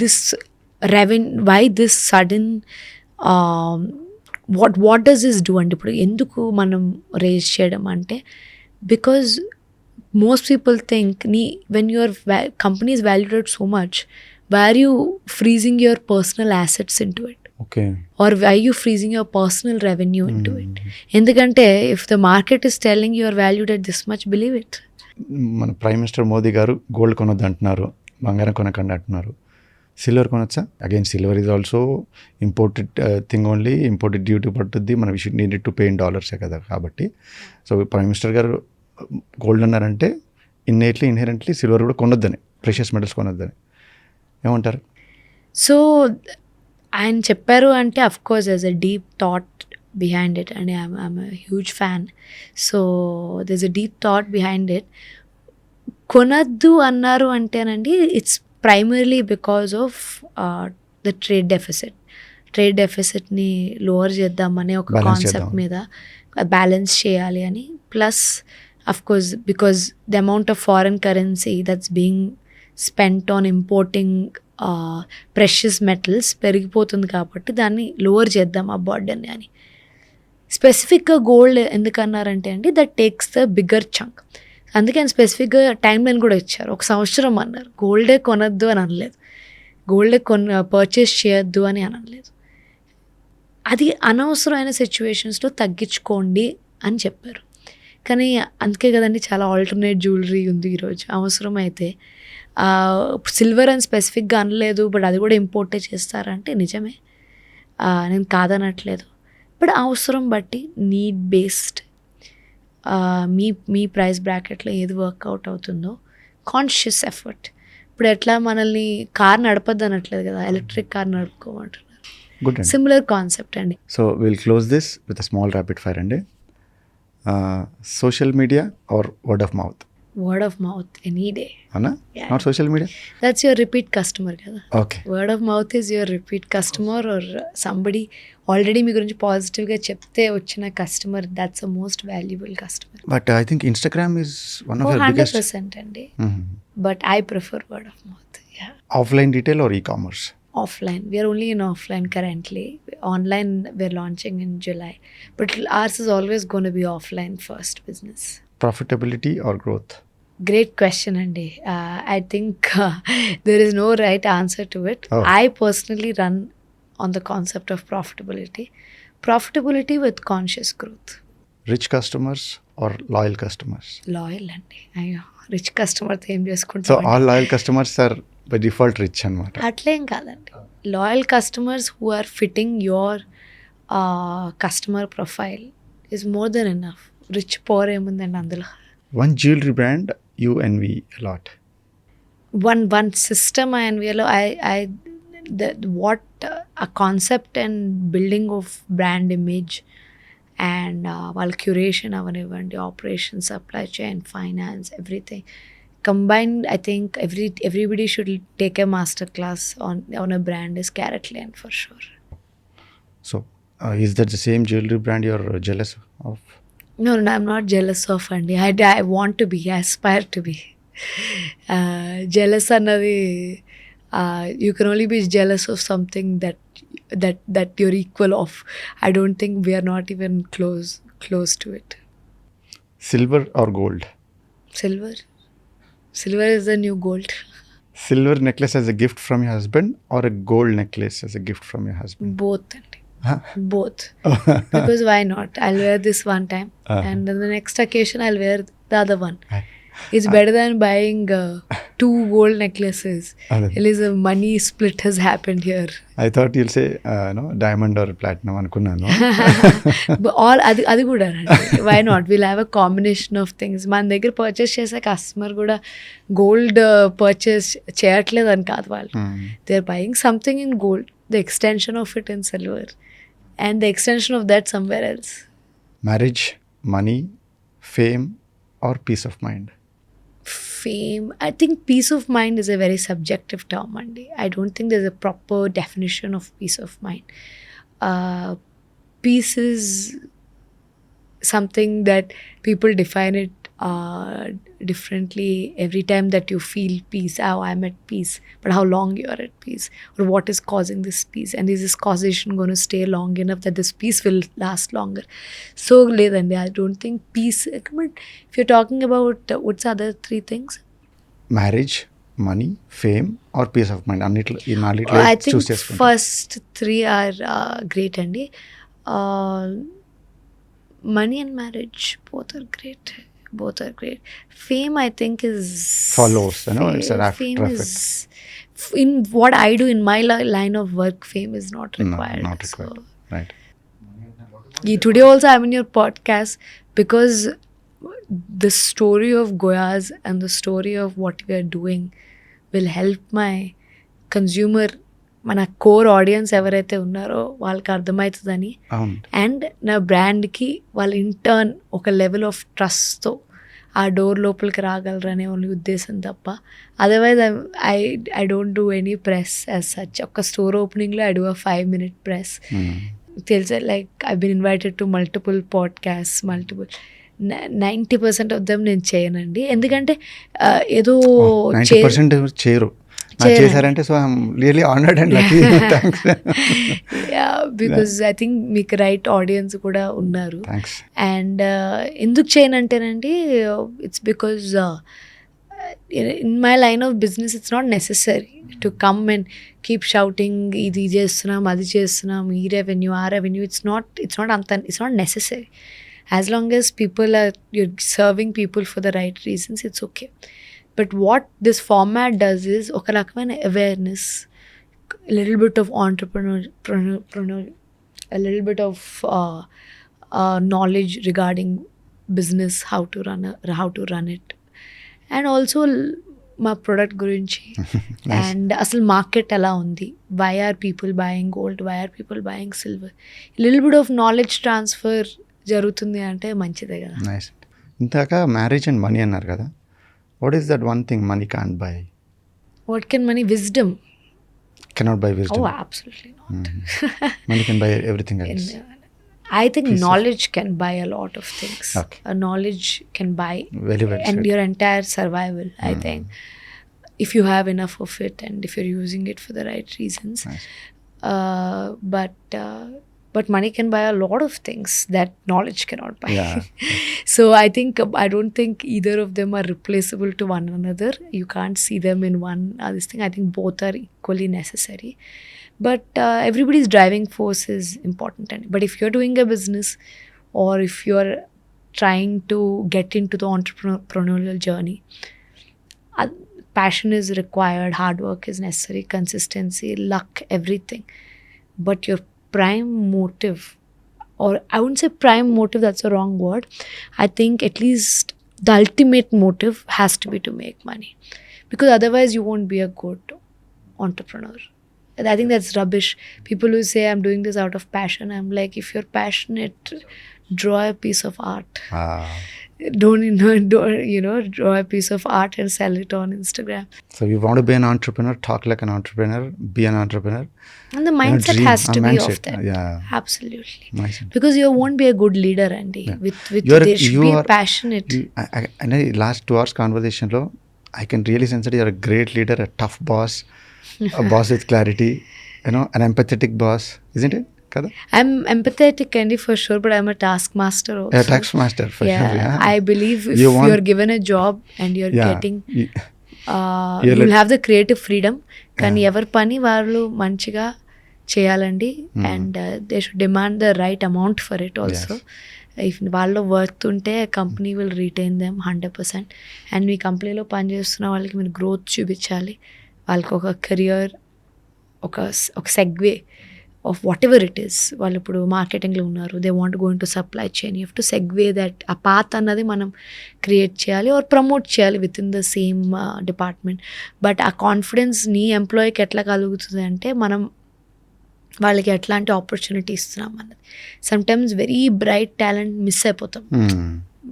this sudden what does this do అంటే ఇప్పుడు ఎందుకు మనం raise చేయడం అంటే, because most people think when your company is valued so much, why are you freezing your personal assets in to it? Okay. or why you freezing your personal revenue into it? ఎందుకంటే if the market is telling you are valued at this much, believe it. మన prime minister Modi garu gold కొనొద్దు అంటున్నారు, బంగారం కొనకండి అంటున్నారు. Silver కొనొచ్చా? Again silver is also imported thing only, imported duty పడుతుంది, మనం we should need to pay in డాలర్సే కదా. కాబట్టి so prime minister garu gold అన్నారంటే ఇన్హెరెంట్లీ సిల్వర్ కూడా కొనొద్దని, ప్రెషియస్ మెటల్స్ కొనొద్దని. ఏమంటారు? సో ఆయన చెప్పారు అంటే of course there's a deep thought behind it and I'm a huge fan. So there's a deep thought behind it. కొనద్దు అన్నారు అంటేనండి it's primarily because of the trade డెఫిసిట్ని లోవర్ చేద్దామనే ఒక Balance కాన్సెప్ట్ చేద్దాం. మీద బ్యాలెన్స్ చేయాలి అని. Plus of course because the amount of foreign currency that's being spent on importing precious metals పెరిగిపోతుంది కాబట్టి దాన్ని లోవర్ చేద్దాం ఆ బర్డెన్ అని. స్పెసిఫిక్గా గోల్డ్ ఎందుకన్నారంటే అండి that takes the bigger chunk. అందుకే ఆయన స్పెసిఫిక్గా టైం లైన్ కూడా ఇచ్చారు, 1 సంవత్సరం అన్నారు. గోల్డే కొనద్దు అని అనలేదు, గోల్డే పర్చేస్ చేయొద్దు అని అనలేదు. అది అనవసరమైన సిచ్యువేషన్స్లో తగ్గించుకోండి అని చెప్పారు. కానీ అందుకే కదండి చాలా ఆల్టర్నేట్ జ్యువెలరీ ఉంది ఈరోజు. అవసరం అయితే సిల్వర్ అని స్పెసిఫిక్గా అనలేదు, బట్ అది కూడా ఇంపోర్టే చేస్తారంటే నిజమే, నేను కాదనట్లేదు. బట్ అవసరం బట్టి నీడ్ బేస్డ్ మీ ప్రైస్ బ్రాకెట్లో ఏది వర్కౌట్ అవుతుందో కాన్షియస్ ఎఫర్ట్. ఇప్పుడు ఎట్లా మనల్ని కార్ నడపద్దు అనట్లేదు కదా, ఎలక్ట్రిక్ కార్ నడుపుకోమంటున్నారు. గుడ్ అండి. సిమిలర్ కాన్సెప్ట్ అండి. So will close this with a small rapid fire అండి. Social media or word of mouth? Word of mouth any day. అవునా? Not social media. That's your repeat customer కదా. Okay. Word of mouth is your repeat customer or somebody already మీ గురించి పాజిటివ్గా చెప్తే వచ్చిన customer, that's a most valuable customer. But I think Instagram is one of your biggest. 100% అండి, but I prefer word of mouth. Offline retail or e-commerce? Offline. We are only in offline currently. Online, we're launching in July. But ours is always going to be offline first business. Profitability or growth? Great question, Andy. I think there is no right answer to it. Oh. I personally run on the concept of profitability. Profitability with conscious growth. Rich customers or loyal customers? Loyal, Andy. Ayyo, rich customer తో ఏం So చేసుకుంటాం? all loyal customers are by default rich అనమాట. అట్లేం కాదండి. Loyal customers who are fitting your customer profile is more than enough. Rich poor ఏముందండి అందులో. One jewelry brand you envy a lot? One system I envy. What a concept and building of brand image and వాళ్ళ curation అవనివ్వండి, operation, supply chain, finance, everything combined. I think everybody should take a master class on a brand is CaratLane for sure. So is that the same jewelry brand you're jealous of? No, I'm not jealous of Andy. I want to be, I aspire to be. Jealous annadi, you can only be jealous of something that you're equal of. I don't think we are not even close to it. Silver or gold? Silver is the new gold. Silver necklace as a gift from your husband or a gold necklace as a gift from your husband? Both, Andy. Huh? Both. Because why not? I'll wear this one time and then the next occasion I'll wear the other one. It's better than buying 2 gold necklaces. At least a money split has happened here. I thought you'll say no, diamond or platinum అనుకున్నాను. But all అది కూడా why not? We'll have a combination of things. మన దగ్గర purchase చేసే customer కూడా gold purchase చేయట్లేదు అని కాదు వాళ్ళు. They are buying something in gold, the extension of it in silver and the extension of that somewhere else. Marriage, money, fame or peace of mind? Fame. I think peace of mind is a very subjective term, Andy. I don't think there's a proper definition of peace of mind. Peace is something that people define it differently every time that you feel peace. Oh, I'm at peace. But how long you are at peace? Or what is causing this peace? And is this causation going to stay long enough that this peace will last longer? So, Ledandi, I don't think peace. But if you're talking about what's the other 3 things? Marriage, money, fame or peace of mind, అన్నిట్లో ఈ నాలుగిట్లో I think చూస్ చేసుకుంటారు? first three are great అండి. Money and marriage both are great. Fame I think is Follows, you know, it's an fame after is in what I do in my line of work. Fame is not No, required. not required. Right. Today also I'm in your podcast because the story of Goyas and the story of what we are doing will help my consumer, మన core audience ఎవరైతే ఉన్నారో వాళ్ళకి అర్థమవుతుందని, అవును. And నా బ్రాండ్కి వాళ్ళు intern ఒక level of ట్రస్ట్తో ఆ డోర్ లోపలికి రాగలరనే ఓన్లీ ఉద్దేశం తప్ప, otherwise I don't do any press as such. ఒక స్టోర్ ఓపెనింగ్లో I do a 5-minute press. తెలుసా, like I been invited to multiple podcast, 90% of them నేను చేయనండి. ఎందుకంటే ఏదో 90% చేయరు. చేశారంటే so I'm really honoured and lucky. Thanks. Because I think మీకు రైట్ ఆడియన్స్ కూడా ఉన్నారు. థ్యాంక్స్. అండ్ ఎందుకు చేయనంటేనండి, it's because in my line of business it's not necessary to come and keep shouting, ఇది చేస్తున్నాం, అది చేస్తున్నాం, ఈ రెవెన్యూ, ఆ revenue. It's not necessary. As long as people are, you're serving people for the right reasons, it's okay. But what this format does is ఒక రకమైన awareness, a little bit of entrepreneur, a little bit of knowledge regarding business, how to run it, and also మా product గురించి and అసలు market ఎలా ఉంది, why are people buying gold, why are people buying silver, little bit of knowledge transfer జరుగుతుంది అంటే మంచిదే కదా. Nice. ఇందాక మ్యారేజ్ అండ్ మనీ అన్నారు కదా, what is that one thing money can't by? What can money? Wisdom. Cannot by wisdom. Oh, absolutely not. Money can buy everything else. I think knowledge can buy a lot of things. Okay. Knowledge can buy Very well and said. your entire survival, I think, if you have enough of it and if you're using it for the right reasons. Nice. But money can buy a lot of things that knowledge cannot buy. Yeah. So I don't think either of them are replaceable to one another. You can't see them in one this thing. I think both are equally necessary. But everybody's driving force is important. But if you're doing a business or if you're trying to get into the entrepreneurial journey, passion is required, hard work is necessary, consistency, luck, everything. But your prime motive, or I wouldn't say prime motive, that's a wrong word. I think at least the ultimate motive has to be to make money, because otherwise you won't be a good entrepreneur. I think that's rubbish. People who say I'm doing this out of passion, I'm like, if you're passionate, draw a piece of art. Don't draw a piece of art and sell it on Instagram. So you want to be an entrepreneur, talk like an entrepreneur, be an entrepreneur. And the mindset dream, has to be mindset, of that. yeah. Absolutely. Mindset. Because you won't be a good leader, Andy. Yeah. With You're- they should you be are- passionate. I know last 2 hours conversation lo I can really sense that you're a great leader, a tough boss, a boss with clarity, an empathetic boss, isn't it? Kada? I'm empathetic, Andy, for sure, but I'm a taskmaster also. A tax master for Yeah, sure. Yeah. I believe if You want- you're given a job and you're Yeah. getting, You- you'll like- have the creative freedom. కానీ ఎవరి పని వాళ్ళు మంచిగా చేయాలండి, and they should demand the right amount for it also. If వాళ్ళు worth ఉంటే company will retain them 100%. And మీ కంపెనీలో పనిచేస్తున్న వాళ్ళకి మీరు గ్రోత్ చూపించాలి, వాళ్ళకి ఒక కెరియర్, ఒక segue of what ever it is. వాళ్ళు ఇప్పుడు మార్కెటింగ్లో ఉన్నారు, they want go in to supply chain, you have to segue that. ఆ పాత్ అన్నది మనం క్రియేట్ చేయాలి ఆర్ ప్రమోట్ చేయాలి with in the same department. But ఆ కాన్ఫిడెన్స్ నీ ఎంప్లాయీకి ఎట్లా కలుగుతుంది అంటే మనం వాళ్ళకి ఎట్లాంటి ఆపర్చునిటీ ఇస్తున్నాం అన్నది. Sometimes very bright talent miss అయిపోతాం,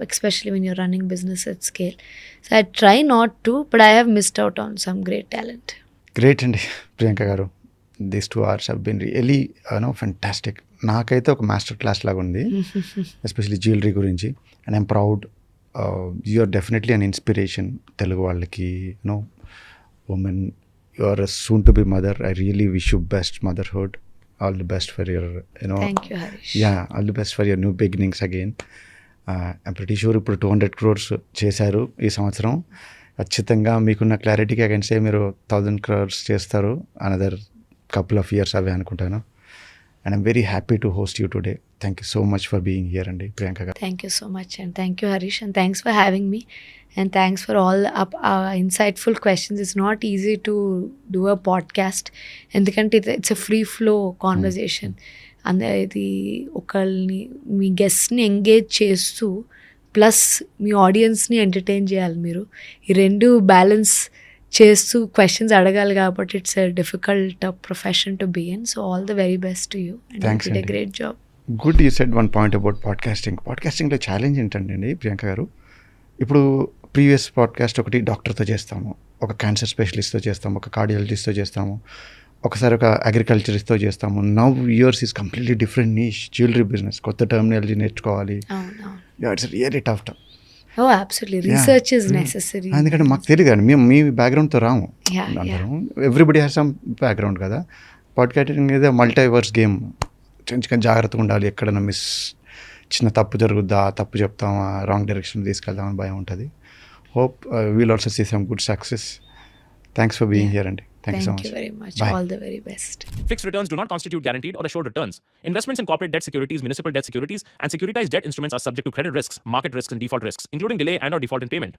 especially when you're running business at scale. So I try not to, but I have missed out on some great talent. Great అండి ప్రియాంక గారు. These 2 hours have been really fantastic. నాకైతే ఒక master class లాగా ఉంది, especially jewellery గురించి. And I'm proud, you are definitely an inspiration Telugu వాళ్ళకి. Women, you are soon to be mother. I really wish you best motherhood. All the best for your Thank you, Harish. All the best for your new beginnings again. I'm pretty sure ఇప్పుడు 200 crores చేశారు ఈ సంవత్సరం. ఖచ్చితంగా మీకున్న క్లారిటీకి అగైన్స్టే మీరు 1000 crores చేస్తారు another couple of years అవే అనుకుంటాను. And I'm very happy to host you today. Thank you so much for being here అండి ప్రియాంక గారు. Thank you so much, and thank you, Harish, and thanks for having me, and thanks for all insightful questions. It's not easy to do a podcast, ఎందుకంటే it's a free flow conversation. ఇది ఒకళ్ళని మీ గెస్ట్ని engage చేస్తూ plus మీ ఆడియన్స్ని entertain చేయాలి. మీరు ఈ రెండు balance చేస్తూ క్వశ్చన్స్ అడగాలి కాబట్టి it's a difficult profession to be in. So all the very best to you and Thanks, you did a Andy. Great job. Good you said one point about podcasting. పాడ్కాస్టింగ్లో challenge ఏంటండి ప్రియాంక గారు, ఇప్పుడు previous podcast ఒకటి డాక్టర్తో చేస్తాము, ఒక cancer స్పెషలిస్ట్తో చేస్తాము, ఒక కార్డియాలజిస్ట్తో చేస్తాము, ఒకసారి ఒక అగ్రికల్చరిస్ట్తో చేస్తాము. Now yours is completely different niche, jewellery business, కొత్త టర్మినాలజీ నేర్చుకోవాలి. It's really tough. Oh, absolutely. Research is necessary. ఎందుకంటే మాకు తెలియదు అండి, మేము మీ బ్యాక్గ్రౌండ్తో రాము. Yeah, అందరం ఎవ్రీబడి హ్యాస్ సమ్ బ్యాక్గ్రౌండ్ కదా. పాడ్కాస్టింగ్ మీద మల్టీవర్స్ గేమ్, కొంచెం జాగ్రత్తగా ఉండాలి. ఎక్కడైనా చిన్న తప్పు జరుగుద్దా, తప్పు చెప్తామా, రాంగ్ డైరెక్షన్ తీసుకెళ్దామని భయం ఉంటుంది. Hope we'll also see some good success. Thanks for being here అండి. Thank you so much. Thank you very much. Bye. All the very best. Fixed returns do not constitute guaranteed or assured returns. Investments in corporate debt securities, municipal debt securities, and securitized debt instruments are subject to credit risks, market risks, and default risks, including delay and/or default in payment.